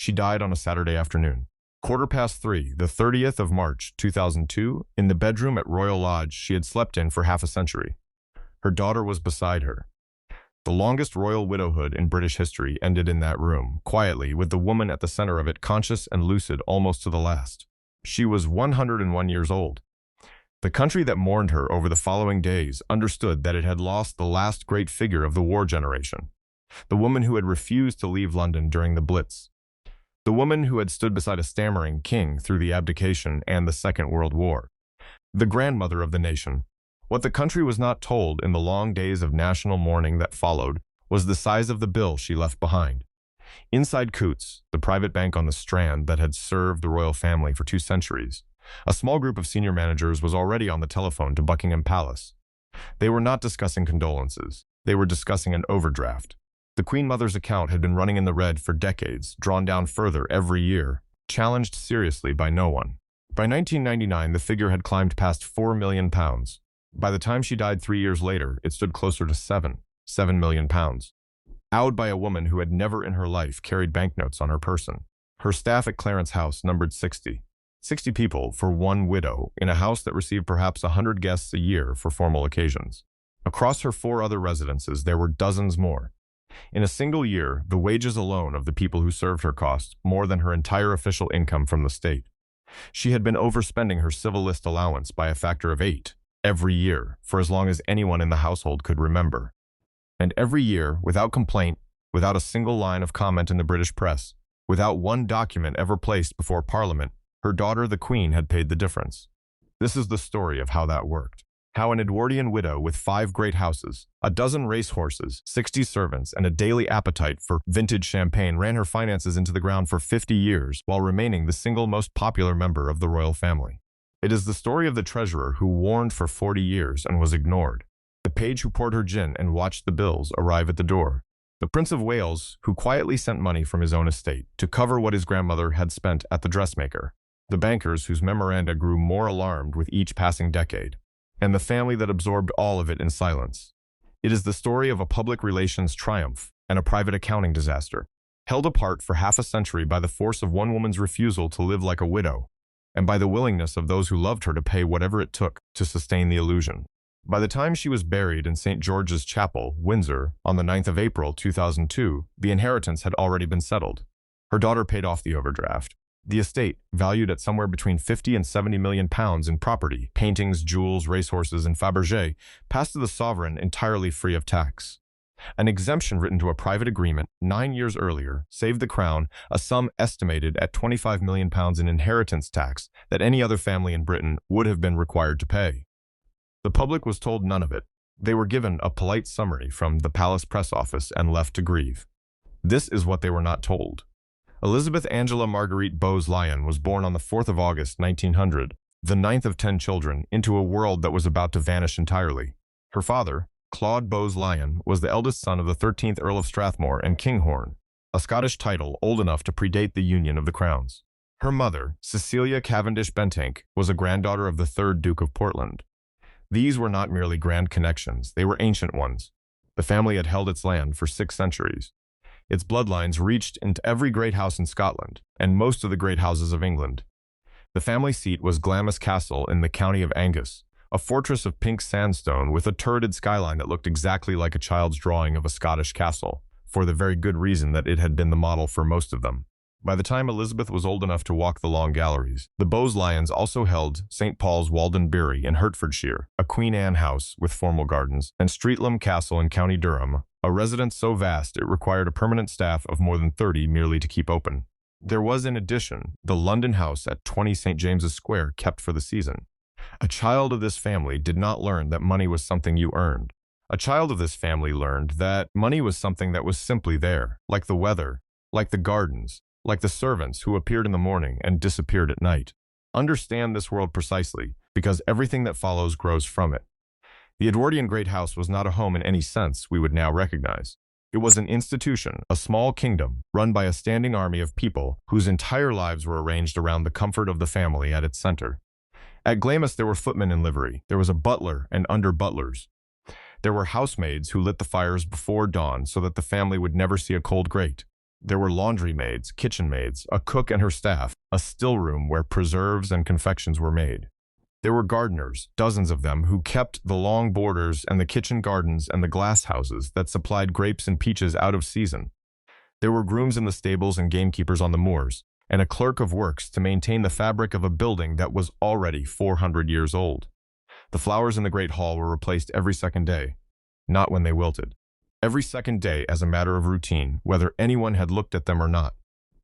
She died on a Saturday afternoon. 3:15, the 30th of March, 2002, in the bedroom at Royal Lodge she had slept in for half a century. Her daughter was beside her. The longest royal widowhood in British history ended in that room, quietly, with the woman at the center of it, conscious and lucid almost to the last. She was 101 years old. The country that mourned her over the following days understood that it had lost the last great figure of the war generation, the woman who had refused to leave London during the Blitz, the woman who had stood beside a stammering king through the Abdication and the Second World War, the grandmother of the nation. What the country was not told in the long days of national mourning that followed was the size of the bill she left behind. Inside Coutts, the private bank on the Strand that had served the royal family for 2 centuries, a small group of senior managers was already on the telephone to Buckingham Palace. They were not discussing condolences. They were discussing an overdraft. The Queen Mother's account had been running in the red for decades, drawn down further every year, challenged seriously by no one. By 1999, the figure had climbed past £4 million. By the time she died 3 years later, it stood closer to £7 million. Owed by a woman who had never in her life carried banknotes on her person. Her staff at Clarence House numbered 60 people for one widow in a house that received perhaps 100 guests a year for formal occasions. Across her 4 other residences, there were dozens more. In a single year, the wages alone of the people who served her cost more than her entire official income from the state. She had been overspending her civil list allowance by a factor of 8 every year for as long as anyone in the household could remember. And every year, without complaint, without a single line of comment in the British press, without one document ever placed before Parliament, her daughter, the Queen, had paid the difference. This is the story of how that worked. How an Edwardian widow with 5 great houses, a dozen racehorses, 60 servants, and a daily appetite for vintage champagne ran her finances into the ground for 50 years while remaining the single most popular member of the royal family. It is the story of the treasurer who warned for 40 years and was ignored, the page who poured her gin and watched the bills arrive at the door, the Prince of Wales who quietly sent money from his own estate to cover what his grandmother had spent at the dressmaker, the bankers whose memoranda grew more alarmed with each passing decade, and the family that absorbed all of it in silence. It is the story of a public relations triumph and a private accounting disaster, held apart for half a century by the force of one woman's refusal to live like a widow, and by the willingness of those who loved her to pay whatever it took to sustain the illusion. By the time she was buried in St. George's Chapel, Windsor, on the 9th of April 2002, the inheritance had already been settled. Her daughter paid off the overdraft. The estate, valued at somewhere between 50 and 70 million pounds in property, paintings, jewels, racehorses, and Fabergé, passed to the sovereign entirely free of tax. An exemption written to a private agreement 9 years earlier saved the Crown a sum estimated at 25 million pounds in inheritance tax that any other family in Britain would have been required to pay. The public was told none of it. They were given a polite summary from the Palace press office and left to grieve. This is what they were not told. Elizabeth Angela Marguerite Bowes-Lyon was born on the 4th of August, 1900, the 9th of 10 children, into a world that was about to vanish entirely. Her father, Claude Bowes-Lyon, was the eldest son of the 13th Earl of Strathmore and Kinghorn, a Scottish title old enough to predate the union of the crowns. Her mother, Cecilia Cavendish Bentinck, was a granddaughter of the 3rd Duke of Portland. These were not merely grand connections, they were ancient ones. The family had held its land for 6 centuries. Its bloodlines reached into every great house in Scotland, and most of the great houses of England. The family seat was Glamis Castle in the county of Angus, a fortress of pink sandstone with a turreted skyline that looked exactly like a child's drawing of a Scottish castle, for the very good reason that it had been the model for most of them. By the time Elizabeth was old enough to walk the long galleries, the Bowes-Lyons also held St. Paul's Waldenbury in Hertfordshire, a Queen Anne house with formal gardens, and Streatham Castle in County Durham, a residence so vast it required a permanent staff of more than 30 merely to keep open. There was, in addition, the London house at 20 St. James's Square kept for the season. A child of this family did not learn that money was something you earned. A child of this family learned that money was something that was simply there, like the weather, like the gardens, like the servants who appeared in the morning and disappeared at night. Understand this world precisely, because everything that follows grows from it. The Edwardian Great House was not a home in any sense we would now recognize. It was an institution, a small kingdom, run by a standing army of people whose entire lives were arranged around the comfort of the family at its center. At Glamis there were footmen in livery, there was a butler and under-butlers. There were housemaids who lit the fires before dawn so that the family would never see a cold grate. There were laundry maids, kitchen maids, a cook and her staff, a still room where preserves and confections were made. There were gardeners, dozens of them, who kept the long borders and the kitchen gardens and the glass houses that supplied grapes and peaches out of season. There were grooms in the stables and gamekeepers on the moors, and a clerk of works to maintain the fabric of a building that was already 400 years old. The flowers in the great hall were replaced every second day, not when they wilted. Every second day as a matter of routine, whether anyone had looked at them or not.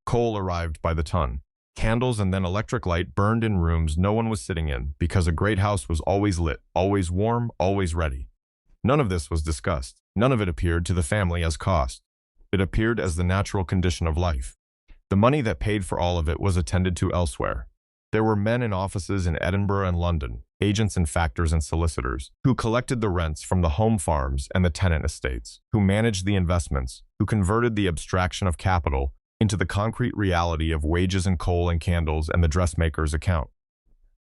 Coal arrived by the ton. Candles and then electric light burned in rooms no one was sitting in, because a great house was always lit, always warm, always ready. None of this was discussed. None of it appeared to the family as cost. It appeared as the natural condition of life. The money that paid for all of it was attended to elsewhere. There were men in offices in Edinburgh and London, agents and factors and solicitors, who collected the rents from the home farms and the tenant estates, who managed the investments, who converted the abstraction of capital into the concrete reality of wages and coal and candles and the dressmaker's account.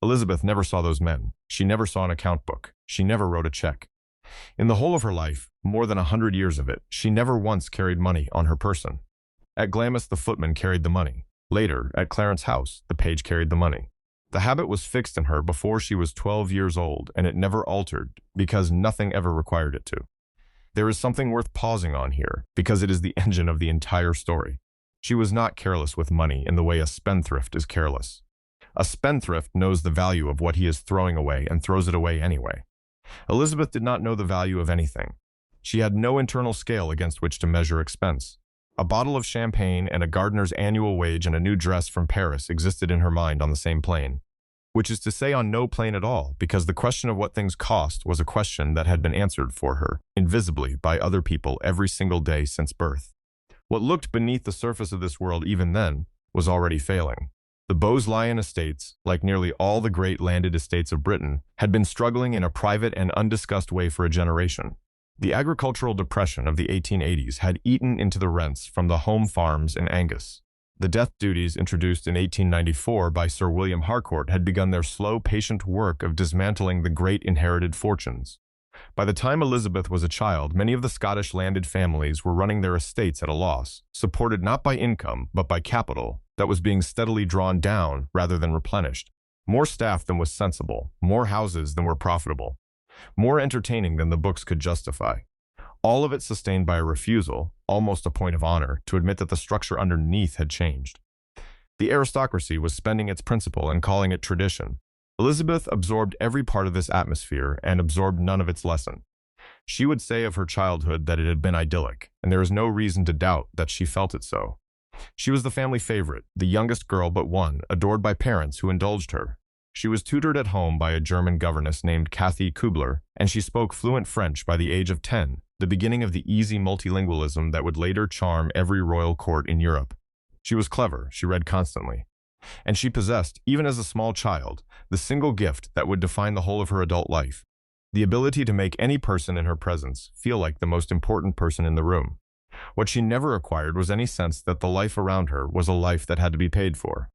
Elizabeth never saw those men. She never saw an account book. She never wrote a check. In the whole of her life, more than 100 years of it, she never once carried money on her person. At Glamis, the footman carried the money. Later, at Clarence House, the page carried the money. The habit was fixed in her before she was 12 years old, and it never altered, because nothing ever required it to. There is something worth pausing on here, because it is the engine of the entire story. She was not careless with money in the way a spendthrift is careless. A spendthrift knows the value of what he is throwing away and throws it away anyway. Elizabeth did not know the value of anything. She had no internal scale against which to measure expense. A bottle of champagne and a gardener's annual wage and a new dress from Paris existed in her mind on the same plane. Which is to say on no plane at all, because the question of what things cost was a question that had been answered for her, invisibly, by other people every single day since birth. What looked beneath the surface of this world even then was already failing. The Bowes-Lyon estates, like nearly all the great landed estates of Britain, had been struggling in a private and undiscussed way for a generation. The agricultural depression of the 1880s had eaten into the rents from the home farms in Angus. The death duties introduced in 1894 by Sir William Harcourt had begun their slow, patient work of dismantling the great inherited fortunes. By the time Elizabeth was a child, many of the Scottish landed families were running their estates at a loss, supported not by income, but by capital that was being steadily drawn down rather than replenished. More staff than was sensible, more houses than were profitable, more entertaining than the books could justify. All of it sustained by a refusal, almost a point of honor, to admit that the structure underneath had changed. The aristocracy was spending its principle and calling it tradition. Elizabeth absorbed every part of this atmosphere and absorbed none of its lesson. She would say of her childhood that it had been idyllic, and there is no reason to doubt that she felt it so. She was the family favorite, the youngest girl but one, adored by parents who indulged her. She was tutored at home by a German governess named Kathy Kubler, and she spoke fluent French by the age of 10, the beginning of the easy multilingualism that would later charm every royal court in Europe. She was clever, she read constantly. And she possessed, even as a small child, the single gift that would define the whole of her adult life, the ability to make any person in her presence feel like the most important person in the room. What she never acquired was any sense that the life around her was a life that had to be paid for.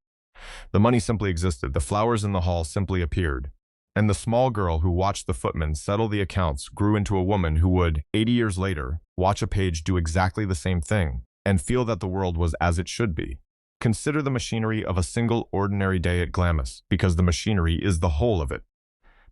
The money simply existed, the flowers in the hall simply appeared, and the small girl who watched the footman settle the accounts grew into a woman who would, 80 years later, watch a page do exactly the same thing, and feel that the world was as it should be. Consider the machinery of a single ordinary day at Glamis, because the machinery is the whole of it.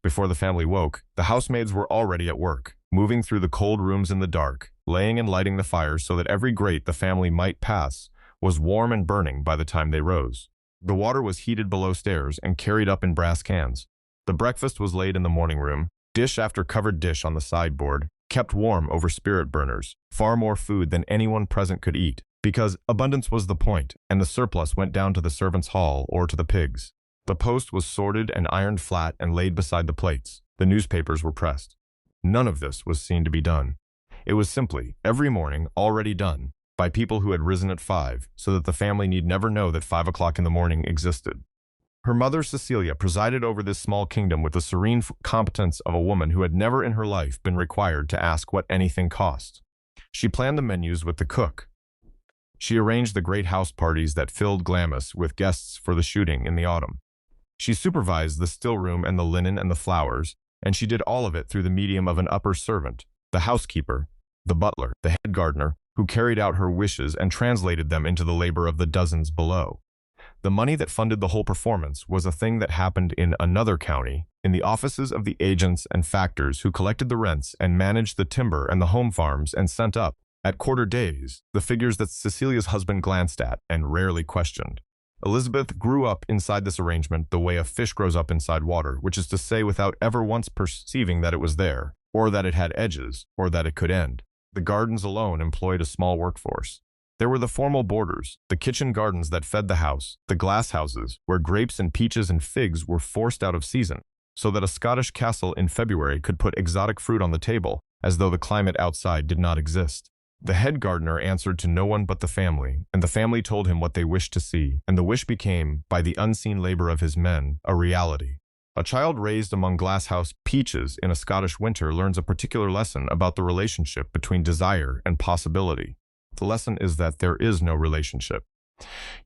Before the family woke, the housemaids were already at work, moving through the cold rooms in the dark, laying and lighting the fires so that every grate the family might pass was warm and burning by the time they rose. The water was heated below stairs and carried up in brass cans. The breakfast was laid in the morning room, dish after covered dish on the sideboard, kept warm over spirit burners, far more food than anyone present could eat, because abundance was the point, and the surplus went down to the servants' hall or to the pigs. The post was sorted and ironed flat and laid beside the plates. The newspapers were pressed. None of this was seen to be done. It was simply, every morning, already done, by people who had risen at 5, so that the family need never know that 5 o'clock in the morning existed. Her mother, Cecilia, presided over this small kingdom with the serene competence of a woman who had never in her life been required to ask what anything cost. She planned the menus with the cook. She arranged the great house parties that filled Glamis with guests for the shooting in the autumn. She supervised the still room and the linen and the flowers, and she did all of it through the medium of an upper servant, the housekeeper, the butler, the head gardener, who carried out her wishes and translated them into the labor of the dozens below. The money that funded the whole performance was a thing that happened in another county, in the offices of the agents and factors who collected the rents and managed the timber and the home farms and sent up, at quarter days, the figures that Cecilia's husband glanced at and rarely questioned. Elizabeth grew up inside this arrangement the way a fish grows up inside water, which is to say without ever once perceiving that it was there, or that it had edges, or that it could end. The gardens alone employed a small workforce. There were the formal borders, the kitchen gardens that fed the house, the glass houses, where grapes and peaches and figs were forced out of season, so that a Scottish castle in February could put exotic fruit on the table, as though the climate outside did not exist. The head gardener answered to no one but the family, and the family told him what they wished to see, and the wish became, by the unseen labor of his men, a reality. A child raised among glasshouse peaches in a Scottish winter learns a particular lesson about the relationship between desire and possibility. The lesson is that there is no relationship.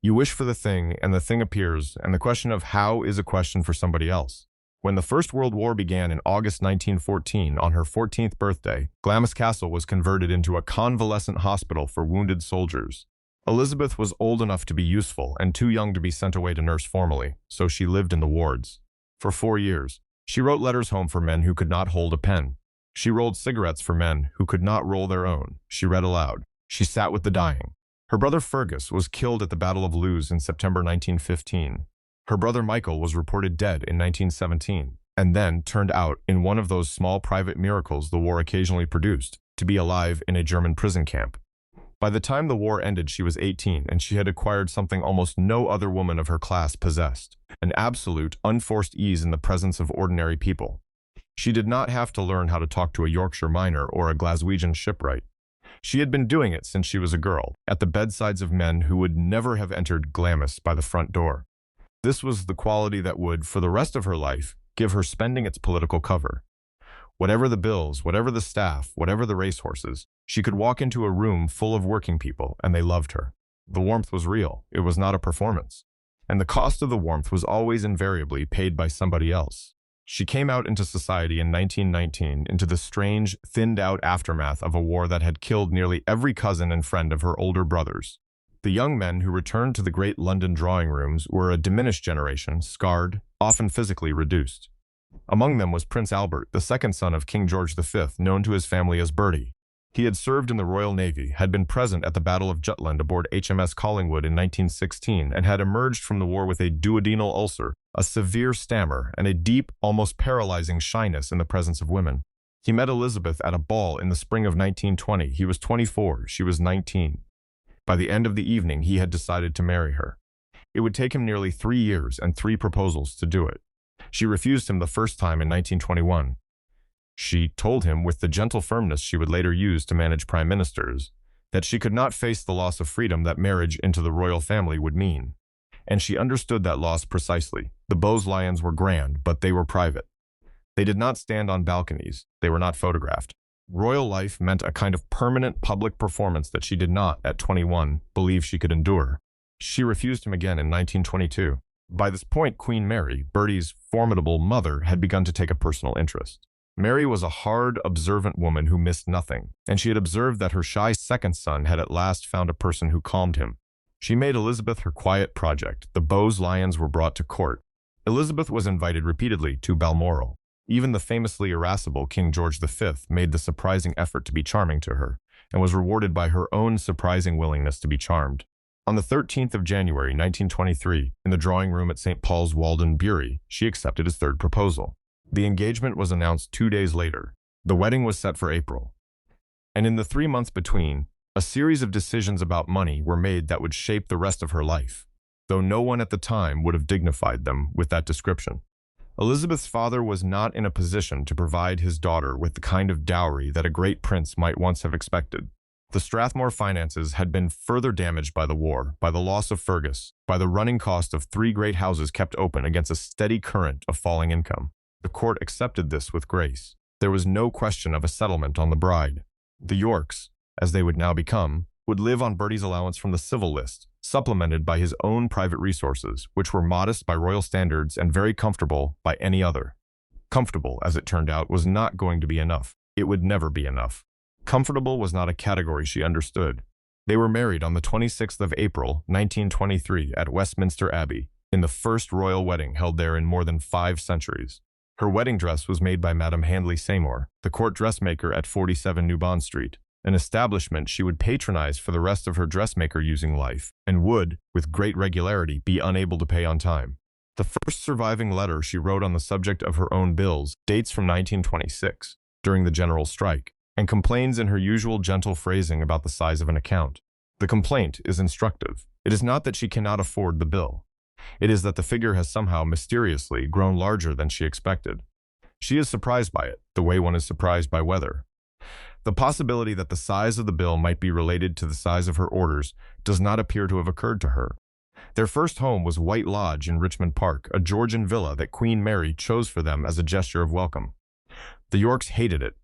You wish for the thing, and the thing appears, and the question of how is a question for somebody else. When the First World War began in August 1914, on her 14th birthday, Glamis Castle was converted into a convalescent hospital for wounded soldiers. Elizabeth was old enough to be useful and too young to be sent away to nurse formally, so she lived in the wards. For 4 years, she wrote letters home for men who could not hold a pen. She rolled cigarettes for men who could not roll their own. She read aloud. She sat with the dying. Her brother Fergus was killed at the Battle of Lewes in September 1915. Her brother Michael was reported dead in 1917, and then turned out, in one of those small private miracles the war occasionally produced, to be alive in a German prison camp. By the time the war ended, she was 18, and she had acquired something almost no other woman of her class possessed, an absolute, unforced ease in the presence of ordinary people. She did not have to learn how to talk to a Yorkshire miner or a Glaswegian shipwright. She had been doing it since she was a girl, at the bedsides of men who would never have entered Glamis by the front door. This was the quality that would, for the rest of her life, give her spending its political cover. Whatever the bills, whatever the staff, whatever the racehorses, she could walk into a room full of working people, and they loved her. The warmth was real. It was not a performance. And the cost of the warmth was always invariably paid by somebody else. She came out into society in 1919, into the strange, thinned-out aftermath of a war that had killed nearly every cousin and friend of her older brothers. The young men who returned to the great London drawing rooms were a diminished generation, scarred, often physically reduced. Among them was Prince Albert, the second son of King George V, known to his family as Bertie. He had served in the Royal Navy, had been present at the Battle of Jutland aboard HMS Collingwood in 1916, and had emerged from the war with a duodenal ulcer, a severe stammer, and a deep, almost paralyzing shyness in the presence of women. He met Elizabeth at a ball in the spring of 1920. He was 24, she was 19. By the end of the evening, he had decided to marry her. It would take him nearly 3 years and 3 proposals to do it. She refused him the first time in 1921. She told him, with the gentle firmness she would later use to manage prime ministers, that she could not face the loss of freedom that marriage into the royal family would mean. And she understood that loss precisely. The Beaux Lions were grand, but they were private. They did not stand on balconies. They were not photographed. Royal life meant a kind of permanent public performance that she did not, at 21, believe she could endure. She refused him again in 1922. By this point, Queen Mary, Bertie's formidable mother, had begun to take a personal interest. Mary was a hard, observant woman who missed nothing, and she had observed that her shy second son had at last found a person who calmed him. She made Elizabeth her quiet project. The Beaux Lions were brought to court. Elizabeth was invited repeatedly to Balmoral. Even the famously irascible King George V made the surprising effort to be charming to her, and was rewarded by her own surprising willingness to be charmed. On the 13th of January, 1923, in the drawing room at St. Paul's Walden Bury, she accepted his third proposal. The engagement was announced 2 days later. The wedding was set for April. And in the 3 months between, a series of decisions about money were made that would shape the rest of her life, though no one at the time would have dignified them with that description. Elizabeth's father was not in a position to provide his daughter with the kind of dowry that a great prince might once have expected. The Strathmore finances had been further damaged by the war, by the loss of Fergus, by the running cost of 3 great houses kept open against a steady current of falling income. The court accepted this with grace. There was no question of a settlement on the bride. The Yorks, as they would now become, would live on Bertie's allowance from the civil list, supplemented by his own private resources, which were modest by royal standards and very comfortable by any other. Comfortable, as it turned out, was not going to be enough. It would never be enough. Comfortable was not a category she understood. They were married on the 26th of April, 1923, at Westminster Abbey, in the first royal wedding held there in more than 5 centuries. Her wedding dress was made by Madame Handley Seymour, the court dressmaker at 47 New Bond Street, an establishment she would patronize for the rest of her dressmaker-using life, and would, with great regularity, be unable to pay on time. The first surviving letter she wrote on the subject of her own bills dates from 1926, during the general strike, and complains in her usual gentle phrasing about the size of an account. The complaint is instructive. It is not that she cannot afford the bill. It is that the figure has somehow mysteriously grown larger than she expected. She is surprised by it, the way one is surprised by weather. The possibility that the size of the bill might be related to the size of her orders does not appear to have occurred to her. Their first home was White Lodge in Richmond Park, a Georgian villa that Queen Mary chose for them as a gesture of welcome. The Yorks hated it.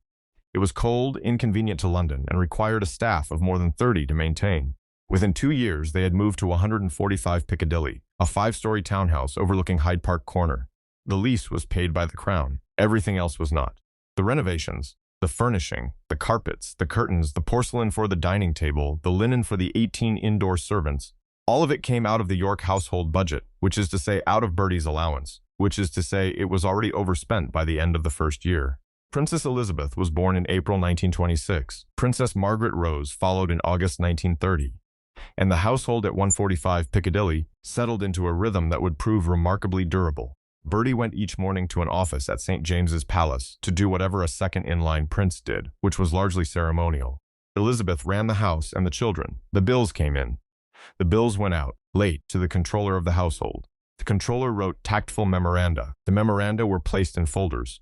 It was cold, inconvenient to London, and required a staff of more than 30 to maintain. Within 2 years, they had moved to 145 Piccadilly, a 5-story townhouse overlooking Hyde Park Corner. The lease was paid by the Crown. Everything else was not. The renovations, the furnishing, the carpets, the curtains, the porcelain for the dining table, the linen for the 18 indoor servants, all of it came out of the York household budget, which is to say out of Bertie's allowance, which is to say it was already overspent by the end of the first year. Princess Elizabeth was born in April 1926. Princess Margaret Rose followed in August 1930. And the household at 145 Piccadilly settled into a rhythm that would prove remarkably durable. Bertie went each morning to an office at St. James's Palace to do whatever a second-in-line prince did, which was largely ceremonial. Elizabeth ran the house and the children. The bills came in. The bills went out, late, to the controller of the household. The controller wrote tactful memoranda. The memoranda were placed in folders.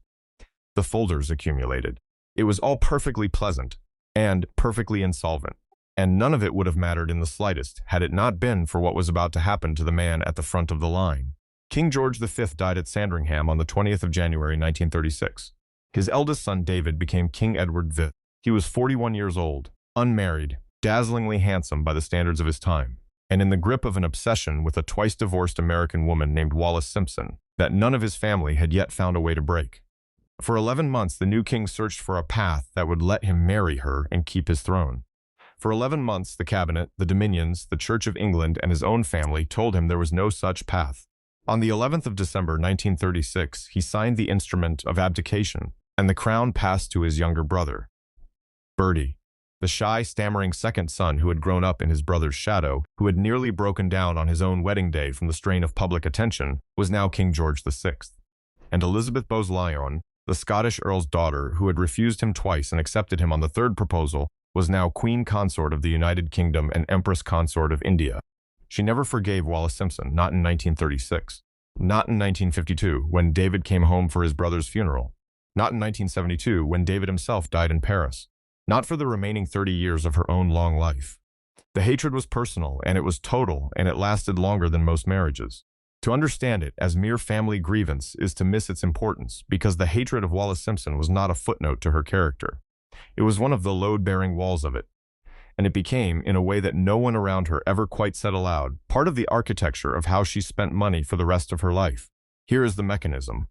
The folders accumulated. It was all perfectly pleasant and perfectly insolvent, and none of it would have mattered in the slightest had it not been for what was about to happen to the man at the front of the line. King George V died at Sandringham on the 20th of January 1936. His eldest son David became King Edward V. He was 41 years old, unmarried, dazzlingly handsome by the standards of his time, and in the grip of an obsession with a twice-divorced American woman named Wallis Simpson that none of his family had yet found a way to break. For 11 months, the new king searched for a path that would let him marry her and keep his throne. For 11 months, the cabinet, the dominions, the Church of England, and his own family told him there was no such path. On the 11th of December 1936, he signed the instrument of abdication, and the crown passed to his younger brother, Bertie. The shy, stammering second son who had grown up in his brother's shadow, who had nearly broken down on his own wedding day from the strain of public attention, was now King George VI. And Elizabeth Bowes-Lyon, the Scottish Earl's daughter, who had refused him twice and accepted him on the third proposal, was now Queen Consort of the United Kingdom and Empress Consort of India. She never forgave Wallis Simpson, not in 1936, not in 1952, when David came home for his brother's funeral, not in 1972, when David himself died in Paris, not for the remaining 30 years of her own long life. The hatred was personal, and it was total, and it lasted longer than most marriages. To understand it as mere family grievance is to miss its importance, because the hatred of Wallis Simpson was not a footnote to her character. It was one of the load-bearing walls of it, and it became, in a way that no one around her ever quite said aloud, part of the architecture of how she spent money for the rest of her life. Here is the mechanism.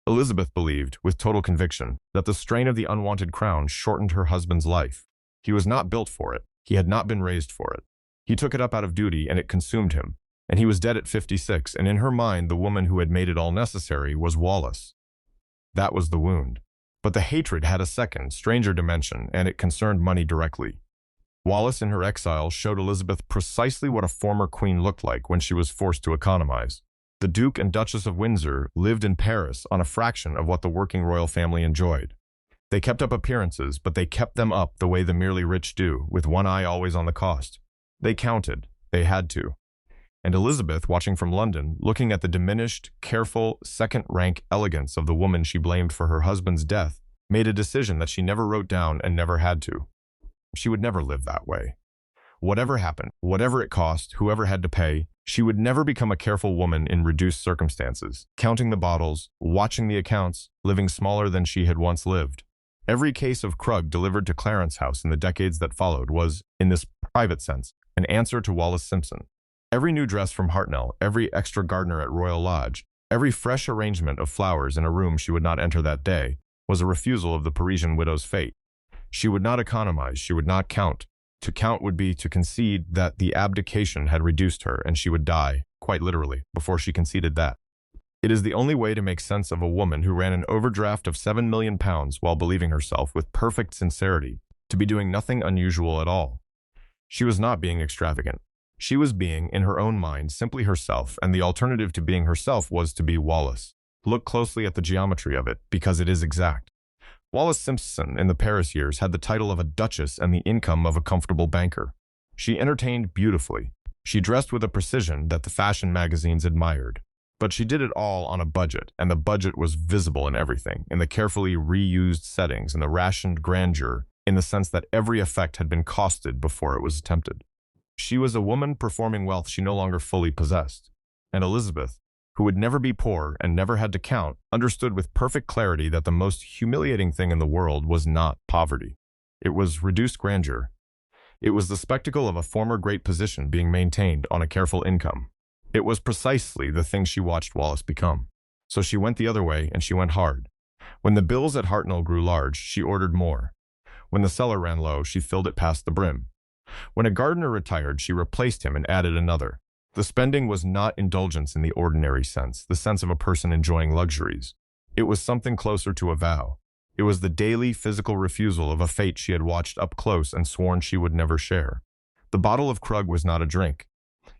Elizabeth believed, with total conviction, that the strain of the unwanted crown shortened her husband's life. He was not built for it. He had not been raised for it. He took it up out of duty, and it consumed him. And he was dead at 56, and in her mind the woman who had made it all necessary was Wallis. That was the wound. But the hatred had a second, stranger dimension, and it concerned money directly. Wallis in her exile showed Elizabeth precisely what a former queen looked like when she was forced to economize. The Duke and Duchess of Windsor lived in Paris on a fraction of what the working royal family enjoyed. They kept up appearances, but they kept them up the way the merely rich do, with one eye always on the cost. They counted. They had to. And Elizabeth, watching from London, looking at the diminished, careful, second-rank elegance of the woman she blamed for her husband's death, made a decision that she never wrote down and never had to. She would never live that way. Whatever happened, whatever it cost, whoever had to pay, she would never become a careful woman in reduced circumstances, counting the bottles, watching the accounts, living smaller than she had once lived. Every case of Krug delivered to Clarence House in the decades that followed was, in this private sense, an answer to Wallis Simpson. Every new dress from Hartnell, every extra gardener at Royal Lodge, every fresh arrangement of flowers in a room she would not enter that day, was a refusal of the Parisian widow's fate. She would not economize, she would not count. To count would be to concede that the abdication had reduced her, and she would die, quite literally, before she conceded that. It is the only way to make sense of a woman who ran an overdraft of £7 million while believing herself, with perfect sincerity, to be doing nothing unusual at all. She was not being extravagant. She was being, in her own mind, simply herself, and the alternative to being herself was to be Wallis. Look closely at the geometry of it, because it is exact. Wallis Simpson, in the Paris years, had the title of a duchess and the income of a comfortable banker. She entertained beautifully. She dressed with a precision that the fashion magazines admired. But she did it all on a budget, and the budget was visible in everything, in the carefully reused settings and the rationed grandeur, in the sense that every effect had been costed before it was attempted. She was a woman performing wealth she no longer fully possessed. And Elizabeth, who would never be poor and never had to count, understood with perfect clarity that the most humiliating thing in the world was not poverty. It was reduced grandeur. It was the spectacle of a former great position being maintained on a careful income. It was precisely the thing she watched Wallis become. So she went the other way, and she went hard. When the bills at Hartnell grew large, she ordered more. When the cellar ran low, she filled it past the brim. When a gardener retired, she replaced him and added another. The spending was not indulgence in the ordinary sense, the sense of a person enjoying luxuries. It was something closer to a vow. It was the daily physical refusal of a fate she had watched up close and sworn she would never share. The bottle of Krug was not a drink.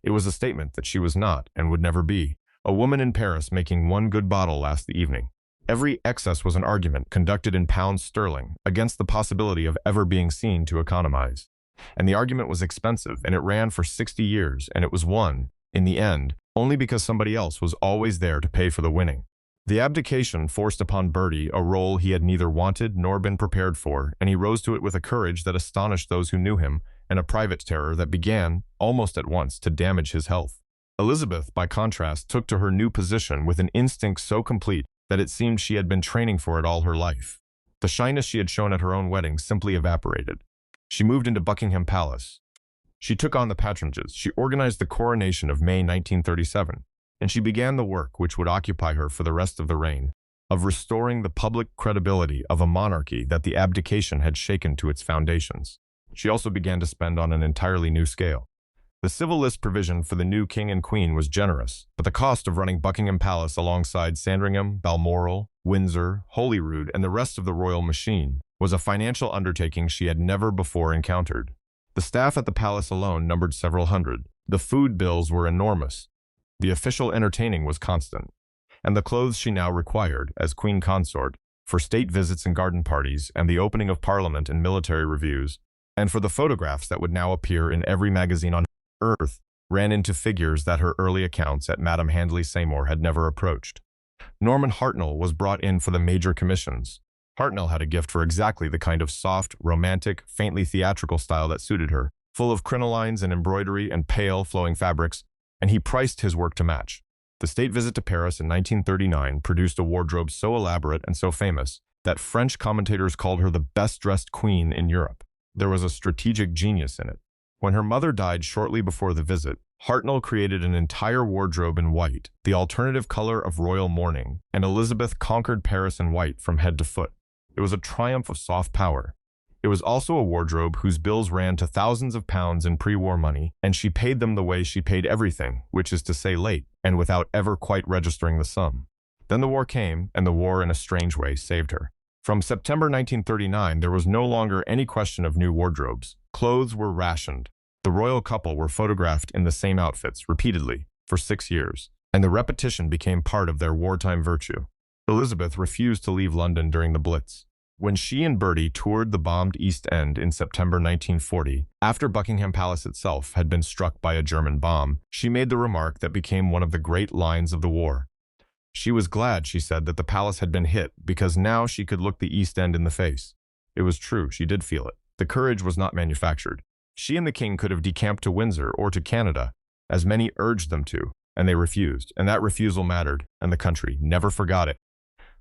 It was a statement that she was not, and would never be, a woman in Paris making one good bottle last the evening. Every excess was an argument conducted in pounds sterling against the possibility of ever being seen to economize. And the argument was expensive, and it ran for 60 years, and it was won, in the end, only because somebody else was always there to pay for the winning. The abdication forced upon Bertie a role he had neither wanted nor been prepared for, and he rose to it with a courage that astonished those who knew him, and a private terror that began, almost at once, to damage his health. Elizabeth, by contrast, took to her new position with an instinct so complete that it seemed she had been training for it all her life. The shyness she had shown at her own wedding simply evaporated. She moved into Buckingham Palace. She took on the patronages. She organized the coronation of May 1937, and she began the work which would occupy her for the rest of the reign, of restoring the public credibility of a monarchy that the abdication had shaken to its foundations. She also began to spend on an entirely new scale. The civil list provision for the new king and queen was generous, but the cost of running Buckingham Palace alongside Sandringham, Balmoral, Windsor, Holyrood, and the rest of the royal machine was a financial undertaking she had never before encountered. The staff at the palace alone numbered several hundred. The food bills were enormous. The official entertaining was constant. And the clothes she now required, as queen consort, for state visits and garden parties, and the opening of parliament and military reviews, and for the photographs that would now appear in every magazine on earth, ran into figures that her early accounts at Madame Handley Seymour had never approached. Norman Hartnell was brought in for the major commissions. Hartnell had a gift for exactly the kind of soft, romantic, faintly theatrical style that suited her, full of crinolines and embroidery and pale, flowing fabrics, and he priced his work to match. The state visit to Paris in 1939 produced a wardrobe so elaborate and so famous that French commentators called her the best-dressed queen in Europe. There was a strategic genius in it. When her mother died shortly before the visit, Hartnell created an entire wardrobe in white, the alternative color of royal mourning, and Elizabeth conquered Paris in white from head to foot. It was a triumph of soft power. It was also a wardrobe whose bills ran to thousands of pounds in pre-war money, and she paid them the way she paid everything, which is to say late, and without ever quite registering the sum. Then the war came, and the war in a strange way saved her. From September 1939, there was no longer any question of new wardrobes. Clothes were rationed. The royal couple were photographed in the same outfits, repeatedly, for 6 years, and the repetition became part of their wartime virtue. Elizabeth refused to leave London during the Blitz. When she and Bertie toured the bombed East End in September 1940, after Buckingham Palace itself had been struck by a German bomb, she made the remark that became one of the great lines of the war. She was glad, she said, that the palace had been hit, because now she could look the East End in the face. It was true, she did feel it. The courage was not manufactured. She and the king could have decamped to Windsor or to Canada, as many urged them to, and they refused, and that refusal mattered, and the country never forgot it.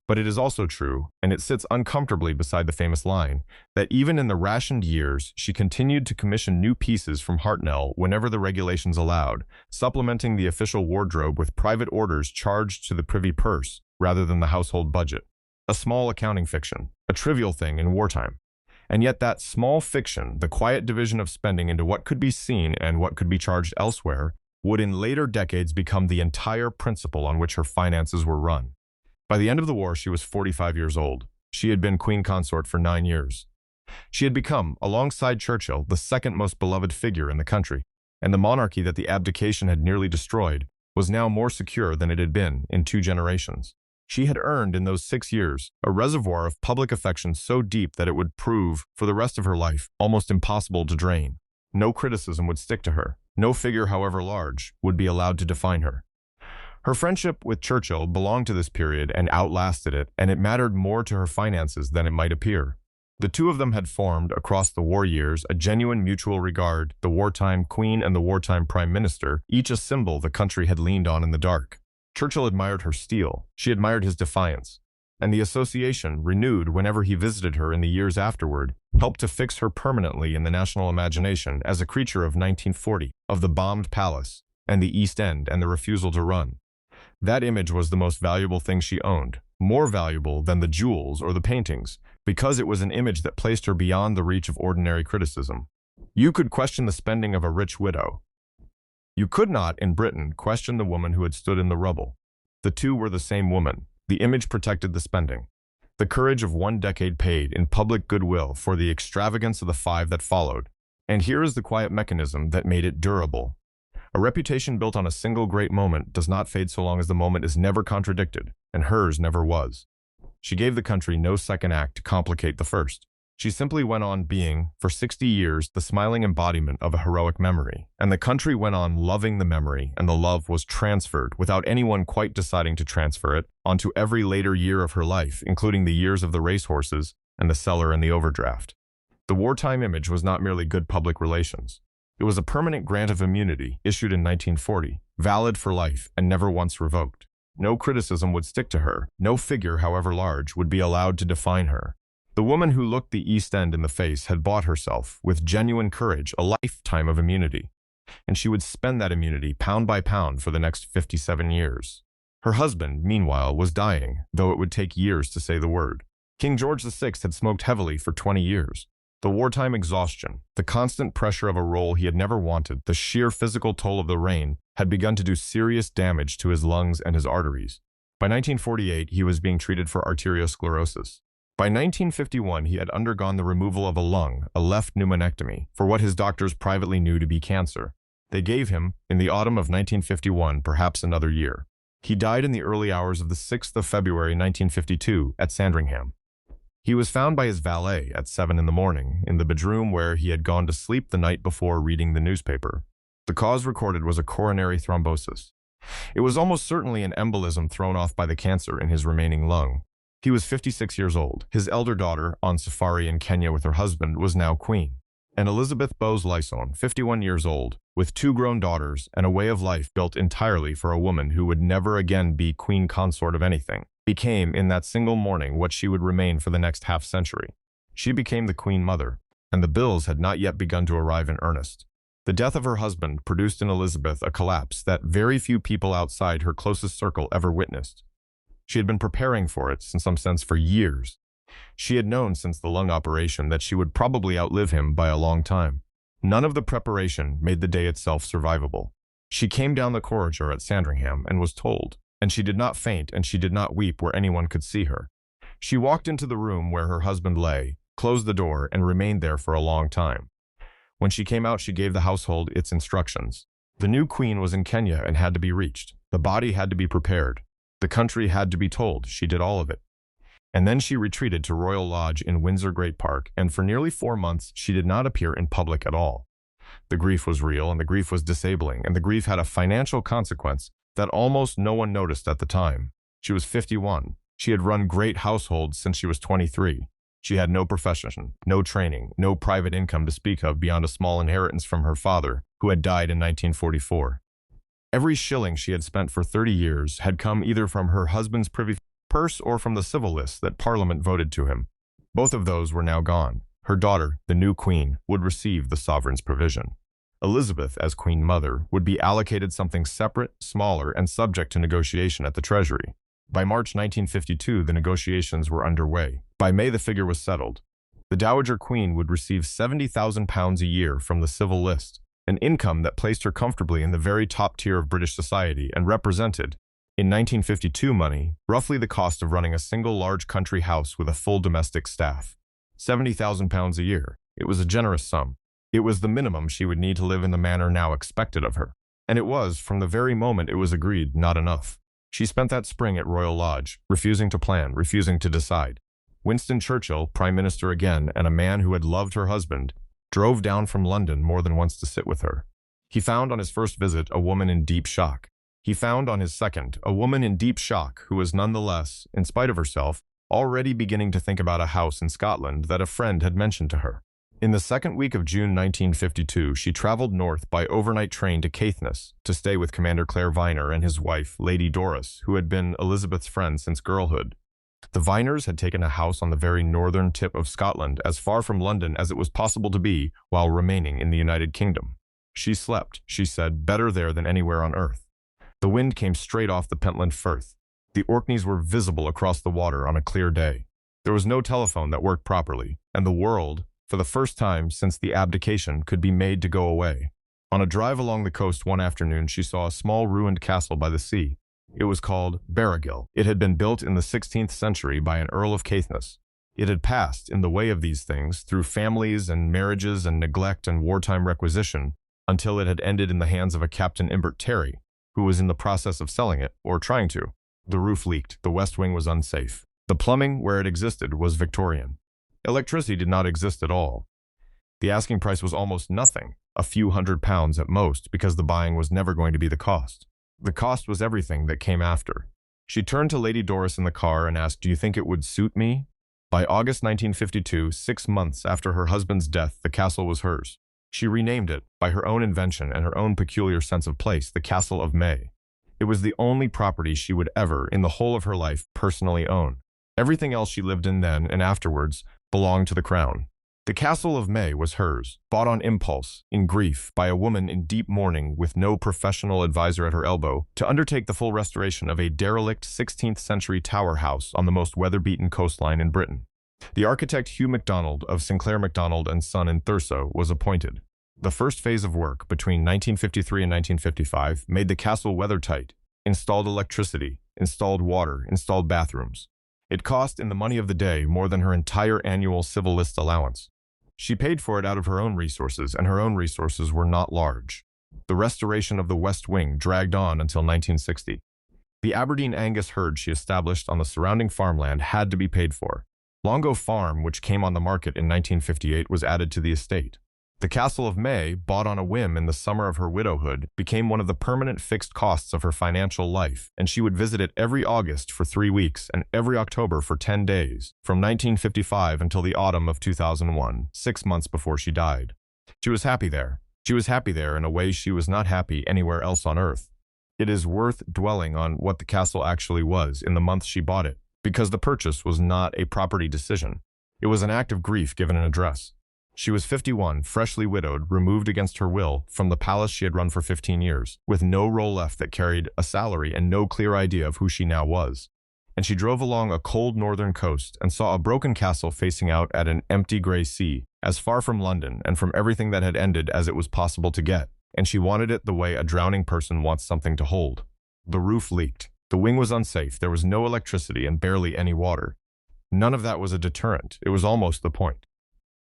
But it is also true, and it sits uncomfortably beside the famous line, that even in the rationed years, she continued to commission new pieces from Hartnell whenever the regulations allowed, supplementing the official wardrobe with private orders charged to the privy purse rather than the household budget. A small accounting fiction, a trivial thing in wartime. And yet that small fiction, the quiet division of spending into what could be seen and what could be charged elsewhere, would in later decades become the entire principle on which her finances were run. By the end of the war, she was 45 years old. She had been queen consort for 9 years. She had become, alongside Churchill, the second most beloved figure in the country, and the monarchy that the abdication had nearly destroyed was now more secure than it had been in 2 generations. She had earned in those 6 years a reservoir of public affection so deep that it would prove, for the rest of her life, almost impossible to drain. No criticism would stick to her. No figure, however large, would be allowed to define her. Her friendship with Churchill belonged to this period and outlasted it, and it mattered more to her finances than it might appear. The two of them had formed, across the war years, a genuine mutual regard, the wartime queen and the wartime prime minister, each a symbol the country had leaned on in the dark. Churchill admired her steel, she admired his defiance, and the association, renewed whenever he visited her in the years afterward, helped to fix her permanently in the national imagination as a creature of 1940, of the bombed palace, and the East End and the refusal to run. That image was the most valuable thing she owned, more valuable than the jewels or the paintings, because it was an image that placed her beyond the reach of ordinary criticism. You could question the spending of a rich widow. You could not, in Britain, question the woman who had stood in the rubble. The two were the same woman. The image protected the spending. The courage of 1 decade paid in public goodwill for the extravagance of the 5 that followed. And here is the quiet mechanism that made it durable. A reputation built on a single great moment does not fade so long as the moment is never contradicted, and hers never was. She gave the country no second act to complicate the first. She simply went on being, for 60 years, the smiling embodiment of a heroic memory, and the country went on loving the memory, and the love was transferred, without anyone quite deciding to transfer it, onto every later year of her life, including the years of the racehorses and the cellar and the overdraft. The wartime image was not merely good public relations. It was a permanent grant of immunity, issued in 1940, valid for life and never once revoked. No criticism would stick to her. No figure, however large, would be allowed to define her. The woman who looked the East End in the face had bought herself, with genuine courage, a lifetime of immunity. And she would spend that immunity pound by pound for the next 57 years. Her husband, meanwhile, was dying, though it would take years to say the word. King George VI had smoked heavily for 20 years. The wartime exhaustion, the constant pressure of a role he had never wanted, the sheer physical toll of the reign, had begun to do serious damage to his lungs and his arteries. By 1948, he was being treated for arteriosclerosis. By 1951, he had undergone the removal of a lung, a left pneumonectomy, for what his doctors privately knew to be cancer. They gave him, in the autumn of 1951, perhaps another year. He died in the early hours of the 6th of February 1952 at Sandringham. He was found by his valet at 7 in the morning, in the bedroom where he had gone to sleep the night before reading the newspaper. The cause recorded was a coronary thrombosis. It was almost certainly an embolism thrown off by the cancer in his remaining lung. He was 56 years old. His elder daughter, on safari in Kenya with her husband, was now queen. And Elizabeth Bowes-Lyson, 51 years old, with 2 grown daughters and a way of life built entirely for a woman who would never again be queen consort of anything, became, in that single morning, what she would remain for the next half-century. She became the queen mother, and the bills had not yet begun to arrive in earnest. The death of her husband produced in Elizabeth a collapse that very few people outside her closest circle ever witnessed. She had been preparing for it, in some sense, for years. She had known since the lung operation that she would probably outlive him by a long time. None of the preparation made the day itself survivable. She came down the corridor at Sandringham and was told, and she did not faint and she did not weep where anyone could see her. She walked into the room where her husband lay, closed the door, and remained there for a long time. When she came out, she gave the household its instructions. The new queen was in Kenya and had to be reached. The body had to be prepared. The country had to be told. She did all of it. And then she retreated to Royal Lodge in Windsor Great Park, and for nearly 4 months she did not appear in public at all. The grief was real, and the grief was disabling, and the grief had a financial consequence that almost no one noticed at the time. She was 51. She had run great households since she was 23. She had no profession, no training, no private income to speak of beyond a small inheritance from her father, who had died in 1944. Every shilling she had spent for 30 years had come either from her husband's privy purse or from the civil list that Parliament voted to him. Both of those were now gone. Her daughter, the new queen, would receive the sovereign's provision. Elizabeth, as queen mother, would be allocated something separate, smaller, and subject to negotiation at the Treasury. By March 1952, the negotiations were underway. By May, the figure was settled. The The Dowager Queen would receive £70,000 a year from the civil list, an income that placed her comfortably in the very top tier of British society and represented, in 1952 money, roughly the cost of running a single large country house with a full domestic staff. £70,000 a year. It was a generous sum. It was the minimum she would need to live in the manner now expected of her. And it was, from the very moment it was agreed, not enough. She spent that spring at Royal Lodge, refusing to plan, refusing to decide. Winston Churchill, Prime Minister again, and a man who had loved her husband, drove down from London more than once to sit with her. He found on his first visit a woman in deep shock. He found on his second a woman in deep shock who was nonetheless, in spite of herself, already beginning to think about a house in Scotland that a friend had mentioned to her. In the second week of June 1952, she traveled north by overnight train to Caithness to stay with Commander Clare Viner and his wife, Lady Doris, who had been Elizabeth's friend since girlhood. The Viners had taken a house on the very northern tip of Scotland, as far from London as it was possible to be while remaining in the United Kingdom. She slept, she said, better there than anywhere on earth. The wind came straight off the Pentland Firth. The Orkneys were visible across the water on a clear day. There was no telephone that worked properly, and the world, for the first time since the Abdication, could be made to go away. On a drive along the coast one afternoon, she saw a small ruined castle by the sea. It was called Barragill. It had been built in the 16th century by an Earl of Caithness. It had passed, in the way of these things, through families and marriages and neglect and wartime requisition, until it had ended in the hands of a Captain Imbert Terry, who was in the process of selling it, or trying to. The roof leaked. The west wing was unsafe. The plumbing, where it existed, was Victorian. Electricity did not exist at all. The asking price was almost nothing, a few £100s at most, because the buying was never going to be the cost. The cost was everything that came after. She turned to Lady Doris in the car and asked, "Do you think it would suit me?" By August 1952, 6 months after her husband's death, the castle was hers. She renamed it, by her own invention and her own peculiar sense of place, the Castle of May. It was the only property she would ever, in the whole of her life, personally own. Everything else she lived in then and afterwards belonged to the Crown. The Castle of May was hers, bought on impulse, in grief, by a woman in deep mourning with no professional advisor at her elbow, to undertake the full restoration of a derelict 16th-century tower house on the most weather-beaten coastline in Britain. The architect Hugh MacDonald of Sinclair MacDonald and Son in Thurso was appointed. The first phase of work, between 1953 and 1955, made the castle weathertight, installed electricity, installed water, installed bathrooms. It cost, in the money of the day, more than her entire annual civil list allowance. She paid for it out of her own resources, and her own resources were not large. The restoration of the West Wing dragged on until 1960. The Aberdeen Angus herd she established on the surrounding farmland had to be paid for. Longo Farm, which came on the market in 1958, was added to the estate. The Castle of May, bought on a whim in the summer of her widowhood, became one of the permanent fixed costs of her financial life, and she would visit it every August for 3 weeks and every October for 10 days, from 1955 until the autumn of 2001, 6 months before she died. She was happy there. She was happy there in a way she was not happy anywhere else on earth. It is worth dwelling on what the castle actually was in the month she bought it, because the purchase was not a property decision. It was an act of grief given an address. She was 51, freshly widowed, removed against her will from the palace she had run for 15 years, with no role left that carried a salary and no clear idea of who she now was. And she drove along a cold northern coast and saw a broken castle facing out at an empty grey sea, as far from London and from everything that had ended as it was possible to get, and she wanted it the way a drowning person wants something to hold. The roof leaked. The wing was unsafe. There was no electricity and barely any water. None of that was a deterrent. It was almost the point.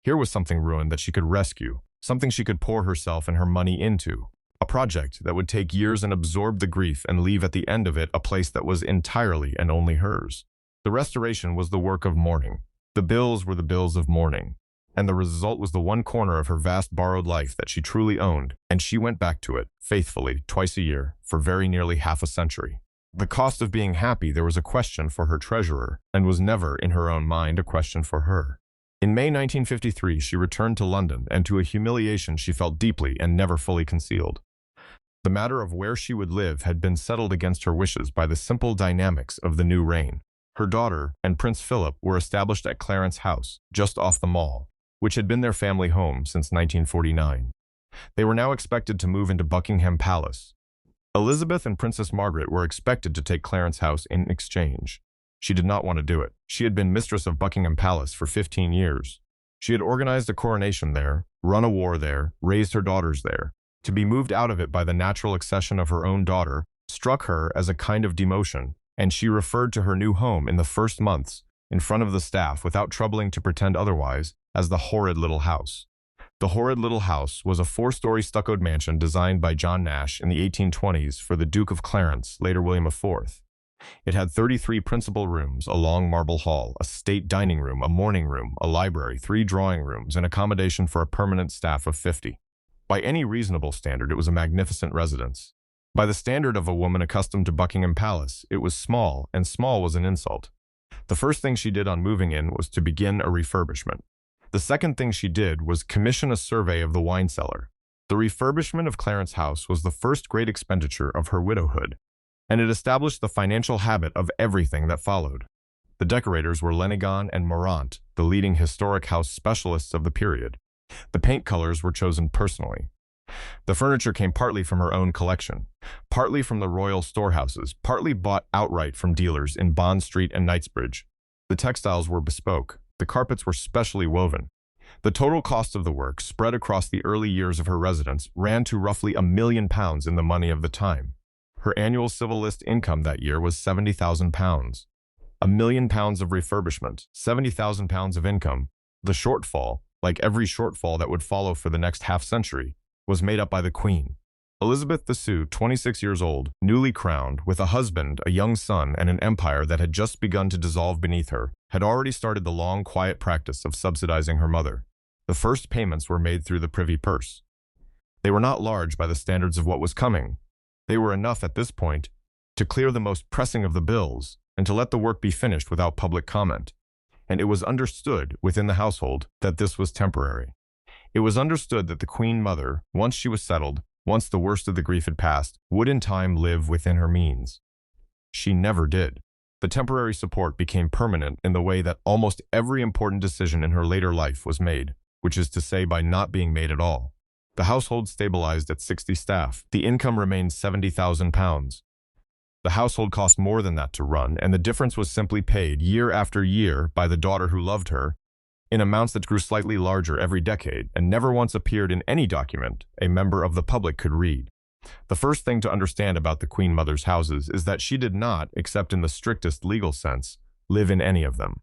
Here was something ruined that she could rescue, something she could pour herself and her money into, a project that would take years and absorb the grief and leave at the end of it a place that was entirely and only hers. The restoration was the work of mourning. The bills were the bills of mourning, and the result was the one corner of her vast borrowed life that she truly owned, and she went back to it, faithfully, twice a year, for very nearly half a century. The cost of being happy there was a question for her treasurer, and was never, in her own mind, a question for her. In May 1953, she returned to London, and to a humiliation she felt deeply and never fully concealed. The matter of where she would live had been settled against her wishes by the simple dynamics of the new reign. Her daughter and Prince Philip were established at Clarence House, just off the Mall, which had been their family home since 1949. They were now expected to move into Buckingham Palace. Elizabeth and Princess Margaret were expected to take Clarence House in exchange. She did not want to do it. She had been mistress of Buckingham Palace for 15 years. She had organized a coronation there, run a war there, raised her daughters there. To be moved out of it by the natural accession of her own daughter struck her as a kind of demotion, and she referred to her new home in the first months, in front of the staff without troubling to pretend otherwise, as the horrid little house. The horrid little house was a 4-story stuccoed mansion designed by John Nash in the 1820s for the Duke of Clarence, later William IV. It had 33 principal rooms, a long marble hall, a state dining room, a morning room, a library, 3 drawing rooms, and accommodation for a permanent staff of 50. By any reasonable standard, it was a magnificent residence. By the standard of a woman accustomed to Buckingham Palace, it was small, and small was an insult. The first thing she did on moving in was to begin a refurbishment. The second thing she did was commission a survey of the wine cellar. The refurbishment of Clarence House was the first great expenditure of her widowhood, and it established the financial habit of everything that followed. The decorators were Lenigan and Morant, the leading historic house specialists of the period. The paint colors were chosen personally. The furniture came partly from her own collection, partly from the royal storehouses, partly bought outright from dealers in Bond Street and Knightsbridge. The textiles were bespoke. The carpets were specially woven. The total cost of the work, spread across the early years of her residence, ran to roughly £1,000,000 in the money of the time. Her annual civil list income that year was £70,000. £1,000,000 of refurbishment, £70,000 of income. The shortfall, like every shortfall that would follow for the next half-century, was made up by the Queen. Elizabeth II, 26 years old, newly crowned, with a husband, a young son, and an empire that had just begun to dissolve beneath her, had already started the long, quiet practice of subsidizing her mother. The first payments were made through the privy purse. They were not large by the standards of what was coming. They were enough at this point to clear the most pressing of the bills and to let the work be finished without public comment. And it was understood within the household that this was temporary. It was understood that the Queen Mother, once she was settled, once the worst of the grief had passed, would in time live within her means. She never did. The temporary support became permanent in the way that almost every important decision in her later life was made, which is to say by not being made at all. The household stabilized at 60 staff. The income remained £70,000. The household cost more than that to run, and the difference was simply paid year after year by the daughter who loved her, in amounts that grew slightly larger every decade and never once appeared in any document a member of the public could read. The first thing to understand about the Queen Mother's houses is that she did not, except in the strictest legal sense, live in any of them.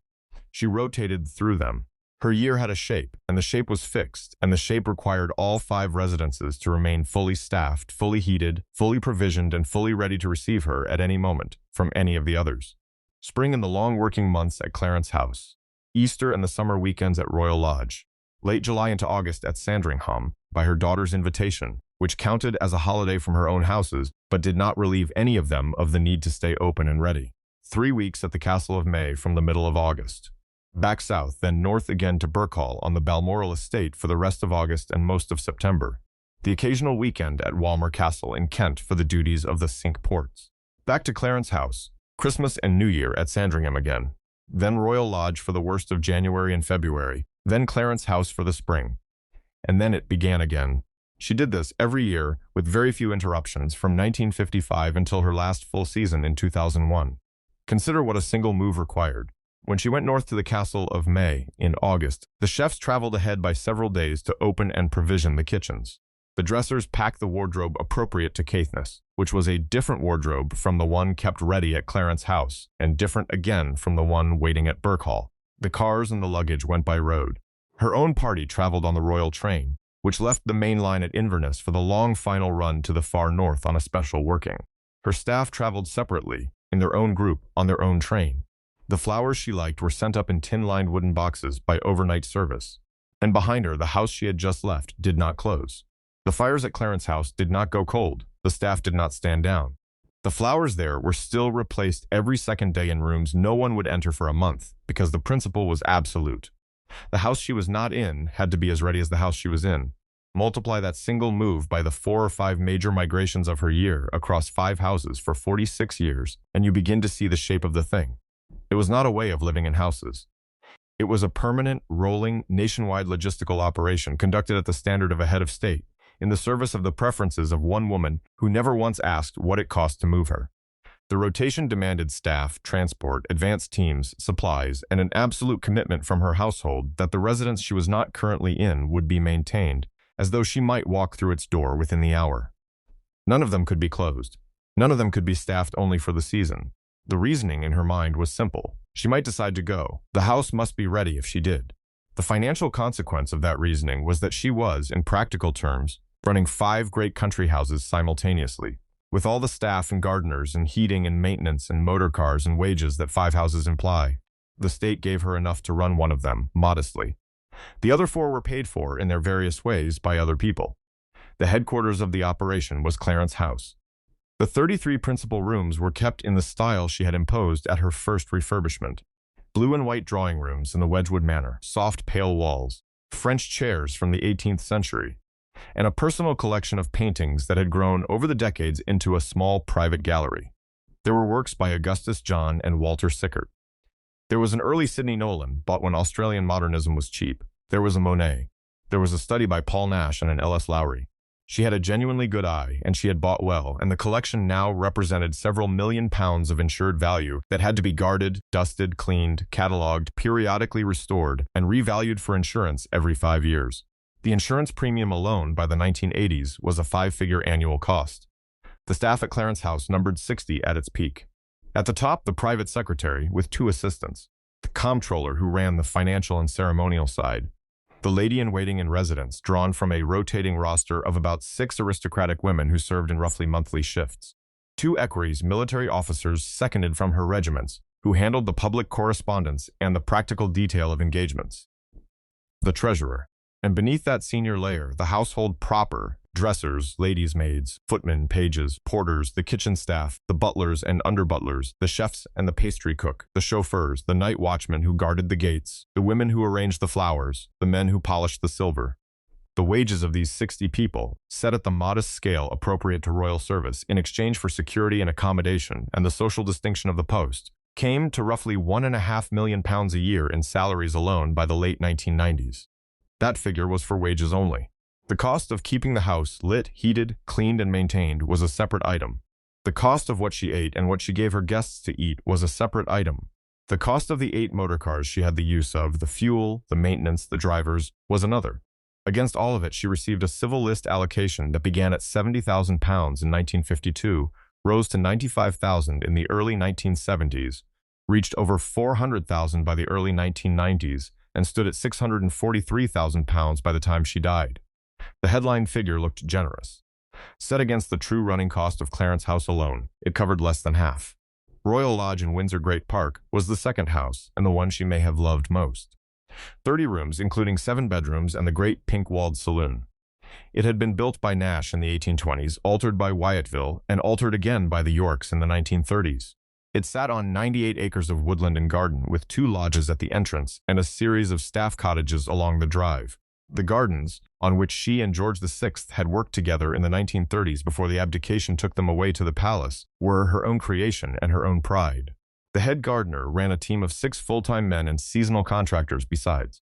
She rotated through them. Her year had a shape, and the shape was fixed, and the shape required all 5 residences to remain fully staffed, fully heated, fully provisioned, and fully ready to receive her at any moment from any of the others. Spring and the long working months at Clarence House. Easter and the summer weekends at Royal Lodge, late July into August at Sandringham, by her daughter's invitation, which counted as a holiday from her own houses, but did not relieve any of them of the need to stay open and ready. 3 weeks at the Castle of May from the middle of August. Back south, then north again to Birkhall on the Balmoral estate for the rest of August and most of September. The occasional weekend at Walmer Castle in Kent for the duties of the Cinque Ports. Back to Clarence House, Christmas and New Year at Sandringham again. Then Royal Lodge for the worst of January and February, then Clarence House for the spring. And then it began again. She did this every year with very few interruptions from 1955 until her last full season in 2001. Consider what a single move required. When she went north to the Castle of May in August, the chefs traveled ahead by several days to open and provision the kitchens. The dressers packed the wardrobe appropriate to Caithness, which was a different wardrobe from the one kept ready at Clarence House, and different again from the one waiting at Birkhall. The cars and the luggage went by road. Her own party traveled on the royal train, which left the main line at Inverness for the long final run to the far north on a special working. Her staff traveled separately, in their own group, on their own train. The flowers she liked were sent up in tin-lined wooden boxes by overnight service. And behind her, the house she had just left did not close. The fires at Clarence House did not go cold. The staff did not stand down. The flowers there were still replaced every second day in rooms no one would enter for a month, because the principle was absolute. The house she was not in had to be as ready as the house she was in. Multiply that single move by the 4 or 5 major migrations of her year across 5 houses for 46 years, and you begin to see the shape of the thing. It was not a way of living in houses. It was a permanent, rolling, nationwide logistical operation conducted at the standard of a head of state, in the service of the preferences of one woman who never once asked what it cost to move her. The rotation demanded staff, transport, advanced teams, supplies, and an absolute commitment from her household that the residence she was not currently in would be maintained, as though she might walk through its door within the hour. None of them could be closed. None of them could be staffed only for the season. The reasoning in her mind was simple. She might decide to go. The house must be ready if she did. The financial consequence of that reasoning was that she was, in practical terms, running 5 great country houses simultaneously, with all the staff and gardeners and heating and maintenance and motor cars and wages that 5 houses imply. The state gave her enough to run one of them, modestly. The other 4 were paid for in their various ways by other people. The headquarters of the operation was Clarence House. The 33 principal rooms were kept in the style she had imposed at her first refurbishment. Blue and white drawing rooms in the Wedgwood manner, soft pale walls, French chairs from the 18th century, and a personal collection of paintings that had grown over the decades into a small private gallery. There were works by Augustus John and Walter Sickert. There was an early Sidney Nolan, bought when Australian modernism was cheap. There was a Monet. There was a study by Paul Nash and an L.S. Lowry. She had a genuinely good eye, and she had bought well, and the collection now represented several £1,000,000 of insured value that had to be guarded, dusted, cleaned, catalogued, periodically restored, and revalued for insurance every 5 years. The insurance premium alone by the 1980s was a 5-figure annual cost. The staff at Clarence House numbered 60 at its peak. At the top, the private secretary with 2 assistants, the comptroller who ran the financial and ceremonial side, the lady-in-waiting in residence, drawn from a rotating roster of about 6 aristocratic women who served in roughly monthly shifts, 2 equerries, military officers seconded from her regiments, who handled the public correspondence and the practical detail of engagements, the treasurer, and beneath that senior layer, the household proper, dressers, ladies' maids, footmen, pages, porters, the kitchen staff, the butlers and under-butlers, the chefs and the pastry cook, the chauffeurs, the night watchmen who guarded the gates, the women who arranged the flowers, the men who polished the silver. The wages of these 60 people, set at the modest scale appropriate to royal service in exchange for security and accommodation and the social distinction of the post, came to roughly £1.5 million a year in salaries alone by the late 1990s. That figure was for wages only. The cost of keeping the house lit, heated, cleaned, and maintained was a separate item. The cost of what she ate and what she gave her guests to eat was a separate item. The cost of the 8 motor cars she had the use of, the fuel, the maintenance, the drivers, was another. Against all of it, she received a civil list allocation that began at £70,000 in 1952, rose to £95,000 in the early 1970s, reached over £400,000 by the early 1990s, and stood at £643,000 by the time she died. The headline figure looked generous. Set against the true running cost of Clarence House alone, it covered less than half. Royal Lodge in Windsor Great Park was the second house, and the one she may have loved most. 30 rooms, including 7 bedrooms and the great pink-walled saloon. It had been built by Nash in the 1820s, altered by Wyatville, and altered again by the Yorks in the 1930s. It sat on 98 acres of woodland and garden, with 2 lodges at the entrance and a series of staff cottages along the drive. The gardens, on which she and George VI had worked together in the 1930s before the Abdication took them away to the palace, were her own creation and her own pride. The head gardener ran a team of 6 full-time men and seasonal contractors besides.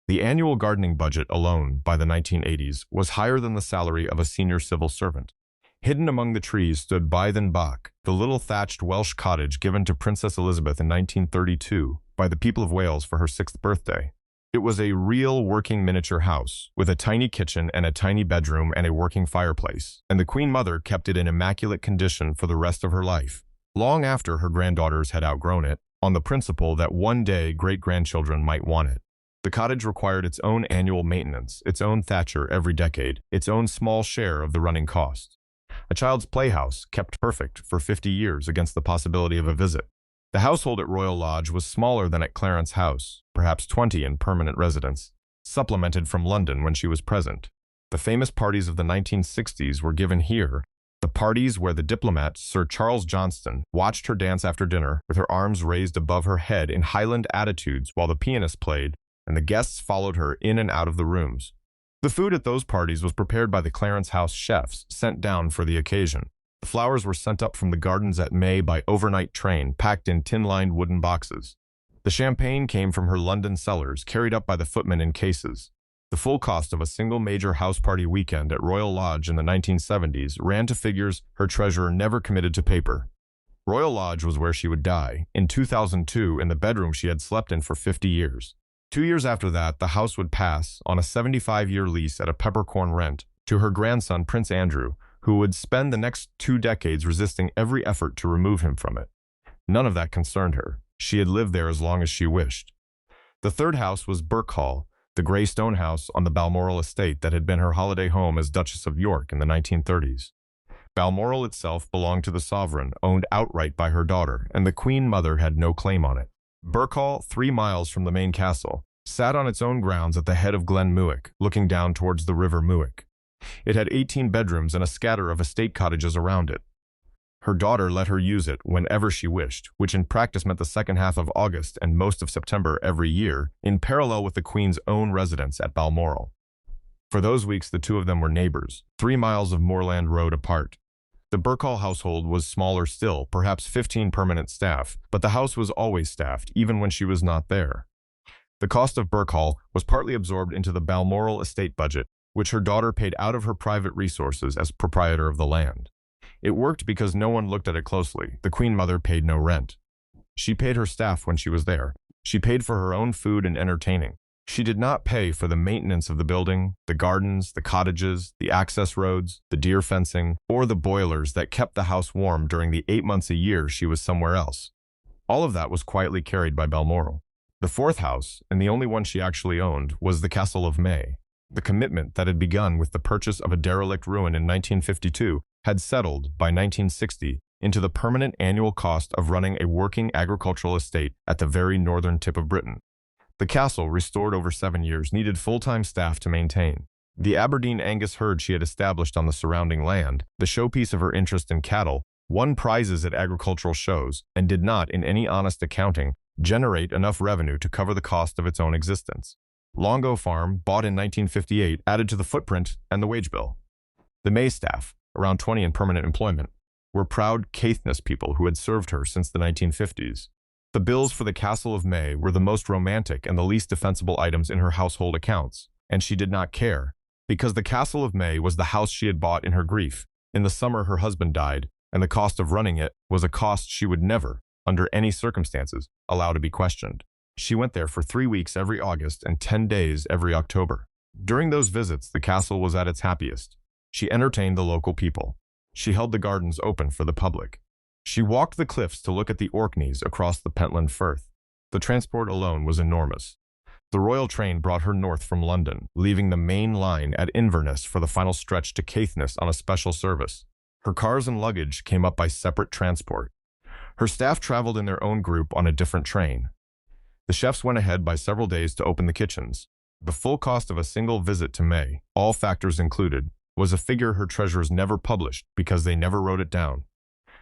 The annual gardening budget alone, by the 1980s, was higher than the salary of a senior civil servant. Hidden among the trees stood Baith and Bach, the little thatched Welsh cottage given to Princess Elizabeth in 1932 by the people of Wales for her 6th birthday. It was a real working miniature house, with a tiny kitchen and a tiny bedroom and a working fireplace, and the Queen Mother kept it in immaculate condition for the rest of her life, long after her granddaughters had outgrown it, on the principle that one day great-grandchildren might want it. The cottage required its own annual maintenance, its own thatcher every decade, its own small share of the running cost. A child's playhouse, kept perfect for 50 years against the possibility of a visit. The household at Royal Lodge was smaller than at Clarence House, perhaps 20 in permanent residence, supplemented from London when she was present. The famous parties of the 1960s were given here, the parties where the diplomat, Sir Charles Johnston, watched her dance after dinner with her arms raised above her head in Highland attitudes while the pianist played, and the guests followed her in and out of the rooms. The food at those parties was prepared by the Clarence House chefs sent down for the occasion. The flowers were sent up from the gardens at May by overnight train, packed in tin-lined wooden boxes. The champagne came from her London cellars, carried up by the footmen in cases. The full cost of a single major house party weekend at Royal Lodge in the 1970s ran to figures her treasurer never committed to paper. Royal Lodge was where she would die, in 2002 in the bedroom she had slept in for 50 years. 2 years after that, the house would pass, on a 75-year lease at a peppercorn rent, to her grandson Prince Andrew, who would spend the next 2 decades resisting every effort to remove him from it. None of that concerned her. She had lived there as long as she wished. The third house was Burke Hall, the grey stone house on the Balmoral estate that had been her holiday home as Duchess of York in the 1930s. Balmoral itself belonged to the sovereign, owned outright by her daughter, and the Queen Mother had no claim on it. Burke Hall, 3 miles from the main castle, sat on its own grounds at the head of Glen Muick, looking down towards the River Muick. It had 18 bedrooms and a scatter of estate cottages around it. Her daughter let her use it whenever she wished, which in practice meant the second half of August and most of September every year, in parallel with the Queen's own residence at Balmoral. For those weeks, the two of them were neighbors, 3 miles of moorland road apart. The Burke Hall household was smaller still, perhaps 15 permanent staff, but the house was always staffed, even when she was not there. The cost of Burke Hall was partly absorbed into the Balmoral estate budget, which her daughter paid out of her private resources as proprietor of the land. It worked because no one looked at it closely. The Queen Mother paid no rent. She paid her staff when she was there. She paid for her own food and entertaining. She did not pay for the maintenance of the building, the gardens, the cottages, the access roads, the deer fencing, or the boilers that kept the house warm during the 8 months a year she was somewhere else. All of that was quietly carried by Balmoral. The fourth house, and the only one she actually owned, was the Castle of May. The commitment that had begun with the purchase of a derelict ruin in 1952 had settled, by 1960, into the permanent annual cost of running a working agricultural estate at the very northern tip of Britain. The castle, restored over 7 years, needed full-time staff to maintain. The Aberdeen Angus herd she had established on the surrounding land, the showpiece of her interest in cattle, won prizes at agricultural shows, and did not, in any honest accounting, generate enough revenue to cover the cost of its own existence. Longo Farm, bought in 1958, added to the footprint and the wage bill. The May staff, around 20 in permanent employment, were proud Caithness people who had served her since the 1950s. The bills for the Castle of May were the most romantic and the least defensible items in her household accounts, and she did not care, because the Castle of May was the house she had bought in her grief. In the summer her husband died, and the cost of running it was a cost she would never, under any circumstances, allow to be questioned. She went there for 3 weeks every August and 10 days every October. During those visits, the castle was at its happiest. She entertained the local people. She held the gardens open for the public. She walked the cliffs to look at the Orkneys across the Pentland Firth. The transport alone was enormous. The royal train brought her north from London, leaving the main line at Inverness for the final stretch to Caithness on a special service. Her cars and luggage came up by separate transport. Her staff traveled in their own group on a different train. The chefs went ahead by several days to open the kitchens. The full cost of a single visit to May, all factors included, was a figure her treasurers never published because they never wrote it down.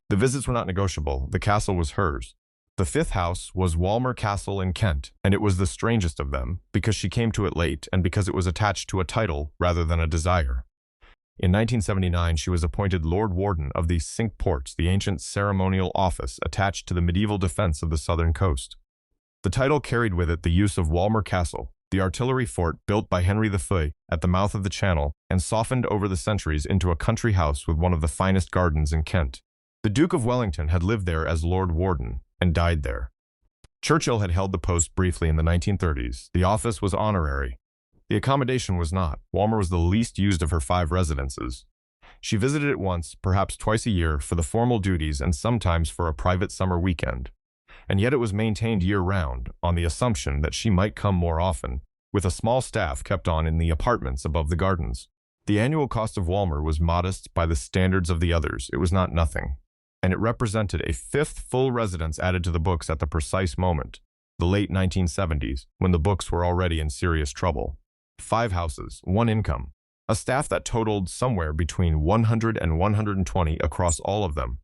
The visits were not negotiable. The castle was hers. The fifth house was Walmer Castle in Kent, and it was the strangest of them because she came to it late and because it was attached to a title rather than a desire. In 1979, she was appointed Lord Warden of the Cinque Ports, the ancient ceremonial office attached to the medieval defense of the southern coast. The title carried with it the use of Walmer Castle, the artillery fort built by Henry V at the mouth of the Channel and softened over the centuries into a country house with one of the finest gardens in Kent. The Duke of Wellington had lived there as Lord Warden and died there. Churchill had held the post briefly in the 1930s. The office was honorary. The accommodation was not. Walmer was the least used of her 5 residences. She visited it once, perhaps twice a year, for the formal duties and sometimes for a private summer weekend. And yet it was maintained year-round, on the assumption that she might come more often, with a small staff kept on in the apartments above the gardens. The annual cost of Walmer was modest by the standards of the others. It was not nothing. And it represented a 5th full residence added to the books at the precise moment, the late 1970s, when the books were already in serious trouble. 5 houses, 1 income, a staff that totaled somewhere between 100 and 120 across all of them,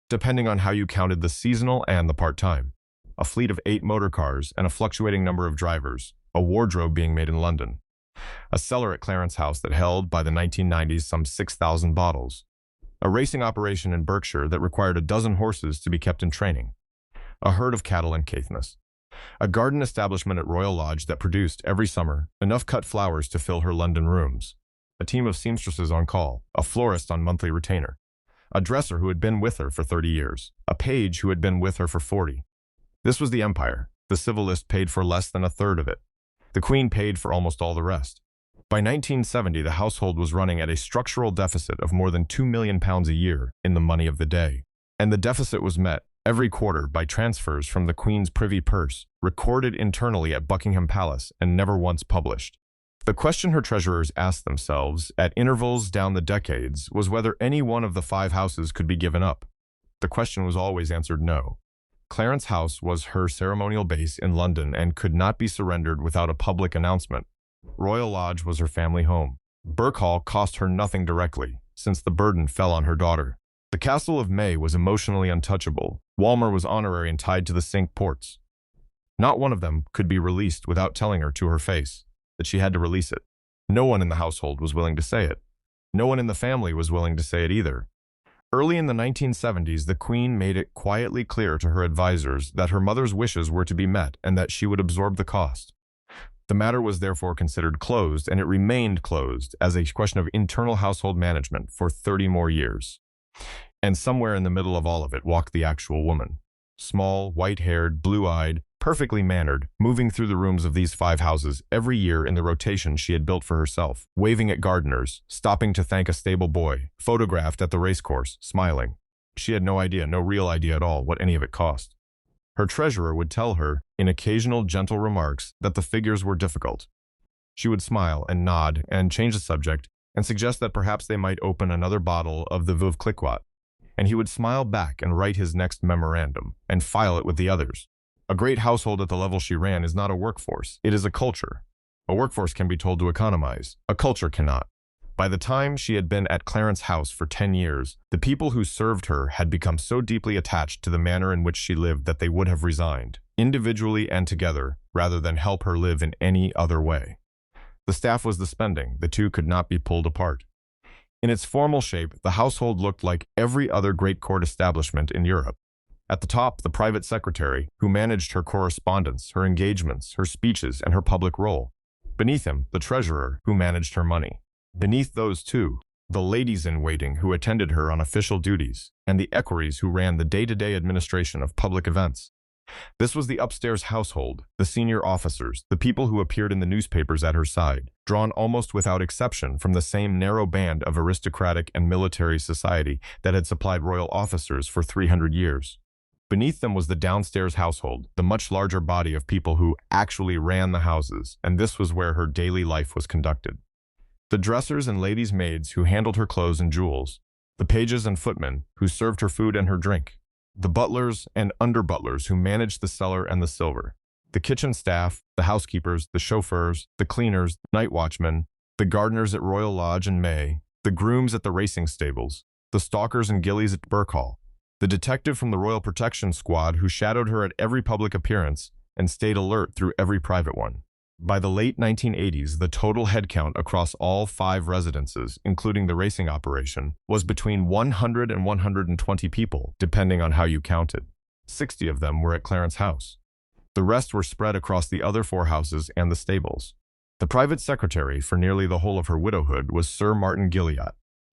depending on how you counted the seasonal and the part-time. A fleet of 8 motor cars and a fluctuating number of drivers, a wardrobe being made in London. A cellar at Clarence House that held, by the 1990s, some 6,000 bottles. A racing operation in Berkshire that required a dozen horses to be kept in training. A herd of cattle in Caithness. A garden establishment at Royal Lodge that produced, every summer, enough cut flowers to fill her London rooms. A team of seamstresses on call. A florist on monthly retainer. a dresser who had been with her for 30 years, a page who had been with her for 40. This was the empire. The civil list paid for less than a third of it. The Queen paid for almost all the rest. By 1970, the household was running at a structural deficit of more than £2 million a year in the money of the day. And the deficit was met every quarter by transfers from the Queen's privy purse, recorded internally at Buckingham Palace and never once published. The question her treasurers asked themselves at intervals down the decades was whether any one of the 5 houses could be given up. The question was always answered no. Clarence House was her ceremonial base in London and could not be surrendered without a public announcement. Royal Lodge was her family home. Birk Hall cost her nothing directly, since the burden fell on her daughter. The Castle of May was emotionally untouchable. Walmer was honorary and tied to the Cinque Ports. Not one of them could be released without telling her to her face that she had to release it. No one in the household was willing to say it. No one in the family was willing to say it either. Early in the 1970s, the Queen made it quietly clear to her advisors that her mother's wishes were to be met and that she would absorb the cost. The matter was therefore considered closed, and it remained closed as a question of internal household management for 30 more years. And somewhere in the middle of all of it walked the actual woman. Small, white-haired, blue-eyed, perfectly mannered, moving through the rooms of these 5 houses every year in the rotation she had built for herself, waving at gardeners, stopping to thank a stable boy, photographed at the racecourse, smiling. She had no idea, no real idea at all, what any of it cost. Her treasurer would tell her, in occasional gentle remarks, that the figures were difficult. She would smile and nod and change the subject and suggest that perhaps they might open another bottle of the Veuve Clicquot, and he would smile back and write his next memorandum and file it with the others. A great household at the level she ran is not a workforce, it is a culture. A workforce can be told to economize, a culture cannot. By the time she had been at Clarence House for 10 years, the people who served her had become so deeply attached to the manner in which she lived that they would have resigned, individually and together, rather than help her live in any other way. The staff was the spending, the two could not be pulled apart. In its formal shape, the household looked like every other great court establishment in Europe. At the top, the private secretary, who managed her correspondence, her engagements, her speeches, and her public role. Beneath him, the treasurer, who managed her money. Beneath those two, the ladies-in-waiting who attended her on official duties, and the equerries who ran the day-to-day administration of public events. This was the upstairs household, the senior officers, the people who appeared in the newspapers at her side, drawn almost without exception from the same narrow band of aristocratic and military society that had supplied royal officers for 300 years. Beneath them was the downstairs household, the much larger body of people who actually ran the houses, and this was where her daily life was conducted. The dressers and ladies' maids who handled her clothes and jewels, the pages and footmen who served her food and her drink, the butlers and under-butlers who managed the cellar and the silver, the kitchen staff, the housekeepers, the chauffeurs, the cleaners, night watchmen, the gardeners at Royal Lodge and May, the grooms at the racing stables, the stalkers and gillies at Birk Hall, the detective from the Royal Protection Squad who shadowed her at every public appearance and stayed alert through every private one. By the late 1980s, the total headcount across all 5 residences, including the racing operation, was between 100 and 120 people, depending on how you counted. 60 of them were at Clarence House. The rest were spread across the other 4 houses and the stables. The private secretary for nearly the whole of her widowhood was Sir Martin Gilliatt.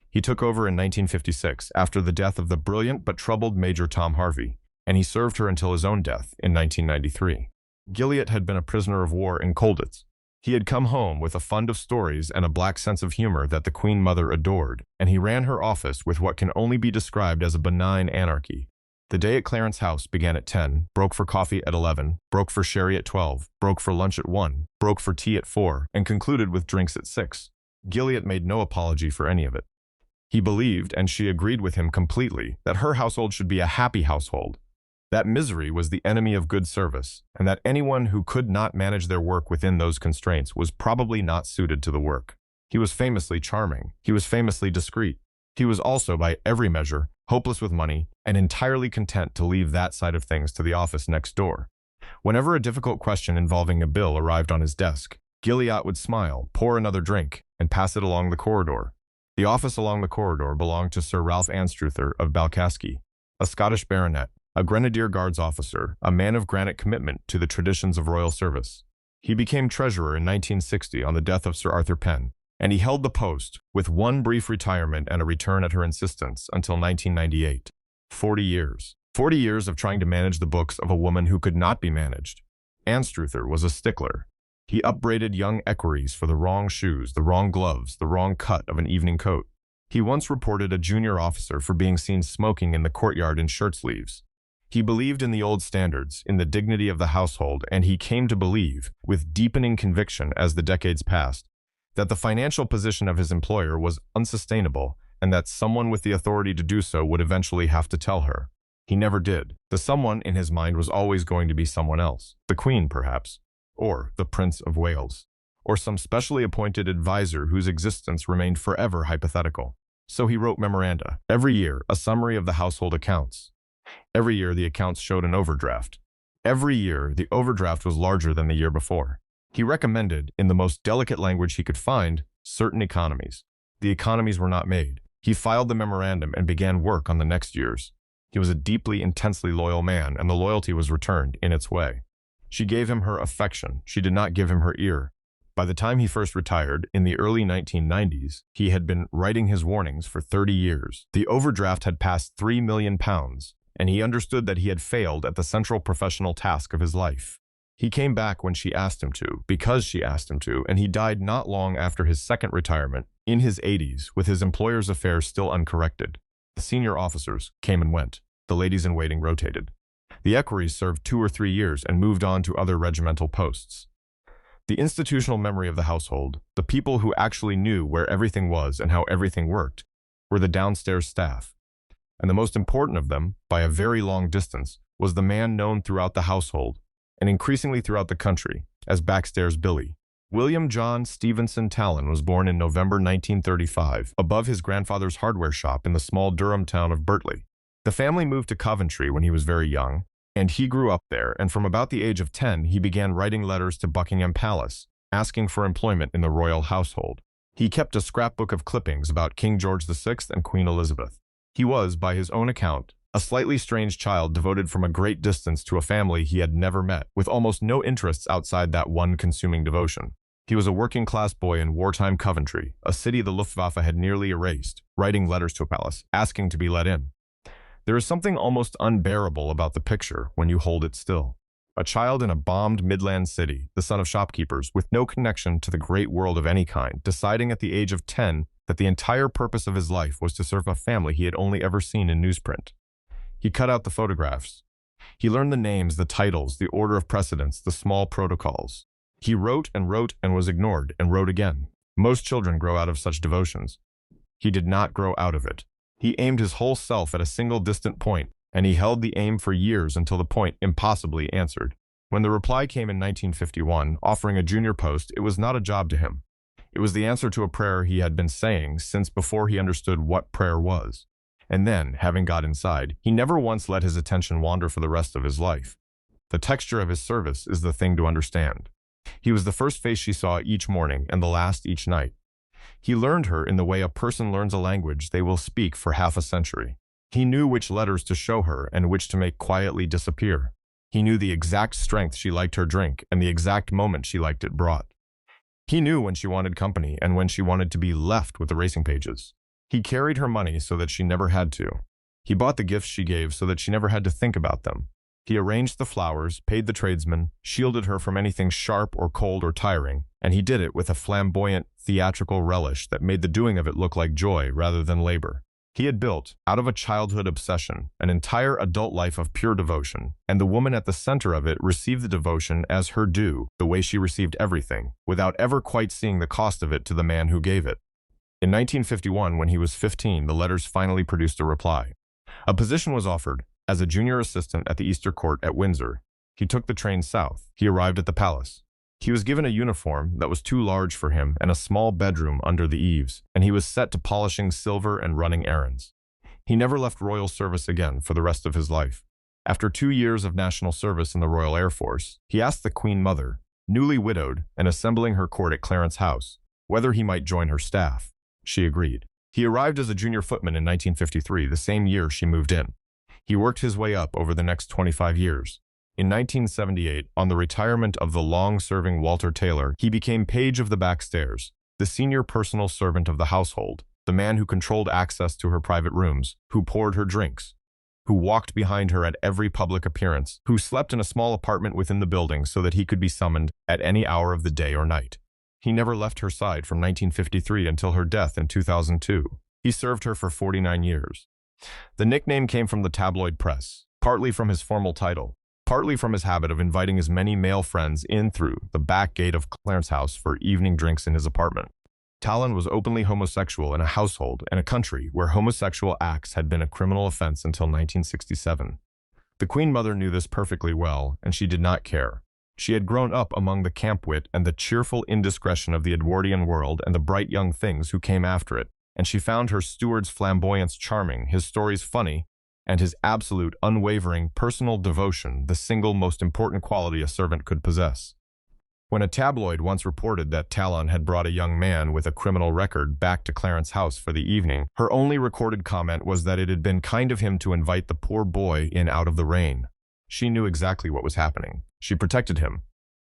He took over in 1956 after the death of the brilliant but troubled Major Tom Harvey, and he served her until his own death in 1993. Gilliatt had been a prisoner of war in Coutts. He had come home with a fund of stories and a black sense of humor that the Queen Mother adored, and he ran her office with what can only be described as a benign anarchy. The day at Clarence House began at 10, broke for coffee at 11, broke for sherry at 12, broke for lunch at 1, broke for tea at 4, and concluded with drinks at 6. Gilliatt made no apology for any of it. He believed, and she agreed with him completely, that her household should be a happy household, that misery was the enemy of good service, and that anyone who could not manage their work within those constraints was probably not suited to the work. He was famously charming. He was famously discreet. He was also, by every measure, hopeless with money, and entirely content to leave that side of things to the office next door. Whenever a difficult question involving a bill arrived on his desk, Gilliatt would smile, pour another drink, and pass it along the corridor. The office along the corridor belonged to Sir Ralph Anstruther of Balcaski, a Scottish baronet, a Grenadier Guards officer, a man of granite commitment to the traditions of royal service. He became treasurer in 1960 on the death of Sir Arthur Penn, and he held the post, with one brief retirement and a return at her insistence, until 1998. 40 years. 40 years of trying to manage the books of a woman who could not be managed. Anstruther was a stickler. He upbraided young equerries for the wrong shoes, the wrong gloves, the wrong cut of an evening coat. He once reported a junior officer for being seen smoking in the courtyard in shirt sleeves. He believed in the old standards, in the dignity of the household, and he came to believe, with deepening conviction as the decades passed, that the financial position of his employer was unsustainable and that someone with the authority to do so would eventually have to tell her. He never did. The someone in his mind was always going to be someone else. The Queen, perhaps. Or the Prince of Wales. Or some specially appointed advisor whose existence remained forever hypothetical. So he wrote memoranda. Every year, a summary of the household accounts. Every year, the accounts showed an overdraft. Every year, the overdraft was larger than the year before. He recommended, in the most delicate language he could find, certain economies. The economies were not made. He filed the memorandum and began work on the next year's. He was a deeply, intensely loyal man, and the loyalty was returned in its way. She gave him her affection. She did not give him her ear. By the time he first retired, in the early 1990s, he had been writing his warnings for 30 years. The overdraft had passed £3 million, and he understood that he had failed at the central professional task of his life. He came back when she asked him to, because she asked him to, and he died not long after his second retirement, in his 80s, with his employer's affairs still uncorrected. The senior officers came and went. The ladies-in-waiting rotated. The equerries served 2 or 3 years and moved on to other regimental posts. The institutional memory of the household, the people who actually knew where everything was and how everything worked, were the downstairs staff. And the most important of them, by a very long distance, was the man known throughout the household, and increasingly throughout the country, as Backstairs Billy. William John Stevenson Talon was born in November 1935, above his grandfather's hardware shop in the small Durham town of Bertie. The family moved to Coventry when he was very young, and he grew up there, and from about the age of 10, he began writing letters to Buckingham Palace, asking for employment in the royal household. He kept a scrapbook of clippings about King George VI and Queen Elizabeth. He was, by his own account, a slightly strange child devoted from a great distance to a family he had never met, with almost no interests outside that one consuming devotion. He was a working-class boy in wartime Coventry, a city the Luftwaffe had nearly erased, writing letters to a palace, asking to be let in. There is something almost unbearable about the picture when you hold it still. A child in a bombed Midland city, the son of shopkeepers, with no connection to the great world of any kind, deciding at the age of 10 that the entire purpose of his life was to serve a family he had only ever seen in newsprint. He cut out the photographs. He learned the names, the titles, the order of precedence, the small protocols. He wrote and was ignored and wrote again. Most children grow out of such devotions. He did not grow out of it. He aimed his whole self at a single distant point, and he held the aim for years until the point impossibly answered. When the reply came in 1951, offering a junior post, it was not a job to him. It was the answer to a prayer he had been saying since before he understood what prayer was. And then, having got inside, he never once let his attention wander for the rest of his life. The texture of his service is the thing to understand. He was the first face she saw each morning and the last each night. He learned her in the way a person learns a language they will speak for half a century. He knew which letters to show her and which to make quietly disappear. He knew the exact strength she liked her drink and the exact moment she liked it brought. He knew when she wanted company and when she wanted to be left with the racing pages. He carried her money so that she never had to. He bought the gifts she gave so that she never had to think about them. He arranged the flowers, paid the tradesmen, shielded her from anything sharp or cold or tiring, and he did it with a flamboyant, theatrical relish that made the doing of it look like joy rather than labor. He had built, out of a childhood obsession, an entire adult life of pure devotion, and the woman at the center of it received the devotion as her due, the way she received everything, without ever quite seeing the cost of it to the man who gave it. In 1951, when he was 15, the letters finally produced a reply. A position was offered, as a junior assistant at the Easter Court at Windsor. He took the train south. He arrived at the palace. He was given a uniform that was too large for him and a small bedroom under the eaves, and he was set to polishing silver and running errands. He never left royal service again for the rest of his life. After 2 years of national service in the Royal Air Force, he asked the Queen Mother, newly widowed and assembling her court at Clarence House, whether he might join her staff. She agreed. He arrived as a junior footman in 1953, the same year she moved in. He worked his way up over the next 25 years. In 1978, on the retirement of the long-serving Walter Taylor, he became page of the Backstairs. the senior personal servant of the household, the man who controlled access to her private rooms, who poured her drinks, who walked behind her at every public appearance, who slept in a small apartment within the building so that he could be summoned at any hour of the day or night. He never left her side from 1953 until her death in 2002. He served her for 49 years. The nickname came from the tabloid press, partly from his formal title, partly from his habit of inviting his many male friends in through the back gate of Clarence House for evening drinks in his apartment. Talon was openly homosexual in a household and a country where homosexual acts had been a criminal offense until 1967. The Queen Mother knew this perfectly well, and she did not care. She had grown up among the camp wit and the cheerful indiscretion of the Edwardian world and the bright young things who came after it, and she found her steward's flamboyance charming, his stories funny, and his absolute, unwavering personal devotion the single most important quality a servant could possess. When a tabloid once reported that Talon had brought a young man with a criminal record back to Clarence House for the evening, her only recorded comment was that it had been kind of him to invite the poor boy in out of the rain. She knew exactly what was happening. She protected him,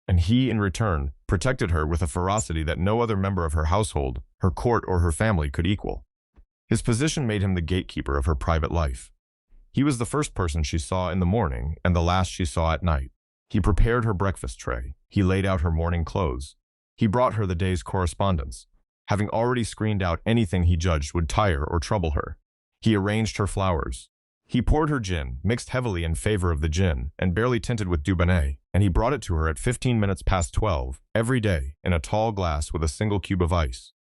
and he, in return, protected her with a ferocity that no other member of her household, her court, or her family could equal. His position made him the gatekeeper of her private life. He was the first person she saw in the morning and the last she saw at night. He prepared her breakfast tray. He laid out her morning clothes. He brought her the day's correspondence, having already screened out anything he judged would tire or trouble her. He arranged her flowers. He poured her gin, mixed heavily in favor of the gin, and barely tinted with Dubonnet, and he brought it to her at 15 minutes past 12, every day, in a tall glass with a single cube of ice.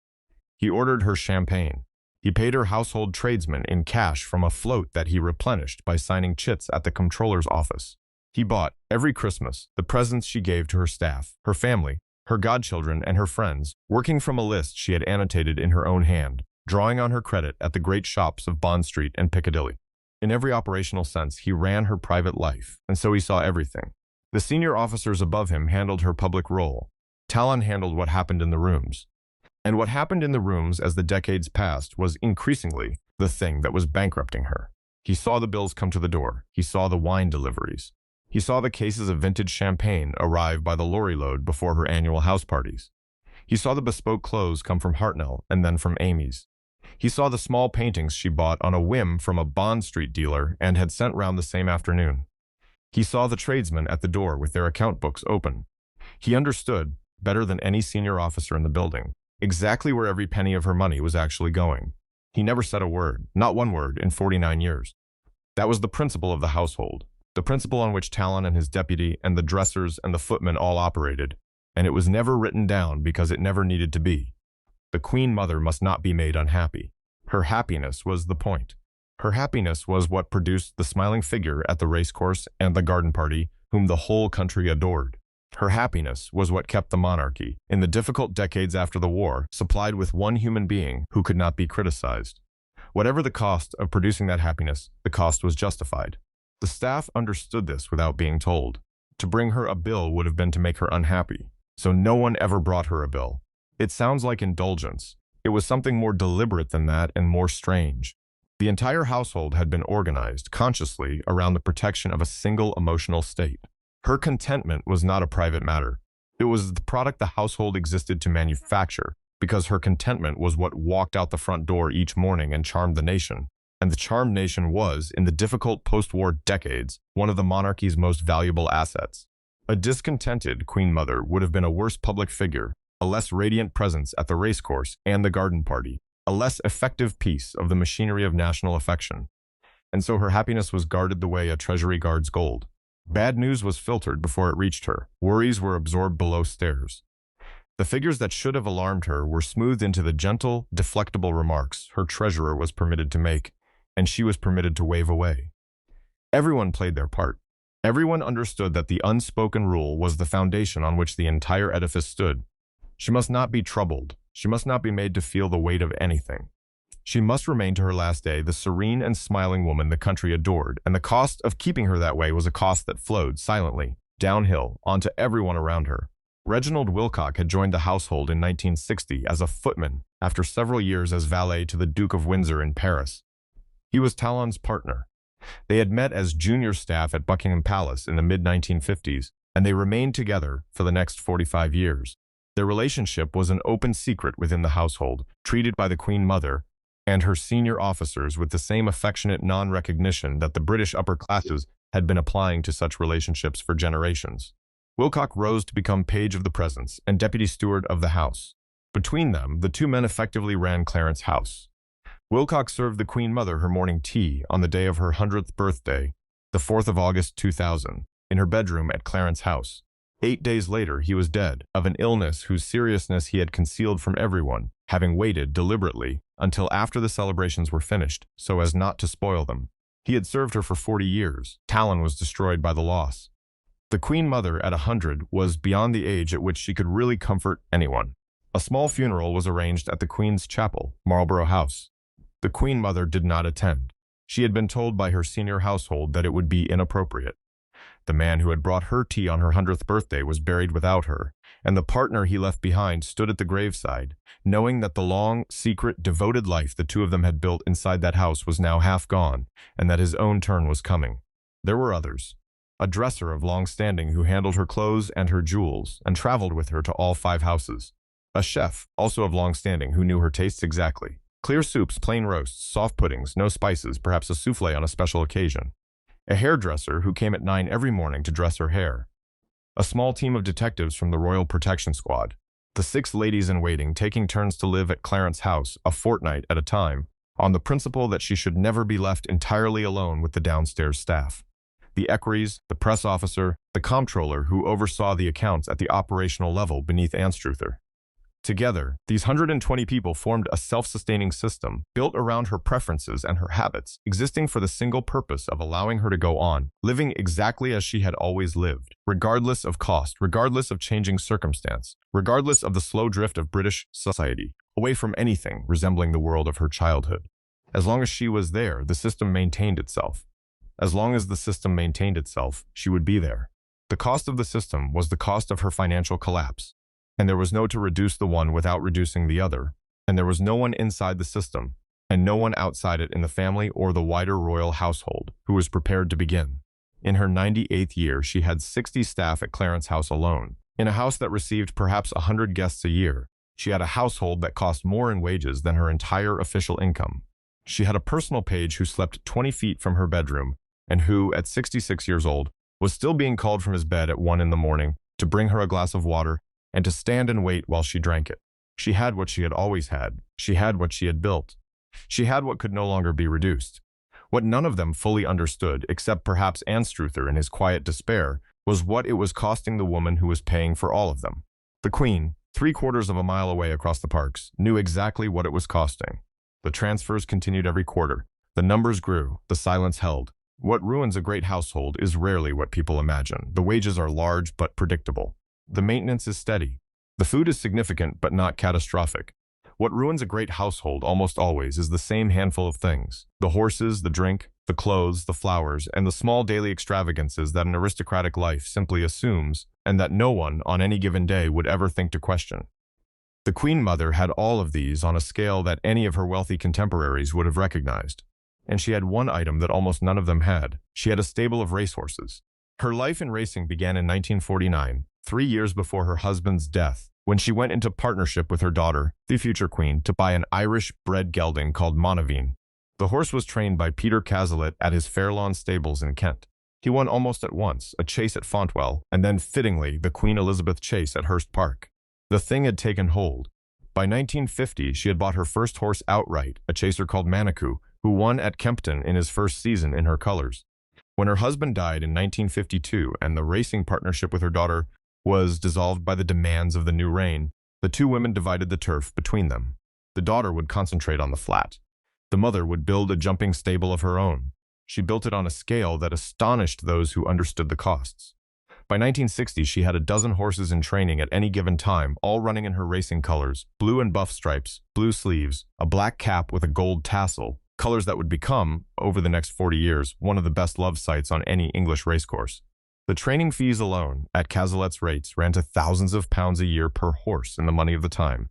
He ordered her champagne. He paid her household tradesmen in cash from a float that he replenished by signing chits at the comptroller's office. He bought, every Christmas, the presents she gave to her staff, her family, her godchildren, and her friends, working from a list she had annotated in her own hand, drawing on her credit at the great shops of Bond Street and Piccadilly. In every operational sense, he ran her private life, and so he saw everything. The senior officers above him handled her public role. Talon handled what happened in the rooms. And what happened in the rooms as the decades passed was increasingly the thing that was bankrupting her. He saw the bills come to the door. He saw the wine deliveries. He saw the cases of vintage champagne arrive by the lorry load before her annual house parties. He saw the bespoke clothes come from Hartnell and then from Amy's. He saw the small paintings she bought on a whim from a Bond Street dealer and had sent round the same afternoon. He saw the tradesmen at the door with their account books open. He understood, better than any senior officer in the building, exactly where every penny of her money was actually going. He never said a word, not one word, in 49 years. That was the principle of the household, the principle on which Talon and his deputy and the dressers and the footmen all operated, and it was never written down because it never needed to be. The Queen Mother must not be made unhappy. Her happiness was the point. Her happiness was what produced the smiling figure at the racecourse and the garden party, whom the whole country adored. Her happiness was what kept the monarchy, in the difficult decades after the war, supplied with one human being who could not be criticized. Whatever the cost of producing that happiness, the cost was justified. The staff understood this without being told. To bring her a bill would have been to make her unhappy, so no one ever brought her a bill. It sounds like indulgence. It was something more deliberate than that and more strange. The entire household had been organized, consciously, around the protection of a single emotional state. Her contentment was not a private matter. It was the product the household existed to manufacture, because her contentment was what walked out the front door each morning and charmed the nation. And the charmed nation was, in the difficult post-war decades, one of the monarchy's most valuable assets. A discontented Queen Mother would have been a worse public figure, a less radiant presence at the racecourse and the garden party, a less effective piece of the machinery of national affection. And so her happiness was guarded the way a treasury guards gold. Bad news was filtered before it reached her. Worries were absorbed below stairs. The figures that should have alarmed her were smoothed into the gentle, deflectable remarks her treasurer was permitted to make, and she was permitted to wave away. Everyone played their part. Everyone understood that the unspoken rule was the foundation on which the entire edifice stood. She must not be troubled. She must not be made to feel the weight of anything. She must remain to her last day the serene and smiling woman the country adored, and the cost of keeping her that way was a cost that flowed silently, downhill, onto everyone around her. Reginald Wilcock had joined the household in 1960 as a footman after several years as valet to the Duke of Windsor in Paris. He was Talon's partner. They had met as junior staff at Buckingham Palace in the mid-1950s, and they remained together for the next 45 years. Their relationship was an open secret within the household, treated by the Queen Mother and her senior officers with the same affectionate non-recognition that the British upper classes had been applying to such relationships for generations. Wilcock rose to become Page of the Presence and Deputy Steward of the House. Between them, the two men effectively ran Clarence House. Wilcock served the Queen Mother her morning tea on the day of her 100th birthday, the 4th of August 2000, in her bedroom at Clarence House. 8 days later, he was dead of an illness whose seriousness he had concealed from everyone, having waited deliberately until after the celebrations were finished, so as not to spoil them. He had served her for 40 years. Talon was destroyed by the loss. The Queen Mother, at 100, was beyond the age at which she could really comfort anyone. A small funeral was arranged at the Queen's Chapel, Marlborough House. The Queen Mother did not attend. She had been told by her senior household that it would be inappropriate. The man who had brought her tea on her 100th birthday was buried without her, and the partner he left behind stood at the graveside, knowing that the long, secret, devoted life the two of them had built inside that house was now half gone, and that his own turn was coming. There were others. A dresser of long standing who handled her clothes and her jewels, and traveled with her to all 5 houses. A chef, also of long standing, who knew her tastes exactly. Clear soups, plain roasts, soft puddings, no spices, perhaps a souffle on a special occasion. A hairdresser who came at 9 every morning to dress her hair. A small team of detectives from the Royal Protection Squad. The 6 ladies-in-waiting taking turns to live at Clarence House a fortnight at a time, on the principle that she should never be left entirely alone with the downstairs staff. The equerries, the press officer, the comptroller who oversaw the accounts at the operational level beneath Anstruther. Together, these 120 people formed a self-sustaining system built around her preferences and her habits, existing for the single purpose of allowing her to go on, living exactly as she had always lived, regardless of cost, regardless of changing circumstance, regardless of the slow drift of British society, away from anything resembling the world of her childhood. As long as she was there, the system maintained itself. As long as the system maintained itself, she would be there. The cost of the system was the cost of her financial collapse. And there was no to reduce the one without reducing the other, and there was no one inside the system, and no one outside it in the family or the wider royal household, who was prepared to begin. In her 98th year, she had 60 staff at Clarence House alone. In a house that received perhaps 100 guests a year, she had a household that cost more in wages than her entire official income. She had a personal page who slept 20 feet from her bedroom, and who, at 66 years old, was still being called from his bed at 1 in the morning to bring her a glass of water and to stand and wait while she drank it. She had what she had always had. She had what she had built. She had what could no longer be reduced. What none of them fully understood, except perhaps Anstruther in his quiet despair, was what it was costing the woman who was paying for all of them. The Queen, 3/4 of a mile away across the parks, knew exactly what it was costing. The transfers continued every quarter. The numbers grew. The silence held. What ruins a great household is rarely what people imagine. The wages are large but predictable. The maintenance is steady. The food is significant but not catastrophic. What ruins a great household almost always is the same handful of things: the horses, the drink, the clothes, the flowers, and the small daily extravagances that an aristocratic life simply assumes and that no one on any given day would ever think to question. The Queen Mother had all of these on a scale that any of her wealthy contemporaries would have recognized. And she had one item that almost none of them had. She had a stable of racehorses. Her life in racing began in 1949. 3 years before her husband's death, when she went into partnership with her daughter, the future queen, to buy an Irish-bred gelding called Monaveen. The horse was trained by Peter Cazalet at his Fairlawn stables in Kent. He won almost at once, a chase at Fontwell, and then, fittingly, the Queen Elizabeth chase at Hurst Park. The thing had taken hold. By 1950, she had bought her first horse outright, a chaser called Manitou, who won at Kempton in his first season in her colors. When her husband died in 1952 and the racing partnership with her daughter was dissolved by the demands of the new reign, the two women divided the turf between them. The daughter would concentrate on the flat. The mother would build a jumping stable of her own. She built it on a scale that astonished those who understood the costs. By 1960, she had a dozen horses in training at any given time, all running in her racing colors: blue and buff stripes, blue sleeves, a black cap with a gold tassel, colors that would become, over the next 40 years, one of the best loved sights on any English racecourse. The training fees alone, at Cazalet's rates, ran to thousands of pounds a year per horse in the money of the time.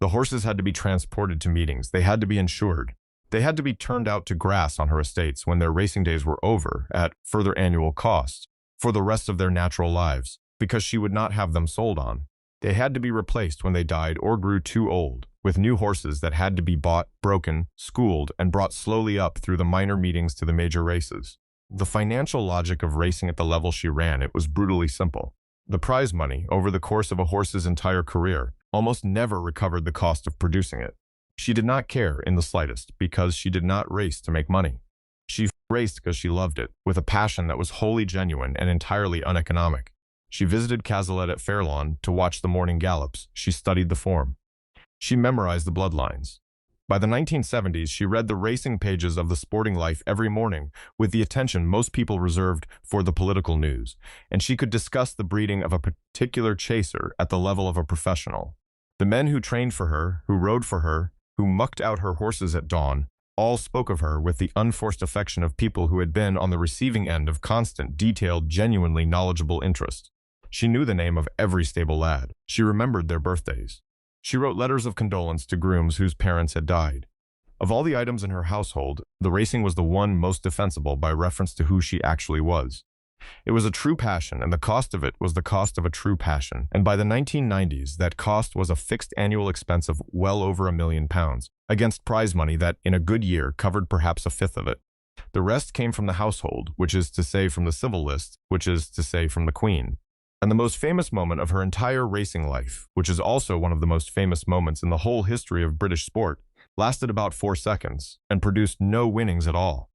The horses had to be transported to meetings. They had to be insured. They had to be turned out to grass on her estates when their racing days were over, at further annual cost, for the rest of their natural lives, because she would not have them sold on. They had to be replaced when they died or grew too old, with new horses that had to be bought, broken, schooled, and brought slowly up through the minor meetings to the major races. The financial logic of racing at the level she ran it was brutally simple. The prize money, over the course of a horse's entire career, almost never recovered the cost of producing it. She did not care in the slightest, because she did not race to make money. She raced because she loved it, with a passion that was wholly genuine and entirely uneconomic. She visited Cazalet at Fairlawn to watch the morning gallops. She studied the form. She memorized the bloodlines. By the 1970s, she read the racing pages of the Sporting Life every morning with the attention most people reserved for the political news, and she could discuss the breeding of a particular chaser at the level of a professional. The men who trained for her, who rode for her, who mucked out her horses at dawn, all spoke of her with the unforced affection of people who had been on the receiving end of constant, detailed, genuinely knowledgeable interest. She knew the name of every stable lad. She remembered their birthdays. She wrote letters of condolence to grooms whose parents had died. Of all the items in her household, the racing was the one most defensible by reference to who she actually was. It was a true passion, and the cost of it was the cost of a true passion, and by the 1990s, that cost was a fixed annual expense of well over £1 million, against prize money that, in a good year, covered perhaps a fifth of it. The rest came from the household, which is to say from the civil list, which is to say from the Queen. And the most famous moment of her entire racing life, which is also one of the most famous moments in the whole history of British sport, lasted about 4 seconds, and produced no winnings at all.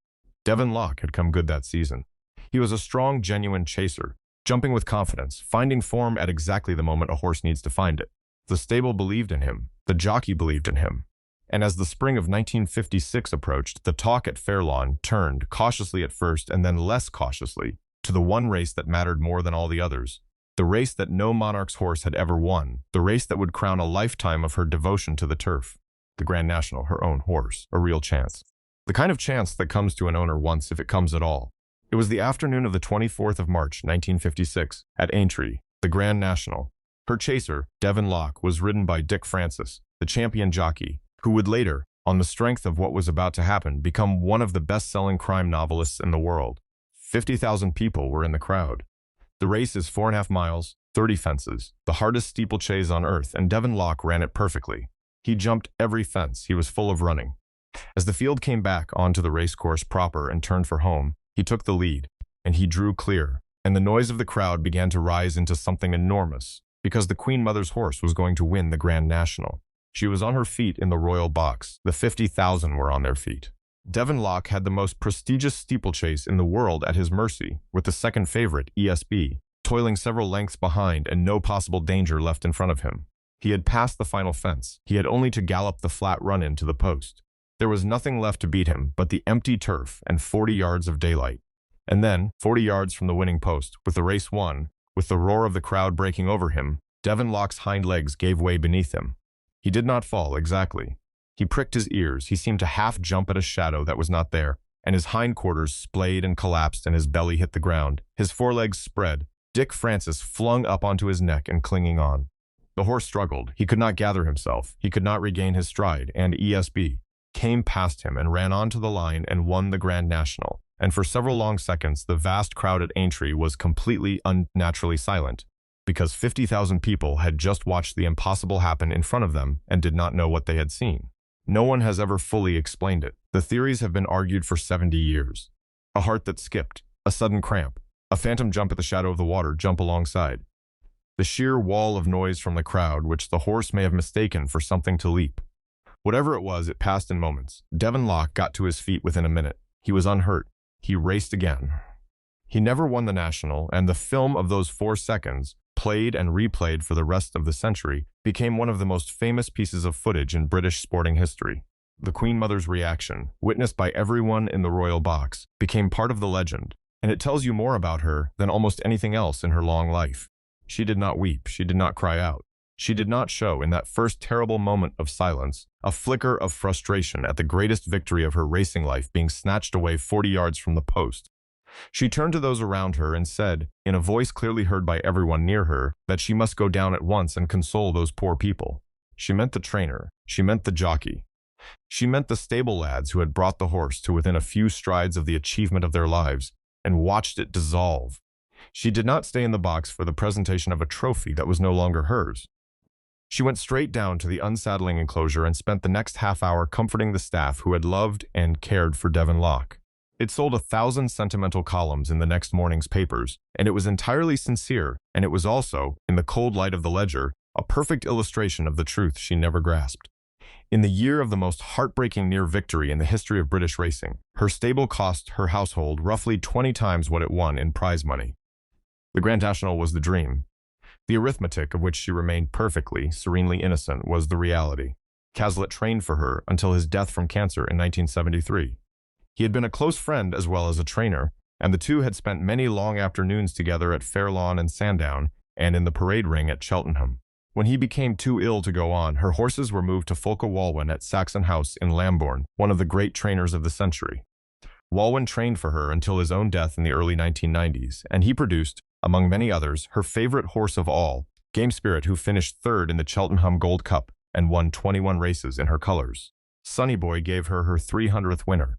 Devon Loch had come good that season. He was a strong, genuine chaser, jumping with confidence, finding form at exactly the moment a horse needs to find it. The stable believed in him, the jockey believed in him. And as the spring of 1956 approached, the talk at Fairlawn turned, cautiously at first and then less cautiously, to the one race that mattered more than all the others. The race that no monarch's horse had ever won, the race that would crown a lifetime of her devotion to the turf. The Grand National, her own horse, a real chance. The kind of chance that comes to an owner once, if it comes at all. It was the afternoon of the 24th of March, 1956, at Aintree, the Grand National. Her chaser, Devon Loch, was ridden by Dick Francis, the champion jockey, who would later, on the strength of what was about to happen, become one of the best-selling crime novelists in the world. 50,000 people were in the crowd. The race is 4.5 miles, 30 fences, the hardest steeplechase on earth, and Devon Loch ran it perfectly. He jumped every fence. He was full of running. As the field came back onto the racecourse proper and turned for home, he took the lead, and he drew clear, and the noise of the crowd began to rise into something enormous, because the Queen Mother's horse was going to win the Grand National. She was on her feet in the royal box. The 50,000 were on their feet. Devon Loch had the most prestigious steeplechase in the world at his mercy, with the second favorite, ESB, toiling several lengths behind and no possible danger left in front of him. He had passed the final fence. He had only to gallop the flat run-in to the post. There was nothing left to beat him but the empty turf and 40 yards of daylight. And then, 40 yards from the winning post, with the race won, with the roar of the crowd breaking over him, Devon Loch's hind legs gave way beneath him. He did not fall, exactly. He pricked his ears. He seemed to half jump at a shadow that was not there, and his hindquarters splayed and collapsed and his belly hit the ground. His forelegs spread. Dick Francis flung up onto his neck and clinging on. The horse struggled. He could not gather himself. He could not regain his stride, and ESB came past him and ran onto the line and won the Grand National. And for several long seconds, the vast crowd at Aintree was completely unnaturally silent, because 50,000 people had just watched the impossible happen in front of them and did not know what they had seen. No one has ever fully explained it. The theories have been argued for 70 years. A heart that skipped, a sudden cramp, a phantom jump at the shadow of the water, jump alongside. The sheer wall of noise from the crowd, which the horse may have mistaken for something to leap. Whatever it was, it passed in moments. Devon Loch got to his feet within a minute. He was unhurt. He raced again. He never won the National, and the film of those 4 seconds, played and replayed for the rest of the century, became one of the most famous pieces of footage in British sporting history. The Queen Mother's reaction, witnessed by everyone in the royal box, became part of the legend, and it tells you more about her than almost anything else in her long life. She did not weep. She did not cry out. She did not show, in that first terrible moment of silence, a flicker of frustration at the greatest victory of her racing life being snatched away 40 yards from the post. She turned to those around her and said, in a voice clearly heard by everyone near her, that she must go down at once and console those poor people. She meant the trainer. She meant the jockey. She meant the stable lads who had brought the horse to within a few strides of the achievement of their lives and watched it dissolve. She did not stay in the box for the presentation of a trophy that was no longer hers. She went straight down to the unsaddling enclosure and spent the next half hour comforting the staff who had loved and cared for Devon Loch. It sold 1,000 sentimental columns in the next morning's papers, and it was entirely sincere, and it was also, in the cold light of the ledger, a perfect illustration of the truth she never grasped. In the year of the most heartbreaking near victory in the history of British racing, her stable cost her household roughly 20 times what it won in prize money. The Grand National was the dream. The arithmetic of which she remained perfectly, serenely innocent was the reality. Cazalet trained for her until his death from cancer in 1973. He had been a close friend as well as a trainer, and the two had spent many long afternoons together at Fairlawn and Sandown and in the parade ring at Cheltenham. When he became too ill to go on, her horses were moved to Fulke Walwyn at Saxon House in Lambourne, one of the great trainers of the century. Walwyn trained for her until his own death in the early 1990s, and he produced, among many others, her favorite horse of all, Game Spirit, who finished third in the Cheltenham Gold Cup and won 21 races in her colors. Sonny Boy gave her her 300th winner.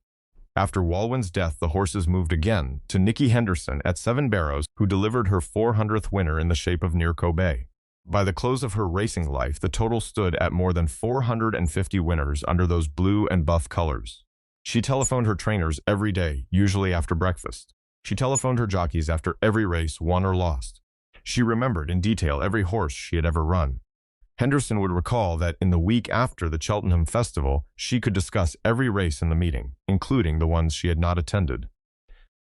After Walwyn's death, the horses moved again to Nicky Henderson at Seven Barrows, who delivered her 400th winner in the shape of Nearco Bay. By the close of her racing life, the total stood at more than 450 winners under those blue and buff colors. She telephoned her trainers every day, usually after breakfast. She telephoned her jockeys after every race, won or lost. She remembered in detail every horse she had ever run. Henderson would recall that in the week after the Cheltenham Festival, she could discuss every race in the meeting, including the ones she had not attended.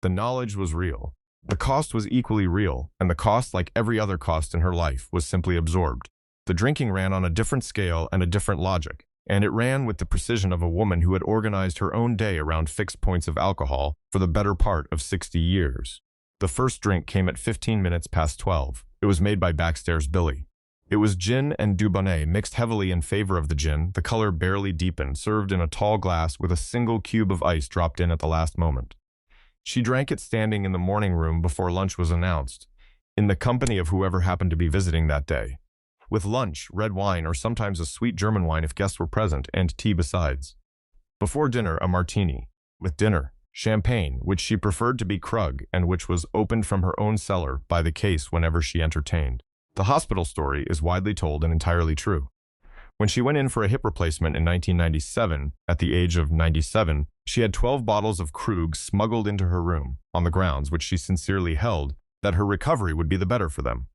The knowledge was real. The cost was equally real, and the cost, like every other cost in her life, was simply absorbed. The drinking ran on a different scale and a different logic, and it ran with the precision of a woman who had organized her own day around fixed points of alcohol for the better part of 60 years. The first drink came at 15 minutes past 12. It was made by Backstairs Billy. It was gin and Dubonnet mixed heavily in favor of the gin, the color barely deepened, served in a tall glass with a single cube of ice dropped in at the last moment. She drank it standing in the morning room before lunch was announced, in the company of whoever happened to be visiting that day. With lunch, red wine or sometimes a sweet German wine if guests were present, and tea besides. Before dinner, a martini. With dinner, champagne, which she preferred to be Krug and which was opened from her own cellar by the case whenever she entertained. The hospital story is widely told and entirely true. When she went in for a hip replacement in 1997, at the age of 97, she had 12 bottles of Krug smuggled into her room, on the grounds, which she sincerely held, that her recovery would be the better for them.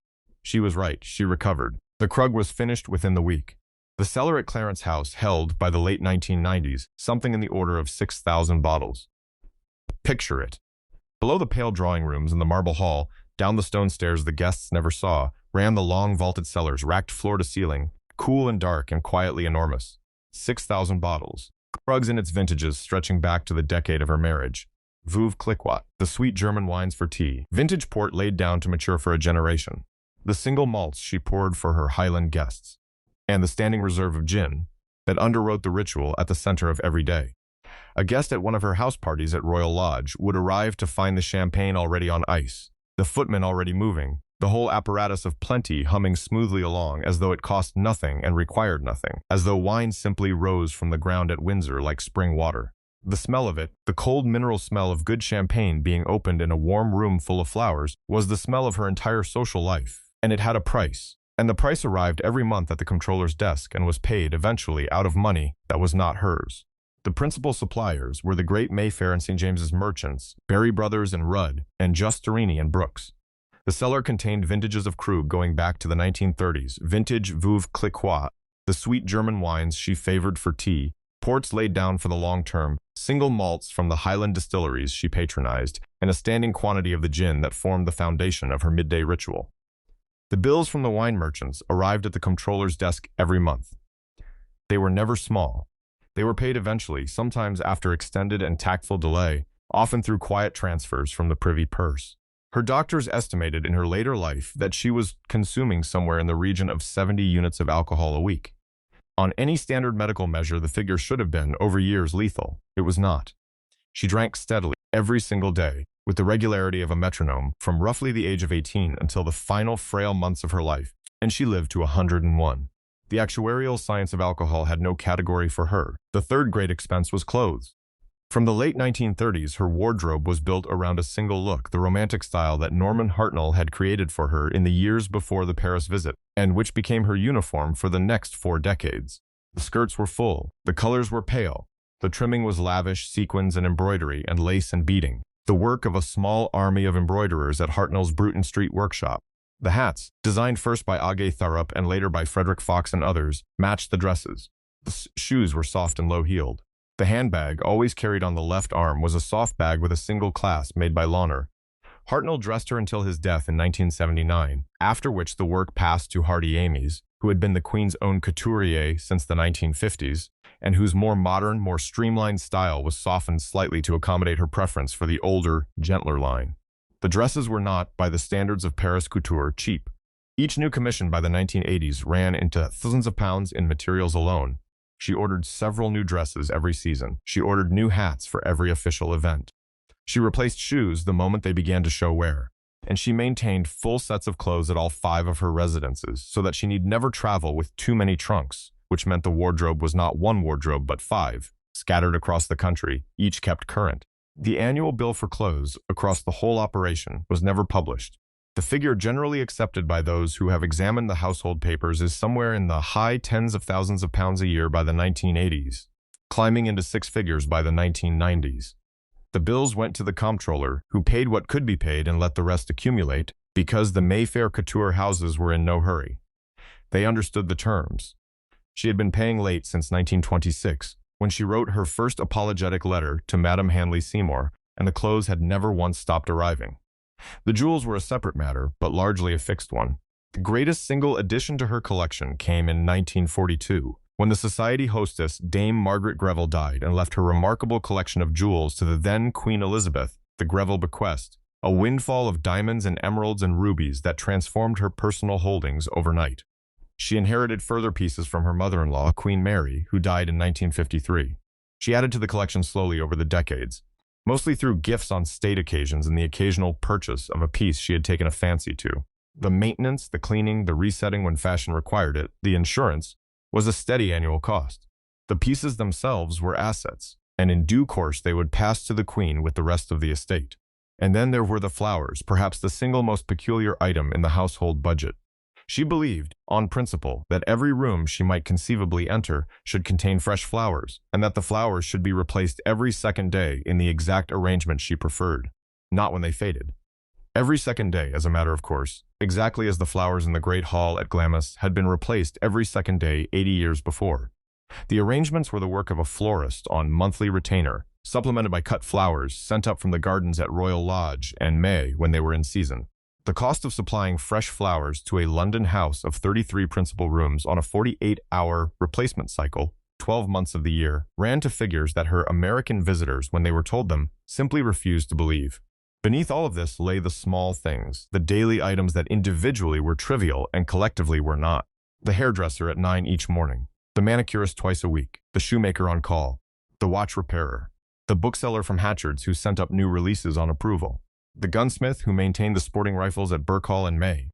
She was right, she recovered. The Krug was finished within the week. The cellar at Clarence House held, by the late 1990s, something in the order of 6,000 bottles. Picture it. Below the pale drawing rooms in the marble hall, down the stone stairs the guests never saw, ran the long vaulted cellars, racked floor to ceiling, cool and dark and quietly enormous. 6,000 bottles. Krugs in its vintages stretching back to the decade of her marriage. Veuve Clicquot, the sweet German wines for tea. Vintage port laid down to mature for a generation. The single malts she poured for her Highland guests. And the standing reserve of gin that underwrote the ritual at the center of every day. A guest at one of her house parties at Royal Lodge would arrive to find the champagne already on ice, the footmen already moving, the whole apparatus of plenty humming smoothly along as though it cost nothing and required nothing, as though wine simply rose from the ground at Windsor like spring water. The smell of it, the cold mineral smell of good champagne being opened in a warm room full of flowers, was the smell of her entire social life, and it had a price. And the price arrived every month at the comptroller's desk and was paid eventually out of money that was not hers. The principal suppliers were the great Mayfair and St. James's merchants, Berry Brothers and Rudd, and Justerini and Brooks. The cellar contained vintages of Krug going back to the 1930s, vintage Veuve Clicquot, the sweet German wines she favored for tea, ports laid down for the long term, single malts from the Highland distilleries she patronized, and a standing quantity of the gin that formed the foundation of her midday ritual. The bills from the wine merchants arrived at the comptroller's desk every month. They were never small. They were paid eventually, sometimes after extended and tactful delay, often through quiet transfers from the privy purse. Her doctors estimated in her later life that she was consuming somewhere in the region of 70 units of alcohol a week. On any standard medical measure, the figure should have been, over years, lethal. It was not. She drank steadily, every single day, with the regularity of a metronome, from roughly the age of 18 until the final frail months of her life, and she lived to 101. The actuarial science of alcohol had no category for her. The third great expense was clothes. From the late 1930s, her wardrobe was built around a single look, the romantic style that Norman Hartnell had created for her in the years before the Paris visit, and which became her uniform for the next 4 decades. The skirts were full, the colors were pale, the trimming was lavish, sequins and embroidery and lace and beading, the work of a small army of embroiderers at Hartnell's Bruton Street workshop. The hats, designed first by Auge Thurup and later by Frederick Fox and others, matched the dresses. The shoes were soft and low-heeled. The handbag, always carried on the left arm, was a soft bag with a single clasp made by Launer. Hartnell dressed her until his death in 1979, after which the work passed to Hardy Amies, who had been the Queen's own couturier since the 1950s, and whose more modern, more streamlined style was softened slightly to accommodate her preference for the older, gentler line. The dresses were not, by the standards of Paris couture, cheap. Each new commission by the 1980s ran into thousands of pounds in materials alone. She ordered several new dresses every season. She ordered new hats for every official event. She replaced shoes the moment they began to show wear. And she maintained full sets of clothes at all 5 of her residences, so that she need never travel with too many trunks, which meant the wardrobe was not 1 wardrobe but 5, scattered across the country, each kept current. The annual bill for clothes across the whole operation was never published. The figure generally accepted by those who have examined the household papers is somewhere in the high tens of thousands of pounds a year by the 1980s, climbing into 6 figures by the 1990s. The bills went to the comptroller, who paid what could be paid and let the rest accumulate, because the Mayfair couture houses were in no hurry. They understood the terms. She had been paying late since 1926, when she wrote her first apologetic letter to Madame Hanley Seymour, and the clothes had never once stopped arriving. The jewels were a separate matter, but largely a fixed one. The greatest single addition to her collection came in 1942, when the society hostess Dame Margaret Greville died and left her remarkable collection of jewels to the then Queen Elizabeth, the Greville bequest, a windfall of diamonds and emeralds and rubies that transformed her personal holdings overnight. She inherited further pieces from her mother-in-law, Queen Mary, who died in 1953. She added to the collection slowly over the decades, mostly through gifts on state occasions and the occasional purchase of a piece she had taken a fancy to. The maintenance, the cleaning, the resetting when fashion required it, the insurance, was a steady annual cost. The pieces themselves were assets, and in due course they would pass to the Queen with the rest of the estate. And then there were the flowers, perhaps the single most peculiar item in the household budget. She believed, on principle, that every room she might conceivably enter should contain fresh flowers, and that the flowers should be replaced every second day in the exact arrangement she preferred, not when they faded. Every second day, as a matter of course, exactly as the flowers in the great hall at Glamis had been replaced every second day 80 years before. The arrangements were the work of a florist on monthly retainer, supplemented by cut flowers sent up from the gardens at Royal Lodge and May when they were in season. The cost of supplying fresh flowers to a London house of 33 principal rooms on a 48-hour replacement cycle, 12 months of the year, ran to figures that her American visitors, when they were told them, simply refused to believe. Beneath all of this lay the small things, the daily items that individually were trivial and collectively were not. The hairdresser at 9 each morning, the manicurist twice a week, the shoemaker on call, the watch repairer, the bookseller from Hatchard's who sent up new releases on approval, the gunsmith who maintained the sporting rifles at Birkhall and May,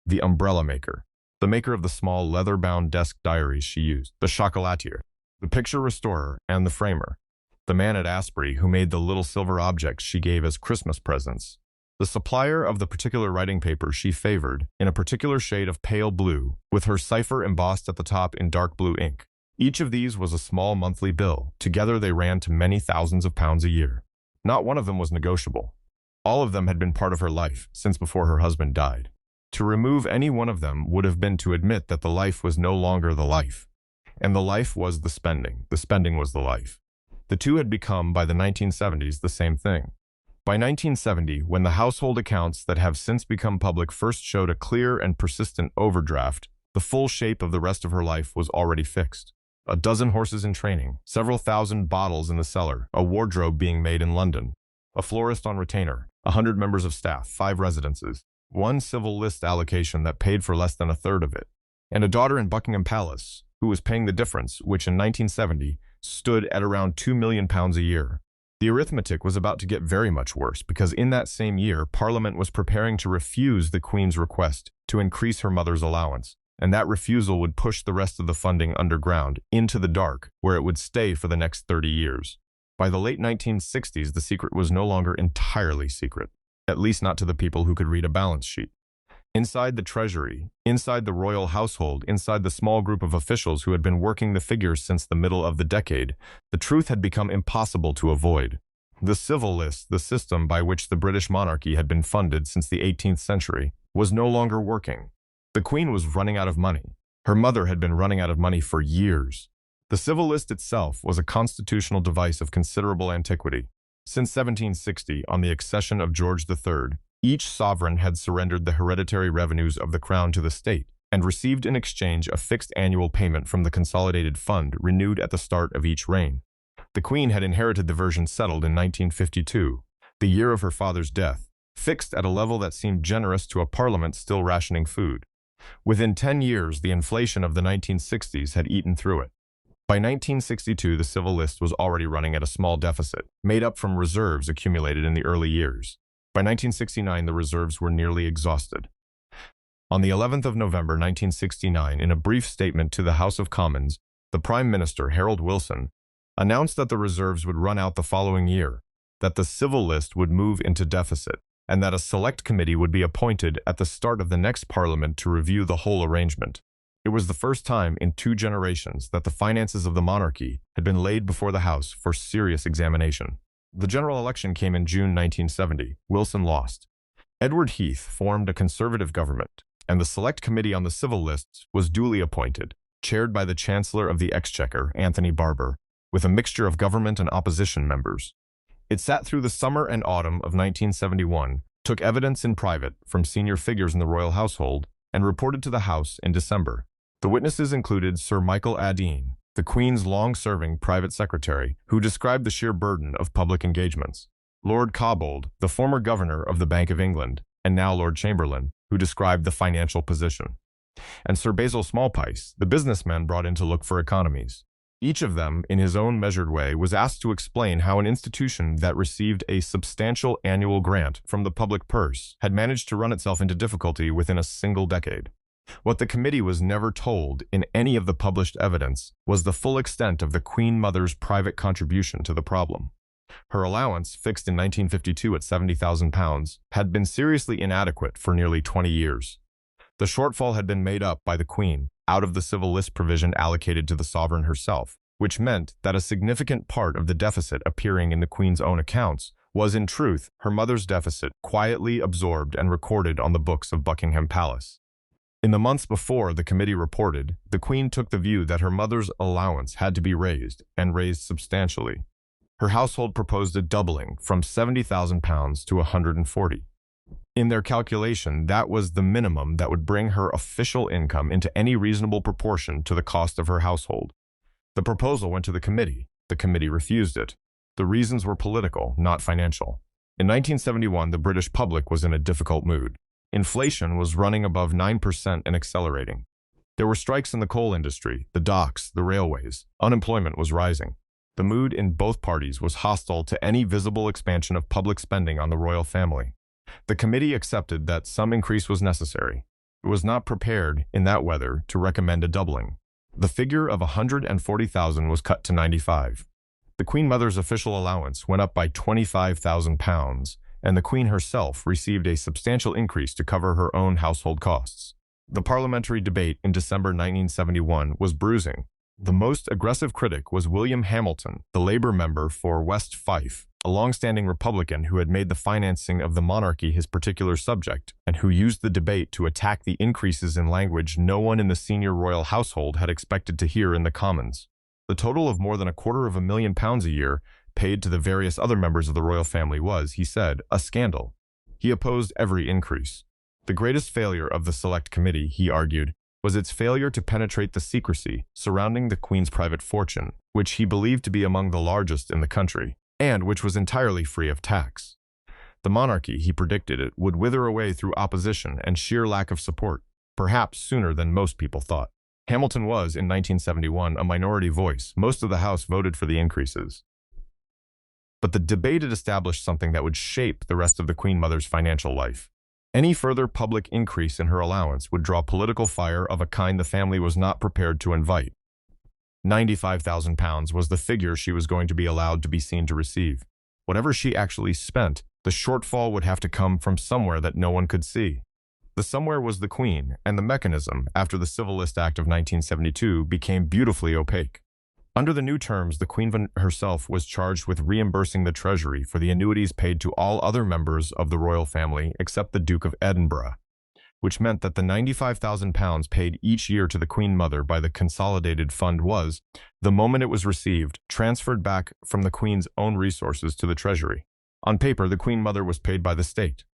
the umbrella maker, the maker of the small leather-bound desk diaries she used, the chocolatier, the picture restorer and the framer, the man at Asprey who made the little silver objects she gave as Christmas presents, the supplier of the particular writing paper she favored in a particular shade of pale blue, with her cipher embossed at the top in dark blue ink. Each of these was a small monthly bill. Together they ran to many thousands of pounds a year. Not one of them was negotiable. All of them had been part of her life since before her husband died. To remove any one of them would have been to admit that the life was no longer the life. And the life was the spending was the life. The two had become, by the 1970s, the same thing. By 1970, when the household accounts that have since become public first showed a clear and persistent overdraft, the full shape of the rest of her life was already fixed. A dozen horses in training, several thousand bottles in the cellar, a wardrobe being made in London, a florist on retainer, 100 members of staff, 5 residences, 1 civil list allocation that paid for less than a third of it, and a daughter in Buckingham Palace, who was paying the difference, which in 1970 stood at around £2 million a year. The arithmetic was about to get very much worse, because in that same year, Parliament was preparing to refuse the Queen's request to increase her mother's allowance, and that refusal would push the rest of the funding underground, into the dark, where it would stay for the next 30 years. By the late 1960s, the secret was no longer entirely secret, at least not to the people who could read a balance sheet. Inside the treasury, inside the royal household, inside the small group of officials who had been working the figures since the middle of the decade, the truth had become impossible to avoid. The civil list, the system by which the British monarchy had been funded since the 18th century, was no longer working. The Queen was running out of money. Her mother had been running out of money for years. The civil list itself was a constitutional device of considerable antiquity. Since 1760, on the accession of George III, each sovereign had surrendered the hereditary revenues of the crown to the state and received in exchange a fixed annual payment from the consolidated fund renewed at the start of each reign. The Queen had inherited the version settled in 1952, the year of her father's death, fixed at a level that seemed generous to a parliament still rationing food. Within 10 years, the inflation of the 1960s had eaten through it. By 1962, the civil list was already running at a small deficit, made up from reserves accumulated in the early years. By 1969, the reserves were nearly exhausted. On the 11th of November 1969, in a brief statement to the House of Commons, the Prime Minister, Harold Wilson, announced that the reserves would run out the following year, that the civil list would move into deficit, and that a select committee would be appointed at the start of the next Parliament to review the whole arrangement. It was the first time in 2 generations that the finances of the monarchy had been laid before the House for serious examination. The general election came in June 1970. Wilson lost. Edward Heath formed a conservative government, and the Select Committee on the Civil Lists was duly appointed, chaired by the Chancellor of the Exchequer, Anthony Barber, with a mixture of government and opposition members. It sat through the summer and autumn of 1971, took evidence in private from senior figures in the royal household, and reported to the House in December. The witnesses included Sir Michael Adine, the Queen's long-serving private secretary, who described the sheer burden of public engagements; Lord Cobbold, the former governor of the Bank of England, and now Lord Chamberlain, who described the financial position; and Sir Basil Smallpice, the businessman brought in to look for economies. Each of them, in his own measured way, was asked to explain how an institution that received a substantial annual grant from the public purse had managed to run itself into difficulty within a single decade. What the committee was never told in any of the published evidence was the full extent of the Queen Mother's private contribution to the problem. Her allowance, fixed in 1952 at £70,000, had been seriously inadequate for nearly 20 years. The shortfall had been made up by the Queen, out of the civil list provision allocated to the sovereign herself, which meant that a significant part of the deficit appearing in the Queen's own accounts was in truth her mother's deficit, quietly absorbed and recorded on the books of Buckingham Palace. In the months before the committee reported, the Queen took the view that her mother's allowance had to be raised, and raised substantially. Her household proposed a doubling from £70,000 to £140,000. In their calculation, that was the minimum that would bring her official income into any reasonable proportion to the cost of her household. The proposal went to the committee. The committee refused it. The reasons were political, not financial. In 1971, the British public was in a difficult mood. Inflation was running above 9% and accelerating. There were strikes in the coal industry, the docks, the railways. Unemployment was rising. The mood in both parties was hostile to any visible expansion of public spending on the royal family. The committee accepted that some increase was necessary. It was not prepared, in that weather, to recommend a doubling. The figure of £140,000 was cut to £95,000. The Queen Mother's official allowance went up by £25,000, and the Queen herself received a substantial increase to cover her own household costs. The parliamentary debate in December 1971 was bruising. The most aggressive critic was William Hamilton, the Labour member for West Fife, a long-standing Republican who had made the financing of the monarchy his particular subject, and who used the debate to attack the increases in language no one in the senior royal household had expected to hear in the Commons. The total of more than £250,000 a year paid to the various other members of the royal family was, he said, a scandal. He opposed every increase. The greatest failure of the Select Committee, he argued, was its failure to penetrate the secrecy surrounding the Queen's private fortune, which he believed to be among the largest in the country, and which was entirely free of tax. The monarchy, he predicted it, would wither away through opposition and sheer lack of support, perhaps sooner than most people thought. Hamilton was, in 1971, a minority voice. Most of the House voted for the increases. But the debate had established something that would shape the rest of the Queen Mother's financial life. Any further public increase in her allowance would draw political fire of a kind the family was not prepared to invite. £95,000 was the figure she was going to be allowed to be seen to receive. Whatever she actually spent, the shortfall would have to come from somewhere that no one could see. The somewhere was the Queen, and the mechanism, after the Civil List Act of 1972, became beautifully opaque. Under the new terms, the Queen herself was charged with reimbursing the Treasury for the annuities paid to all other members of the royal family except the Duke of Edinburgh, which meant that the £95,000 paid each year to the Queen Mother by the Consolidated Fund was, the moment it was received, transferred back from the Queen's own resources to the Treasury. On paper, the Queen Mother was paid by the state.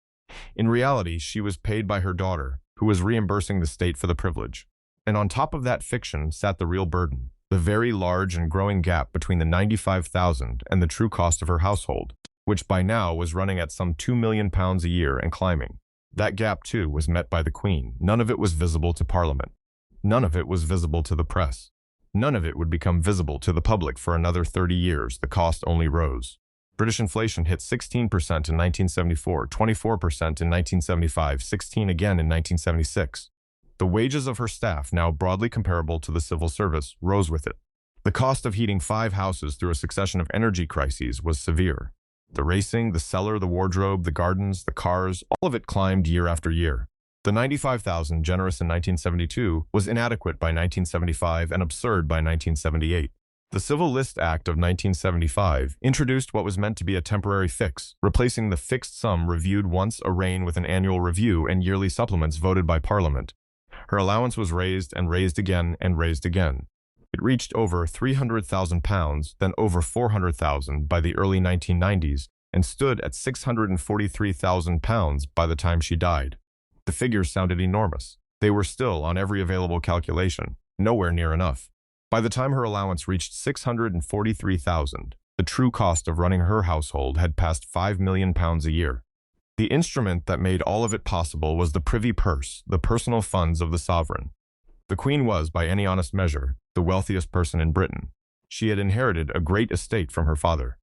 In reality, she was paid by her daughter, who was reimbursing the state for the privilege. And on top of that fiction sat the real burden, the very large and growing gap between the £95,000 and the true cost of her household, which by now was running at some £2 million a year and climbing. That gap, too, was met by the Queen. None of it was visible to Parliament. None of it was visible to the press. None of it would become visible to the public for another 30 years. The cost only rose. British inflation hit 16% in 1974, 24% in 1975, 16% again in 1976. The wages of her staff, now broadly comparable to the civil service, rose with it. The cost of heating 5 houses through a succession of energy crises was severe. The racing, the cellar, the wardrobe, the gardens, the cars, all of it climbed year after year. The $95,000, generous in 1972, was inadequate by 1975 and absurd by 1978. The Civil List Act of 1975 introduced what was meant to be a temporary fix, replacing the fixed sum reviewed once a reign with an annual review and yearly supplements voted by Parliament. Her allowance was raised and raised again and raised again. It reached over £300,000, then over £400,000 by the early 1990s, and stood at £643,000 by the time she died. The figures sounded enormous. They were still, on every available calculation, nowhere near enough. By the time her allowance reached £643,000, the true cost of running her household had passed £5 million a year. The instrument that made all of it possible was the privy purse, the personal funds of the sovereign. The Queen was, by any honest measure, the wealthiest person in Britain. She had inherited a great estate from her father.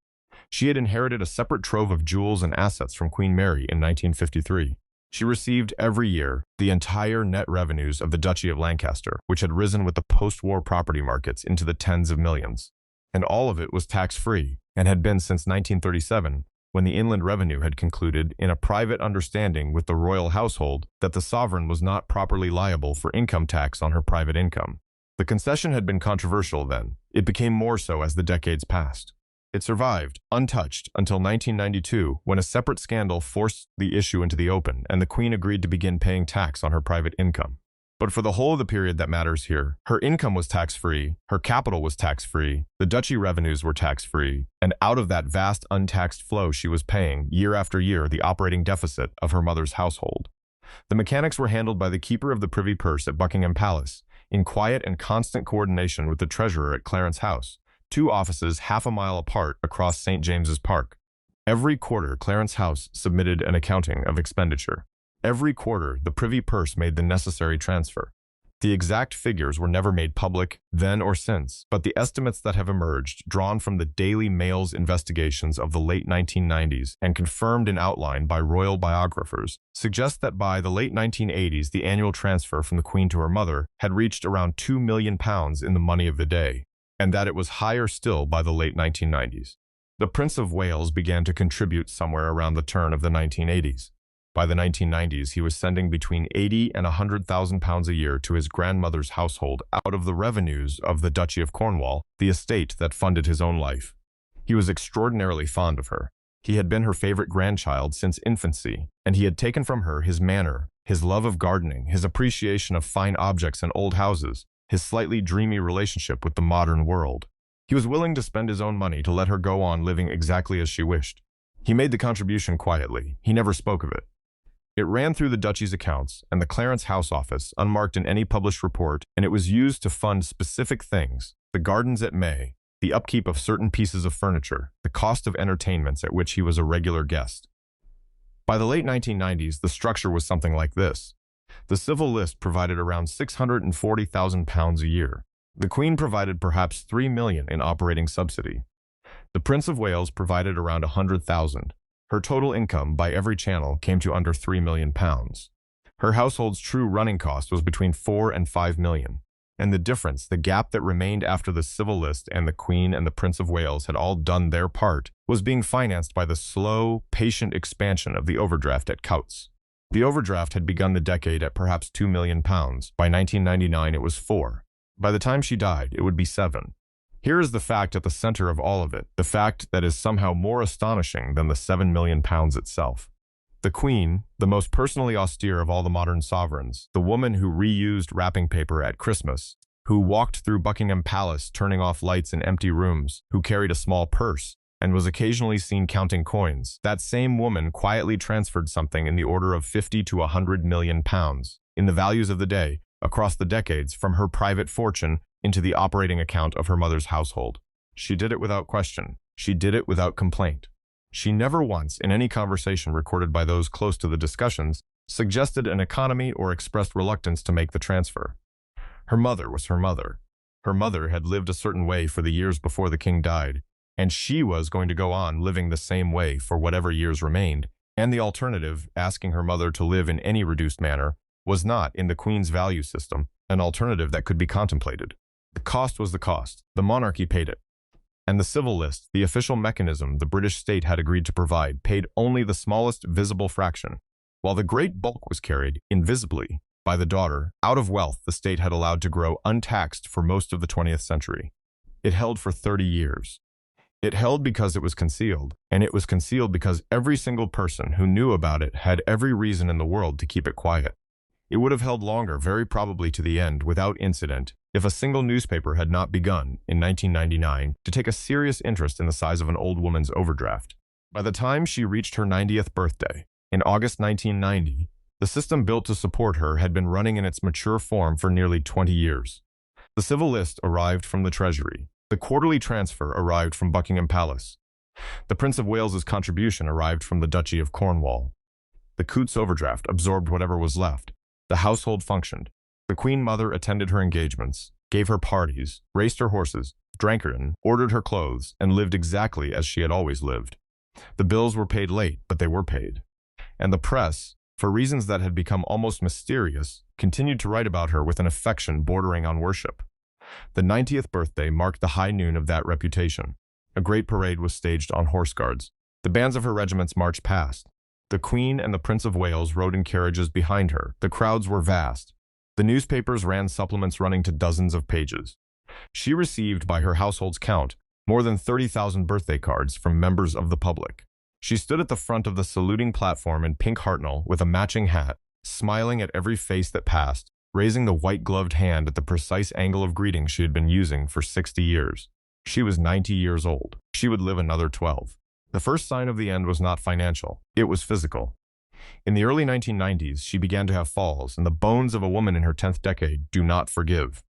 She had inherited a separate trove of jewels and assets from Queen Mary in 1953. She received every year the entire net revenues of the Duchy of Lancaster, which had risen with the post-war property markets into the tens of millions. And all of it was tax-free, and had been since 1937, when the Inland Revenue had concluded, in a private understanding with the royal household, that the sovereign was not properly liable for income tax on her private income. The concession had been controversial then. It became more so as the decades passed. It survived, untouched, until 1992, when a separate scandal forced the issue into the open, and the Queen agreed to begin paying tax on her private income. But for the whole of the period that matters here, her income was tax-free, her capital was tax-free, the duchy revenues were tax-free, and out of that vast untaxed flow she was paying, year after year, the operating deficit of her mother's household. The mechanics were handled by the keeper of the privy purse at Buckingham Palace, in quiet and constant coordination with the treasurer at Clarence House, 2 offices half a mile apart across St. James's Park. Every quarter, Clarence House submitted an accounting of expenditure. Every quarter, the privy purse made the necessary transfer. The exact figures were never made public, then or since, but the estimates that have emerged, drawn from the Daily Mail's investigations of the late 1990s and confirmed in outline by royal biographers, suggest that by the late 1980s, the annual transfer from the Queen to her mother had reached around £2 million in the money of the day, and that it was higher still by the late 1990s. The Prince of Wales began to contribute somewhere around the turn of the 1980s. By the 1990s, he was sending between £80,000 and £100,000 a year to his grandmother's household out of the revenues of the Duchy of Cornwall, the estate that funded his own life. He was extraordinarily fond of her. He had been her favorite grandchild since infancy, and he had taken from her his manner, his love of gardening, his appreciation of fine objects and old houses, his slightly dreamy relationship with the modern world. He was willing to spend his own money to let her go on living exactly as she wished. He made the contribution quietly. He never spoke of it. It ran through the Duchy's accounts and the Clarence House office, unmarked in any published report, and it was used to fund specific things: the gardens at May, the upkeep of certain pieces of furniture, the cost of entertainments at which he was a regular guest. By the late 1990s, the structure was something like this. The civil list provided around £640,000 a year. The Queen provided perhaps £3 million in operating subsidy. The Prince of Wales provided around £100,000. Her total income by every channel came to under £3 million. Her household's true running cost was between £4 and £5 million. And the difference, the gap that remained after the civil list and the Queen and the Prince of Wales had all done their part, was being financed by the slow, patient expansion of the overdraft at Coutts. The overdraft had begun the decade at perhaps £2 million. By 1999, it was 4. By the time she died, it would be 7. Here is the fact at the center of all of it, the fact that is somehow more astonishing than the £7 million itself. The Queen, the most personally austere of all the modern sovereigns, the woman who reused wrapping paper at Christmas, who walked through Buckingham Palace turning off lights in empty rooms, who carried a small purse, and was occasionally seen counting coins, that same woman quietly transferred something in the order of 50 to 100 million pounds, in the values of the day, across the decades, from her private fortune into the operating account of her mother's household. She did it without question. She did it without complaint. She never once, in any conversation recorded by those close to the discussions, suggested an economy or expressed reluctance to make the transfer. Her mother was her mother. Her mother had lived a certain way for the years before the king died, and she was going to go on living the same way for whatever years remained, and the alternative, asking her mother to live in any reduced manner, was not, in the Queen's value system, an alternative that could be contemplated. The cost was the cost. The monarchy paid it. And the civil list, the official mechanism the British state had agreed to provide, paid only the smallest visible fraction, while the great bulk was carried, invisibly, by the daughter, out of wealth the state had allowed to grow untaxed for most of the 20th century. It held for 30 years. It held because it was concealed, and it was concealed because every single person who knew about it had every reason in the world to keep it quiet. It would have held longer, very probably to the end, without incident, if a single newspaper had not begun, in 1999, to take a serious interest in the size of an old woman's overdraft. By the time she reached her 90th birthday, in August 1990, the system built to support her had been running in its mature form for nearly 20 years. The civil list arrived from the Treasury. The quarterly transfer arrived from Buckingham Palace. The Prince of Wales's contribution arrived from the Duchy of Cornwall. The Coutts overdraft absorbed whatever was left. The household functioned. The Queen Mother attended her engagements, gave her parties, raced her horses, drank her in, ordered her clothes, and lived exactly as she had always lived. The bills were paid late, but they were paid. And the press, for reasons that had become almost mysterious, continued to write about her with an affection bordering on worship. The 90th birthday marked the high noon of that reputation. A great parade was staged on horse guards. The bands of her regiments marched past. The Queen and the Prince of Wales rode in carriages behind her. The crowds were vast. The newspapers ran supplements running to dozens of pages. She received, by her household's count, more than 30,000 birthday cards from members of the public. She stood at the front of the saluting platform in pink Hartnell with a matching hat, smiling at every face that passed, raising the white-gloved hand at the precise angle of greeting she had been using for 60 years. She was 90 years old. She would live another 12. The first sign of the end was not financial. It was physical. In the early 1990s, she began to have falls, and the bones of a woman in her 10th decade do not forgive.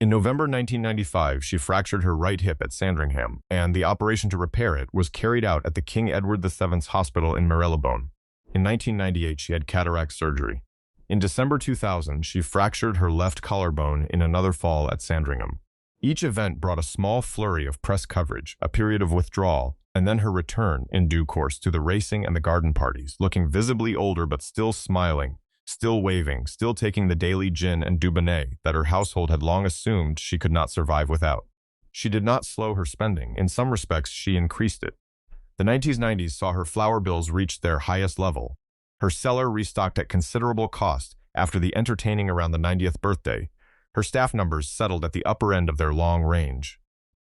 In November 1995, she fractured her right hip at Sandringham, and the operation to repair it was carried out at the King Edward VII's Hospital in Marylebone. In 1998, she had cataract surgery. In December 2000, she fractured her left collarbone in another fall at Sandringham. Each event brought a small flurry of press coverage, a period of withdrawal, and then her return, in due course, to the racing and the garden parties, looking visibly older but still smiling, still waving, still taking the daily gin and Dubonnet that her household had long assumed she could not survive without. She did not slow her spending. In some respects, she increased it. The 1990s saw her flower bills reach their highest level. Her cellar restocked at considerable cost after the entertaining around the 90th birthday. Her staff numbers settled at the upper end of their long range.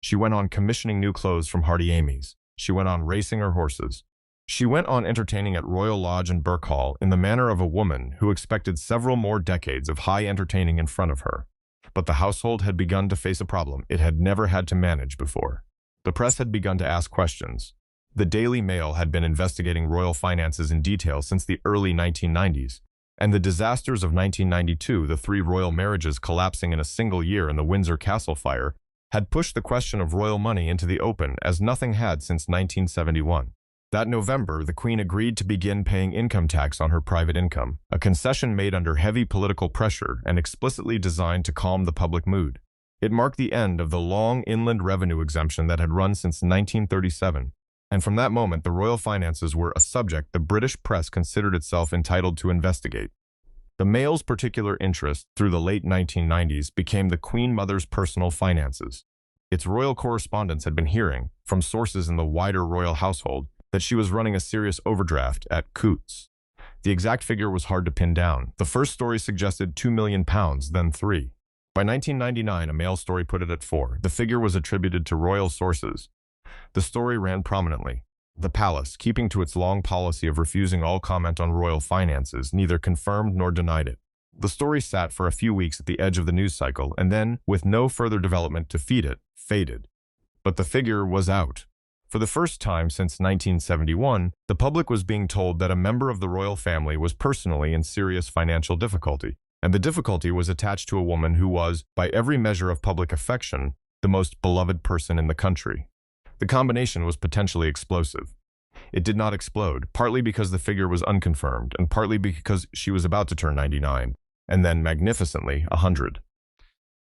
She went on commissioning new clothes from Hardy Amy's. She went on racing her horses. She went on entertaining at Royal Lodge and Birkhall in the manner of a woman who expected several more decades of high entertaining in front of her. But the household had begun to face a problem it had never had to manage before. The press had begun to ask questions. The Daily Mail had been investigating royal finances in detail since the early 1990s, and the disasters of 1992, the 3 royal marriages collapsing in a single year in the Windsor Castle fire, had pushed the question of royal money into the open as nothing had since 1971. That November, the Queen agreed to begin paying income tax on her private income, a concession made under heavy political pressure and explicitly designed to calm the public mood. It marked the end of the long inland revenue exemption that had run since 1937, and from that moment the royal finances were a subject the British press considered itself entitled to investigate. The Mail's particular interest through the late 1990s became the Queen Mother's personal finances. Its royal correspondents had been hearing, from sources in the wider royal household, that she was running a serious overdraft at Coutts. The exact figure was hard to pin down. The first story suggested £2 million, then 3. By 1999, a Mail story put it at 4. The figure was attributed to royal sources. The story ran prominently. The palace, keeping to its long policy of refusing all comment on royal finances, neither confirmed nor denied it. The story sat for a few weeks at the edge of the news cycle and then, with no further development to feed it, faded. But the figure was out. For the first time since 1971, the public was being told that a member of the royal family was personally in serious financial difficulty, and the difficulty was attached to a woman who was, by every measure of public affection, the most beloved person in the country. The combination was potentially explosive. It did not explode, partly because the figure was unconfirmed, and partly because she was about to turn 99, and then, magnificently, 100.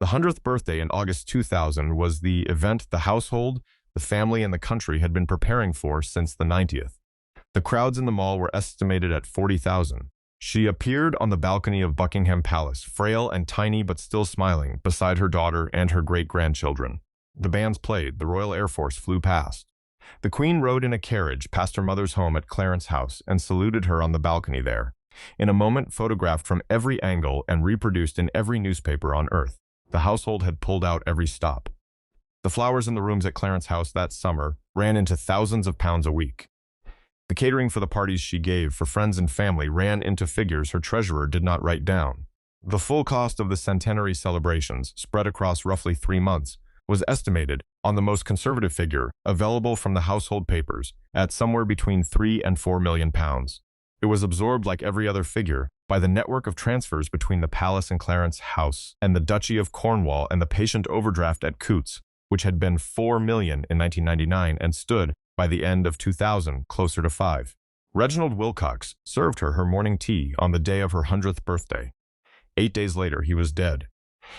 The 100th birthday in August 2000 was the event the household, the family, and the country had been preparing for since the 90th. The crowds in the mall were estimated at 40,000. She appeared on the balcony of Buckingham Palace, frail and tiny but still smiling, beside her daughter and her great-grandchildren. The bands played, the Royal Air Force flew past. The Queen rode in a carriage past her mother's home at Clarence House and saluted her on the balcony there. In a moment, photographed from every angle and reproduced in every newspaper on earth, the household had pulled out every stop. The flowers in the rooms at Clarence House that summer ran into thousands of pounds a week. The catering for the parties she gave for friends and family ran into figures her treasurer did not write down. The full cost of the centenary celebrations, spread across roughly 3 months, was estimated, on the most conservative figure available from the household papers, at somewhere between £3 and £4 million. It was absorbed, like every other figure, by the network of transfers between the palace and Clarence House and the Duchy of Cornwall and the patient overdraft at Coutts, which had been £4 million in 1999 and stood, by the end of 2000, closer to 5. Reginald Wilcock served her morning tea on the day of her 100th birthday. 8 days later, he was dead.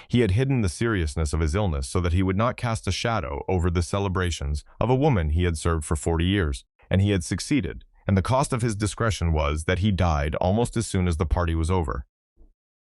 He had hidden the seriousness of his illness so that he would not cast a shadow over the celebrations of a woman he had served for 40 years, and he had succeeded, and the cost of his discretion was that he died almost as soon as the party was over.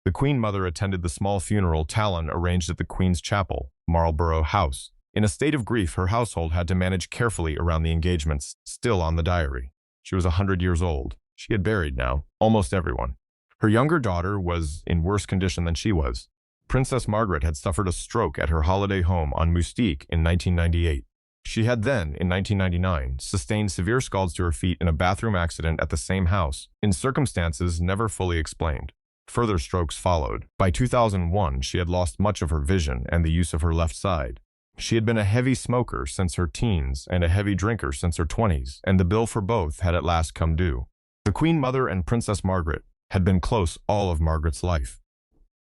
The Queen Mother attended the small funeral Talon arranged at the Queen's Chapel, Marlborough House. In a state of grief, her household had to manage carefully around the engagements still on the diary. She was 100 years old. She had buried now almost everyone. Her younger daughter was in worse condition than she was. Princess Margaret had suffered a stroke at her holiday home on Moustique in 1998. She had then, in 1999, sustained severe scalds to her feet in a bathroom accident at the same house, in circumstances never fully explained. Further strokes followed. By 2001, she had lost much of her vision and the use of her left side. She had been a heavy smoker since her teens and a heavy drinker since her 20s, and the bill for both had at last come due. The Queen Mother and Princess Margaret had been close all of Margaret's life.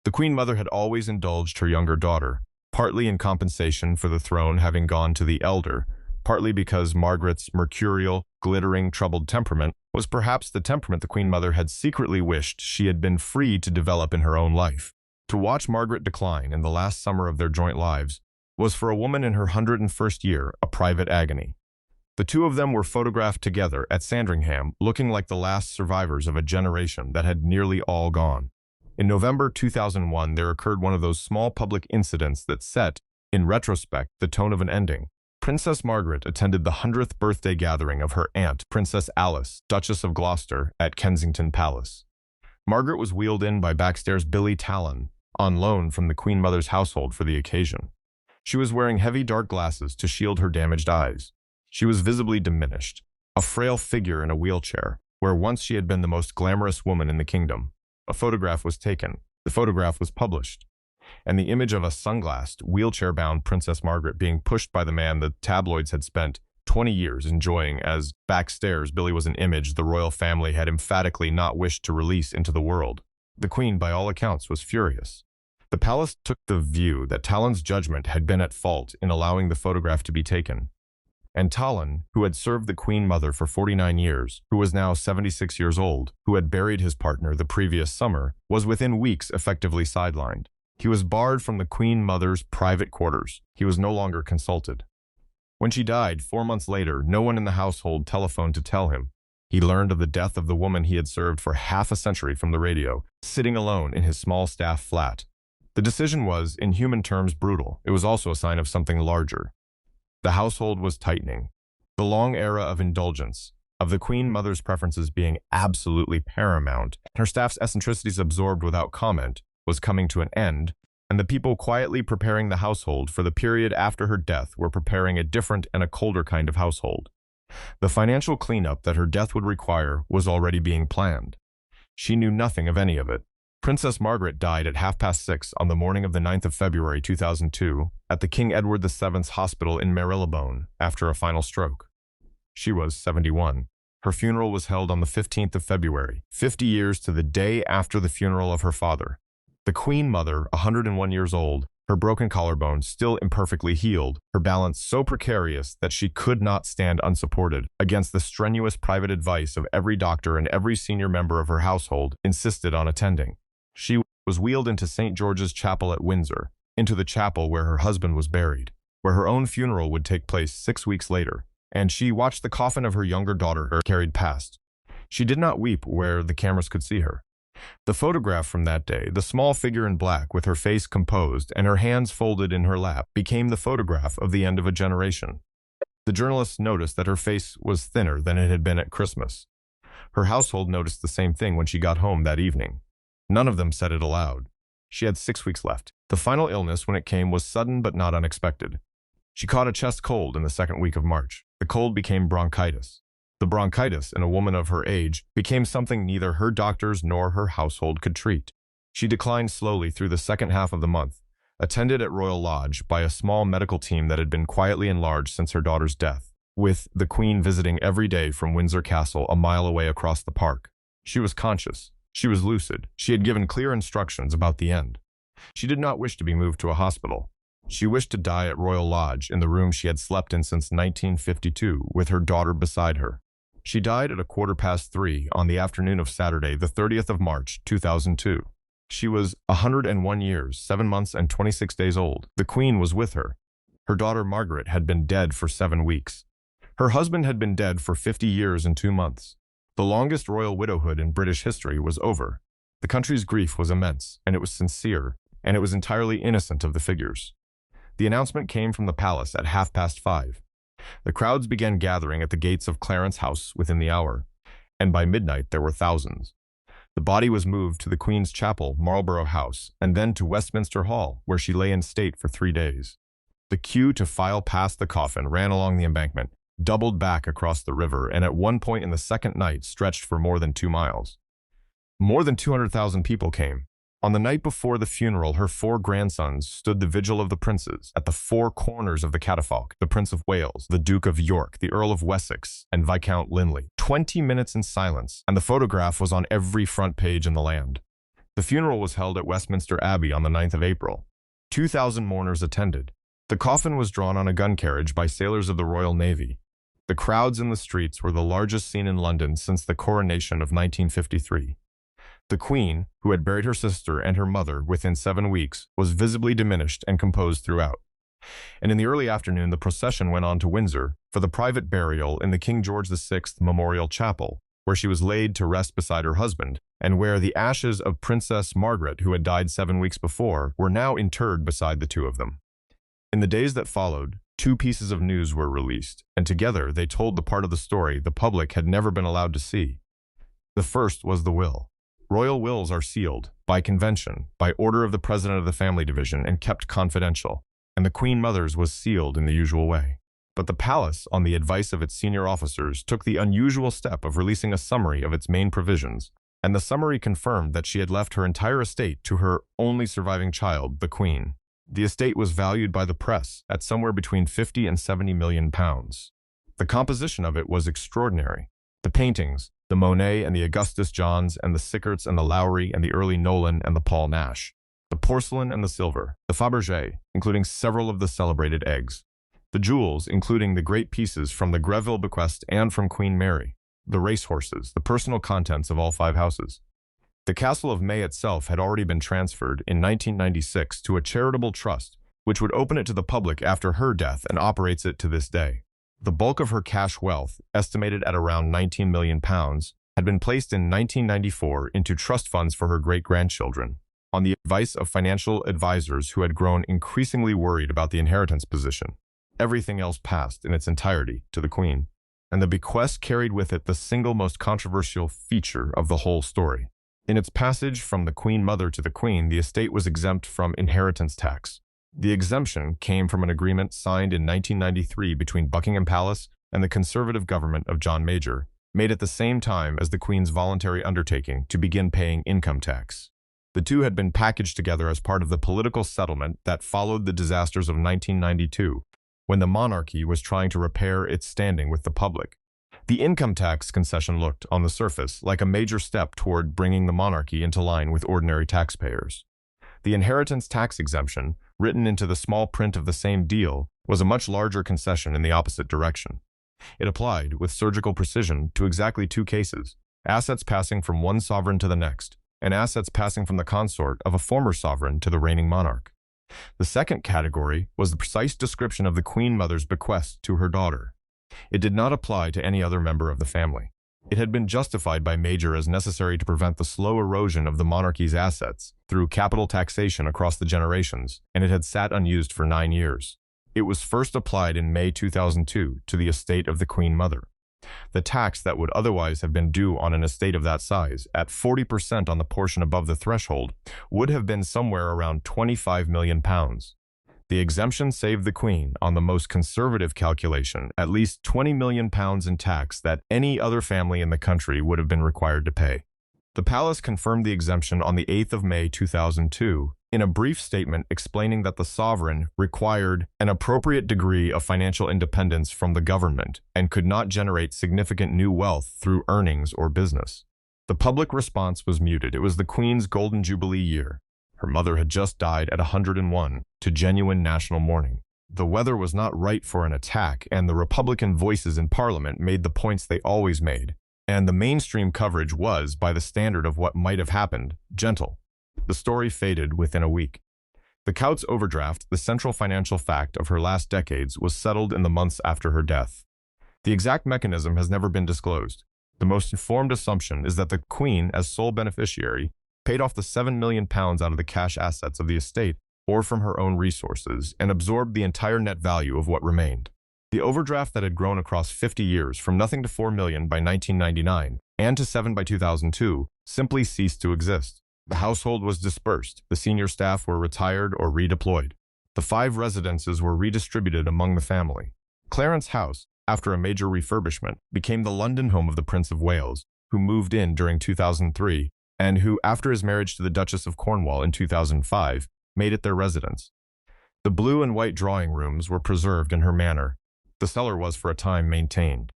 The Queen Mother had always indulged her younger daughter, partly in compensation for the throne having gone to the elder, partly because Margaret's mercurial, glittering, troubled temperament was perhaps the temperament the Queen Mother had secretly wished she had been free to develop in her own life. To watch Margaret decline in the last summer of their joint lives was for a woman in her 101st year a private agony. The two of them were photographed together at Sandringham, looking like the last survivors of a generation that had nearly all gone. In November 2001, there occurred one of those small public incidents that set, in retrospect, the tone of an ending. Princess Margaret attended the 100th birthday gathering of her aunt, Princess Alice, Duchess of Gloucester, at Kensington Palace. Margaret was wheeled in by Backstairs' Billy Talon, on loan from the Queen Mother's household for the occasion. She was wearing heavy dark glasses to shield her damaged eyes. She was visibly diminished, a frail figure in a wheelchair, where once she had been the most glamorous woman in the kingdom. A photograph was taken, the photograph was published, and the image of a sunglassed, wheelchair-bound Princess Margaret being pushed by the man the tabloids had spent 20 years enjoying as Backstairs Billy was an image the royal family had emphatically not wished to release into the world. The Queen, by all accounts, was furious. The palace took the view that Talon's judgment had been at fault in allowing the photograph to be taken. And Talon, who had served the Queen Mother for 49 years, who was now 76 years old, who had buried his partner the previous summer, was within weeks effectively sidelined. He was barred from the Queen Mother's private quarters. He was no longer consulted. When she died 4 months later, no one in the household telephoned to tell him. He learned of the death of the woman he had served for half a century from the radio, sitting alone in his small staff flat. The decision was, in human terms, brutal. It was also a sign of something larger. The household was tightening. The long era of indulgence, of the Queen Mother's preferences being absolutely paramount, and her staff's eccentricities absorbed without comment, was coming to an end, and the people quietly preparing the household for the period after her death were preparing a different and a colder kind of household. The financial cleanup that her death would require was already being planned. She knew nothing of any of it. Princess Margaret died at 6:30 on the morning of the 9th of February 2002 at the King Edward VII's Hospital in Marylebone after a final stroke. She was 71. Her funeral was held on the 15th of February, 50 years to the day after the funeral of her father. The Queen Mother, 101 years old, her broken collarbone still imperfectly healed, her balance so precarious that she could not stand unsupported, against the strenuous private advice of every doctor and every senior member of her household, insisted on attending. She was wheeled into St. George's Chapel at Windsor, into the chapel where her husband was buried, where her own funeral would take place 6 weeks later, and she watched the coffin of her younger daughter carried past. She did not weep where the cameras could see her. The photograph from that day, the small figure in black with her face composed and her hands folded in her lap, became the photograph of the end of a generation. The journalists noticed that her face was thinner than it had been at Christmas. Her household noticed the same thing when she got home that evening. None of them said it aloud. She had 6 weeks left. The final illness, when it came, was sudden but not unexpected. She caught a chest cold in the 2nd week of March. The cold became bronchitis. The bronchitis, in a woman of her age, became something neither her doctors nor her household could treat. She declined slowly through the second half of the month, attended at Royal Lodge by a small medical team that had been quietly enlarged since her daughter's death, with the Queen visiting every day from Windsor Castle a mile away across the park. She was conscious. She was lucid. She had given clear instructions about the end. She did not wish to be moved to a hospital. She wished to die at Royal Lodge in the room she had slept in since 1952, with her daughter beside her. She died at 3:15 on the afternoon of Saturday, the 30th of March, 2002. She was 101 years, 7 months and 26 days old. The Queen was with her. Her daughter Margaret had been dead for 7 weeks. Her husband had been dead for 50 years and 2 months. The longest royal widowhood in British history was over. The country's grief was immense, and it was sincere, and it was entirely innocent of the figures. The announcement came from the palace at 5:30. The crowds began gathering at the gates of Clarence House within the hour, and by midnight there were thousands. The body was moved to the Queen's Chapel, Marlborough House, and then to Westminster Hall, where she lay in state for 3 days. The queue to file past the coffin ran along the embankment, doubled back across the river, and at one point in the second night stretched for more than 2 miles. More than 200,000 people came. On the night before the funeral, her 4 grandsons stood the vigil of the princes at the 4 corners of the catafalque: the Prince of Wales, the Duke of York, the Earl of Wessex, and Viscount Linley. 20 minutes in silence, and the photograph was on every front page in the land. The funeral was held at Westminster Abbey on the 9th of April. 2,000 mourners attended. The coffin was drawn on a gun carriage by sailors of the Royal Navy. The crowds in the streets were the largest seen in London since the coronation of 1953. The Queen, who had buried her sister and her mother within 7 weeks, was visibly diminished and composed throughout. And in the early afternoon, the procession went on to Windsor for the private burial in the King George VI Memorial Chapel, where she was laid to rest beside her husband, and where the ashes of Princess Margaret, who had died 7 weeks before, were now interred beside the two of them. In the days that followed, 2 pieces of news were released, and together they told the part of the story the public had never been allowed to see. The first was the will. Royal wills are sealed, by convention, by order of the President of the Family Division, and kept confidential, and the Queen Mother's was sealed in the usual way. But the palace, on the advice of its senior officers, took the unusual step of releasing a summary of its main provisions, and the summary confirmed that she had left her entire estate to her only surviving child, the Queen. The estate was valued by the press at somewhere between 50 and 70 million pounds. The composition of it was extraordinary. The paintings, the Monet and the Augustus Johns and the Sickerts and the Lowry and the early Nolan and the Paul Nash, the porcelain and the silver, the Fabergé, including several of the celebrated eggs, the jewels, including the great pieces from the Greville bequest and from Queen Mary, the racehorses, the personal contents of all 5 houses. The Castle of May itself had already been transferred in 1996 to a charitable trust, which would open it to the public after her death and operates it to this day. The bulk of her cash wealth, estimated at around £19 million, had been placed in 1994 into trust funds for her great-grandchildren, on the advice of financial advisors who had grown increasingly worried about the inheritance position. Everything else passed in its entirety to the Queen, and the bequest carried with it the single most controversial feature of the whole story. In its passage from the Queen Mother to the Queen, the estate was exempt from inheritance tax. The exemption came from an agreement signed in 1993 between Buckingham Palace and the Conservative government of John Major, made at the same time as the Queen's voluntary undertaking to begin paying income tax. The two had been packaged together as part of the political settlement that followed the disasters of 1992, when the monarchy was trying to repair its standing with the public. The income tax concession looked, on the surface, like a major step toward bringing the monarchy into line with ordinary taxpayers. The inheritance tax exemption, written into the small print of the same deal, was a much larger concession in the opposite direction. It applied, with surgical precision, to exactly two cases: assets passing from one sovereign to the next, and assets passing from the consort of a former sovereign to the reigning monarch. The second category was the precise description of the Queen Mother's bequest to her daughter. It did not apply to any other member of the family. It had been justified by Major as necessary to prevent the slow erosion of the monarchy's assets through capital taxation across the generations, and it had sat unused for 9 years. It was first applied in May 2002 to the estate of the Queen Mother. The tax that would otherwise have been due on an estate of that size, at 40% on the portion above the threshold, would have been somewhere around £25 million. The exemption saved the Queen, on the most conservative calculation, at least £20 million in tax that any other family in the country would have been required to pay. The palace confirmed the exemption on the 8th of May 2002 in a brief statement explaining that the sovereign required an appropriate degree of financial independence from the government and could not generate significant new wealth through earnings or business. The public response was muted. It was the Queen's Golden Jubilee year. Her mother had just died at 101, to genuine national mourning. The weather was not right for an attack, and the Republican voices in Parliament made the points they always made. And the mainstream coverage was, by the standard of what might have happened, gentle. The story faded within a week. The Coutts overdraft, the central financial fact of her last decades, was settled in the months after her death. The exact mechanism has never been disclosed. The most informed assumption is that the Queen, as sole beneficiary, paid off the £7 million out of the cash assets of the estate or from her own resources and absorbed the entire net value of what remained. The overdraft that had grown across 50 years, from nothing to £4 million by 1999 and to £7 million by 2002, simply ceased to exist. The household was dispersed, the senior staff were retired or redeployed. The 5 residences were redistributed among the family. Clarence House, after a major refurbishment, became the London home of the Prince of Wales, who moved in during 2003, and who, after his marriage to the Duchess of Cornwall in 2005, made it their residence. The blue and white drawing rooms were preserved in her manor. The cellar was for a time maintained.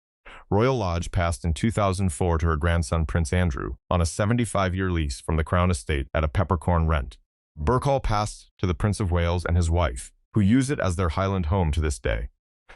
Royal Lodge passed in 2004 to her grandson Prince Andrew on a 75-year lease from the Crown Estate at a peppercorn rent. Bertie passed to the Prince of Wales and his wife, who use it as their Highland home to this day.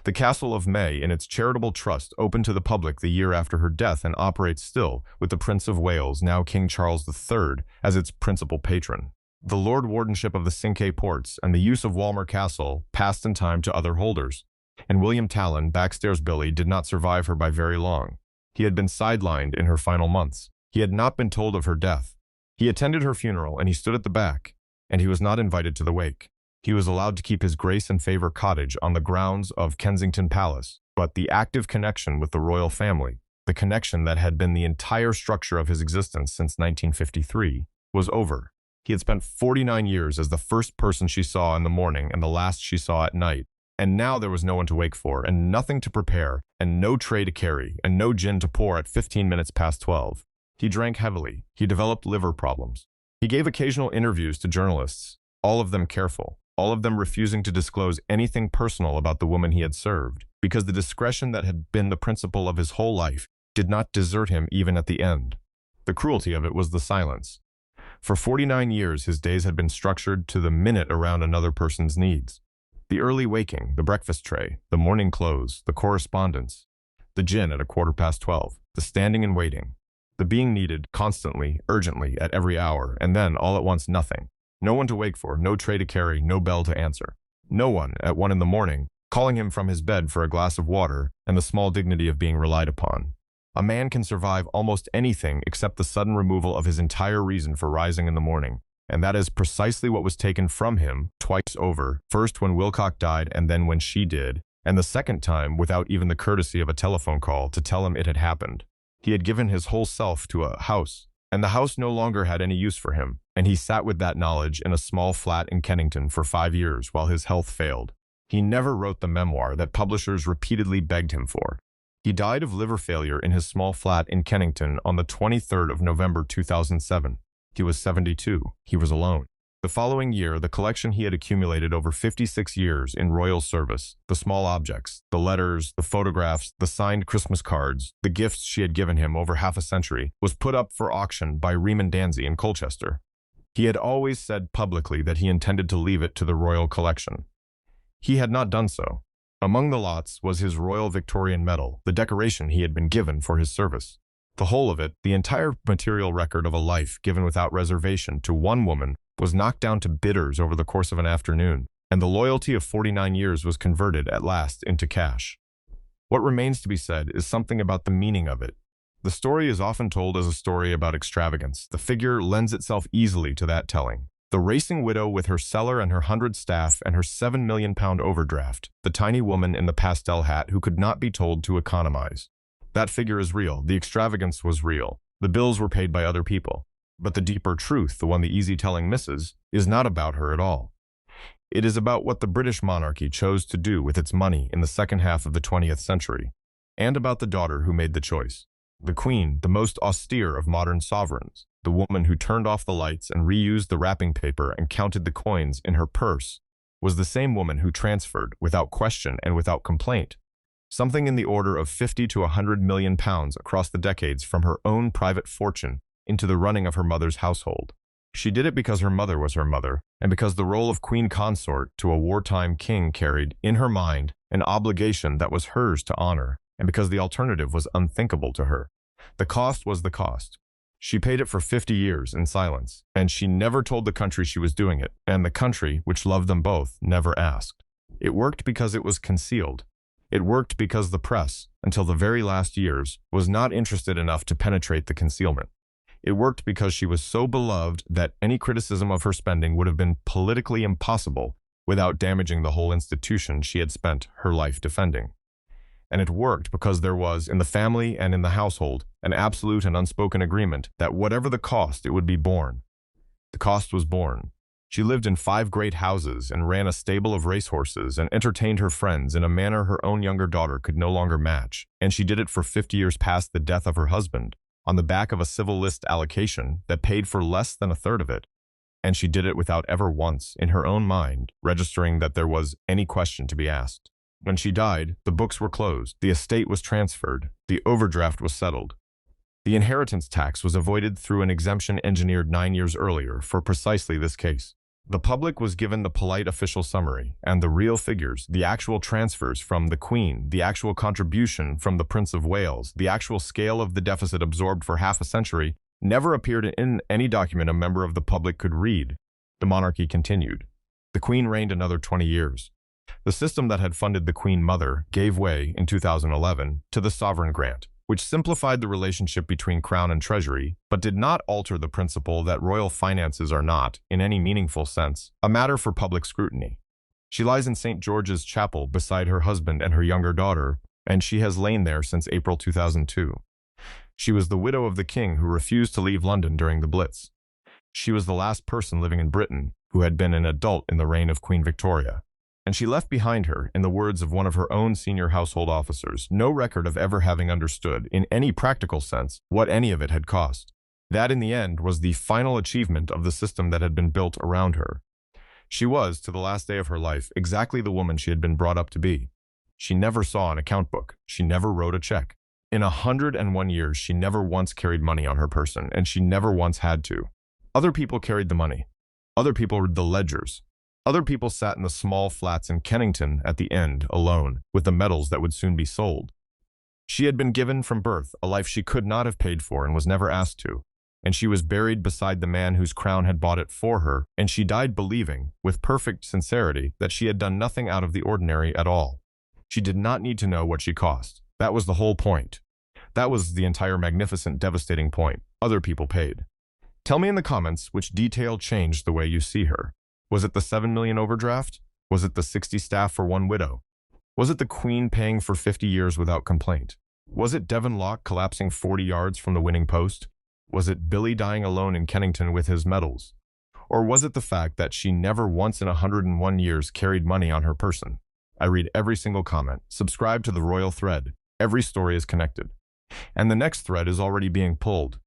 The Castle of May, in its charitable trust, opened to the public the year after her death and operates still, with the Prince of Wales, now King Charles III, as its principal patron. The Lord Wardenship of the Cinque Ports and the use of Walmer Castle passed in time to other holders. And William Talon, Backstairs Billy, did not survive her by very long. He had been sidelined in her final months. He had not been told of her death. He attended her funeral, and he stood at the back, and he was not invited to the wake. He was allowed to keep his Grace and Favour cottage on the grounds of Kensington Palace, but the active connection with the royal family, the connection that had been the entire structure of his existence since 1953, was over. He had spent 49 years as the first person she saw in the morning and the last she saw at night, and now there was no one to wake for, and nothing to prepare, and no tray to carry, and no gin to pour at 15 minutes past 12. He drank heavily. He developed liver problems. He gave occasional interviews to journalists, all of them careful, all of them refusing to disclose anything personal about the woman he had served, because the discretion that had been the principle of his whole life did not desert him even at the end. The cruelty of it was the silence. For 49 years, his days had been structured to the minute around another person's needs. The early waking, the breakfast tray, the morning clothes, the correspondence, the gin at 12:15, the standing and waiting, the being needed constantly, urgently, at every hour, and then, all at once, nothing. No one to wake for, no tray to carry, no bell to answer. No one, at 1 in the morning, calling him from his bed for a glass of water and the small dignity of being relied upon. A man can survive almost anything except the sudden removal of his entire reason for rising in the morning, and that is precisely what was taken from him twice over, first when Wilcock died and then when she did, and the second time without even the courtesy of a telephone call to tell him it had happened. He had given his whole self to a house, and the house no longer had any use for him, and he sat with that knowledge in a small flat in Kennington for 5 years while his health failed. He never wrote the memoir that publishers repeatedly begged him for. He died of liver failure in his small flat in Kennington on the 23rd of November 2007. He was 72. He was alone. The following year, the collection he had accumulated over 56 years in royal service, the small objects, the letters, the photographs, the signed Christmas cards, the gifts she had given him over half a century, was put up for auction by Riemann Danzy in Colchester. He had always said publicly that he intended to leave it to the royal collection. He had not done so. Among the lots was his Royal Victorian Medal, the decoration he had been given for his service. The whole of it, the entire material record of a life given without reservation to one woman, was knocked down to bidders over the course of an afternoon, and the loyalty of 49 years was converted at last into cash. What remains to be said is something about the meaning of it. The story is often told as a story about extravagance. The figure lends itself easily to that telling. The racing widow with her cellar and her 100 staff and her £7 million overdraft, the tiny woman in the pastel hat who could not be told to economize. That figure is real. The extravagance was real. The bills were paid by other people. But the deeper truth, the one the easy telling misses, is not about her at all. It is about what the British monarchy chose to do with its money in the second half of the 20th century, and about the daughter who made the choice. The Queen, the most austere of modern sovereigns, the woman who turned off the lights and reused the wrapping paper and counted the coins in her purse, was the same woman who transferred, without question and without complaint, something in the order of 50 to 100 million pounds across the decades from her own private fortune into the running of her mother's household. She did it because her mother was her mother, and because the role of queen consort to a wartime king carried, in her mind, an obligation that was hers to honor, and because the alternative was unthinkable to her. The cost was the cost. She paid it for 50 years in silence, and she never told the country she was doing it, and the country, which loved them both, never asked. It worked because it was concealed. It worked because the press, until the very last years, was not interested enough to penetrate the concealment. It worked because she was so beloved that any criticism of her spending would have been politically impossible without damaging the whole institution she had spent her life defending. And it worked because there was, in the family and in the household, an absolute and unspoken agreement that whatever the cost, it would be borne. The cost was borne. She lived in 5 great houses and ran a stable of racehorses and entertained her friends in a manner her own younger daughter could no longer match, and she did it for 50 years past the death of her husband, on the back of a civil list allocation that paid for less than a third of it. And she did it without ever once, in her own mind, registering that there was any question to be asked. When she died, the books were closed, the estate was transferred, the overdraft was settled. The inheritance tax was avoided through an exemption engineered 9 years earlier for precisely this case. The public was given the polite official summary, and the real figures, the actual transfers from the Queen, the actual contribution from the Prince of Wales, the actual scale of the deficit absorbed for half a century, never appeared in any document a member of the public could read. The monarchy continued. The Queen reigned another 20 years. The system that had funded the Queen Mother gave way, in 2011, to the sovereign grant, which simplified the relationship between Crown and Treasury, but did not alter the principle that royal finances are not, in any meaningful sense, a matter for public scrutiny. She lies in St. George's Chapel beside her husband and her younger daughter, and she has lain there since April 2002. She was the widow of the king who refused to leave London during the Blitz. She was the last person living in Britain who had been an adult in the reign of Queen Victoria. And she left behind her, in the words of one of her own senior household officers, no record of ever having understood, in any practical sense, what any of it had cost. That, in the end, was the final achievement of the system that had been built around her. She was, to the last day of her life, exactly the woman she had been brought up to be. She never saw an account book. She never wrote a check. In 101 years, she never once carried money on her person, and she never once had to. Other people carried the money. Other people read the ledgers. Other people sat in the small flats in Kennington at the end, alone, with the medals that would soon be sold. She had been given from birth a life she could not have paid for and was never asked to, and she was buried beside the man whose crown had bought it for her, and she died believing, with perfect sincerity, that she had done nothing out of the ordinary at all. She did not need to know what she cost. That was the whole point. That was the entire magnificent, devastating point. Other people paid. Tell me in the comments which detail changed the way you see her. Was it the 7 million overdraft? Was it the 60 staff for one widow? Was it the Queen paying for 50 years without complaint? Was it Devon Loch collapsing 40 yards from the winning post? Was it Billy dying alone in Kennington with his medals? Or was it the fact that she never once in 101 years carried money on her person? I read every single comment. Subscribe to the Royal Thread. Every story is connected. And the next thread is already being pulled.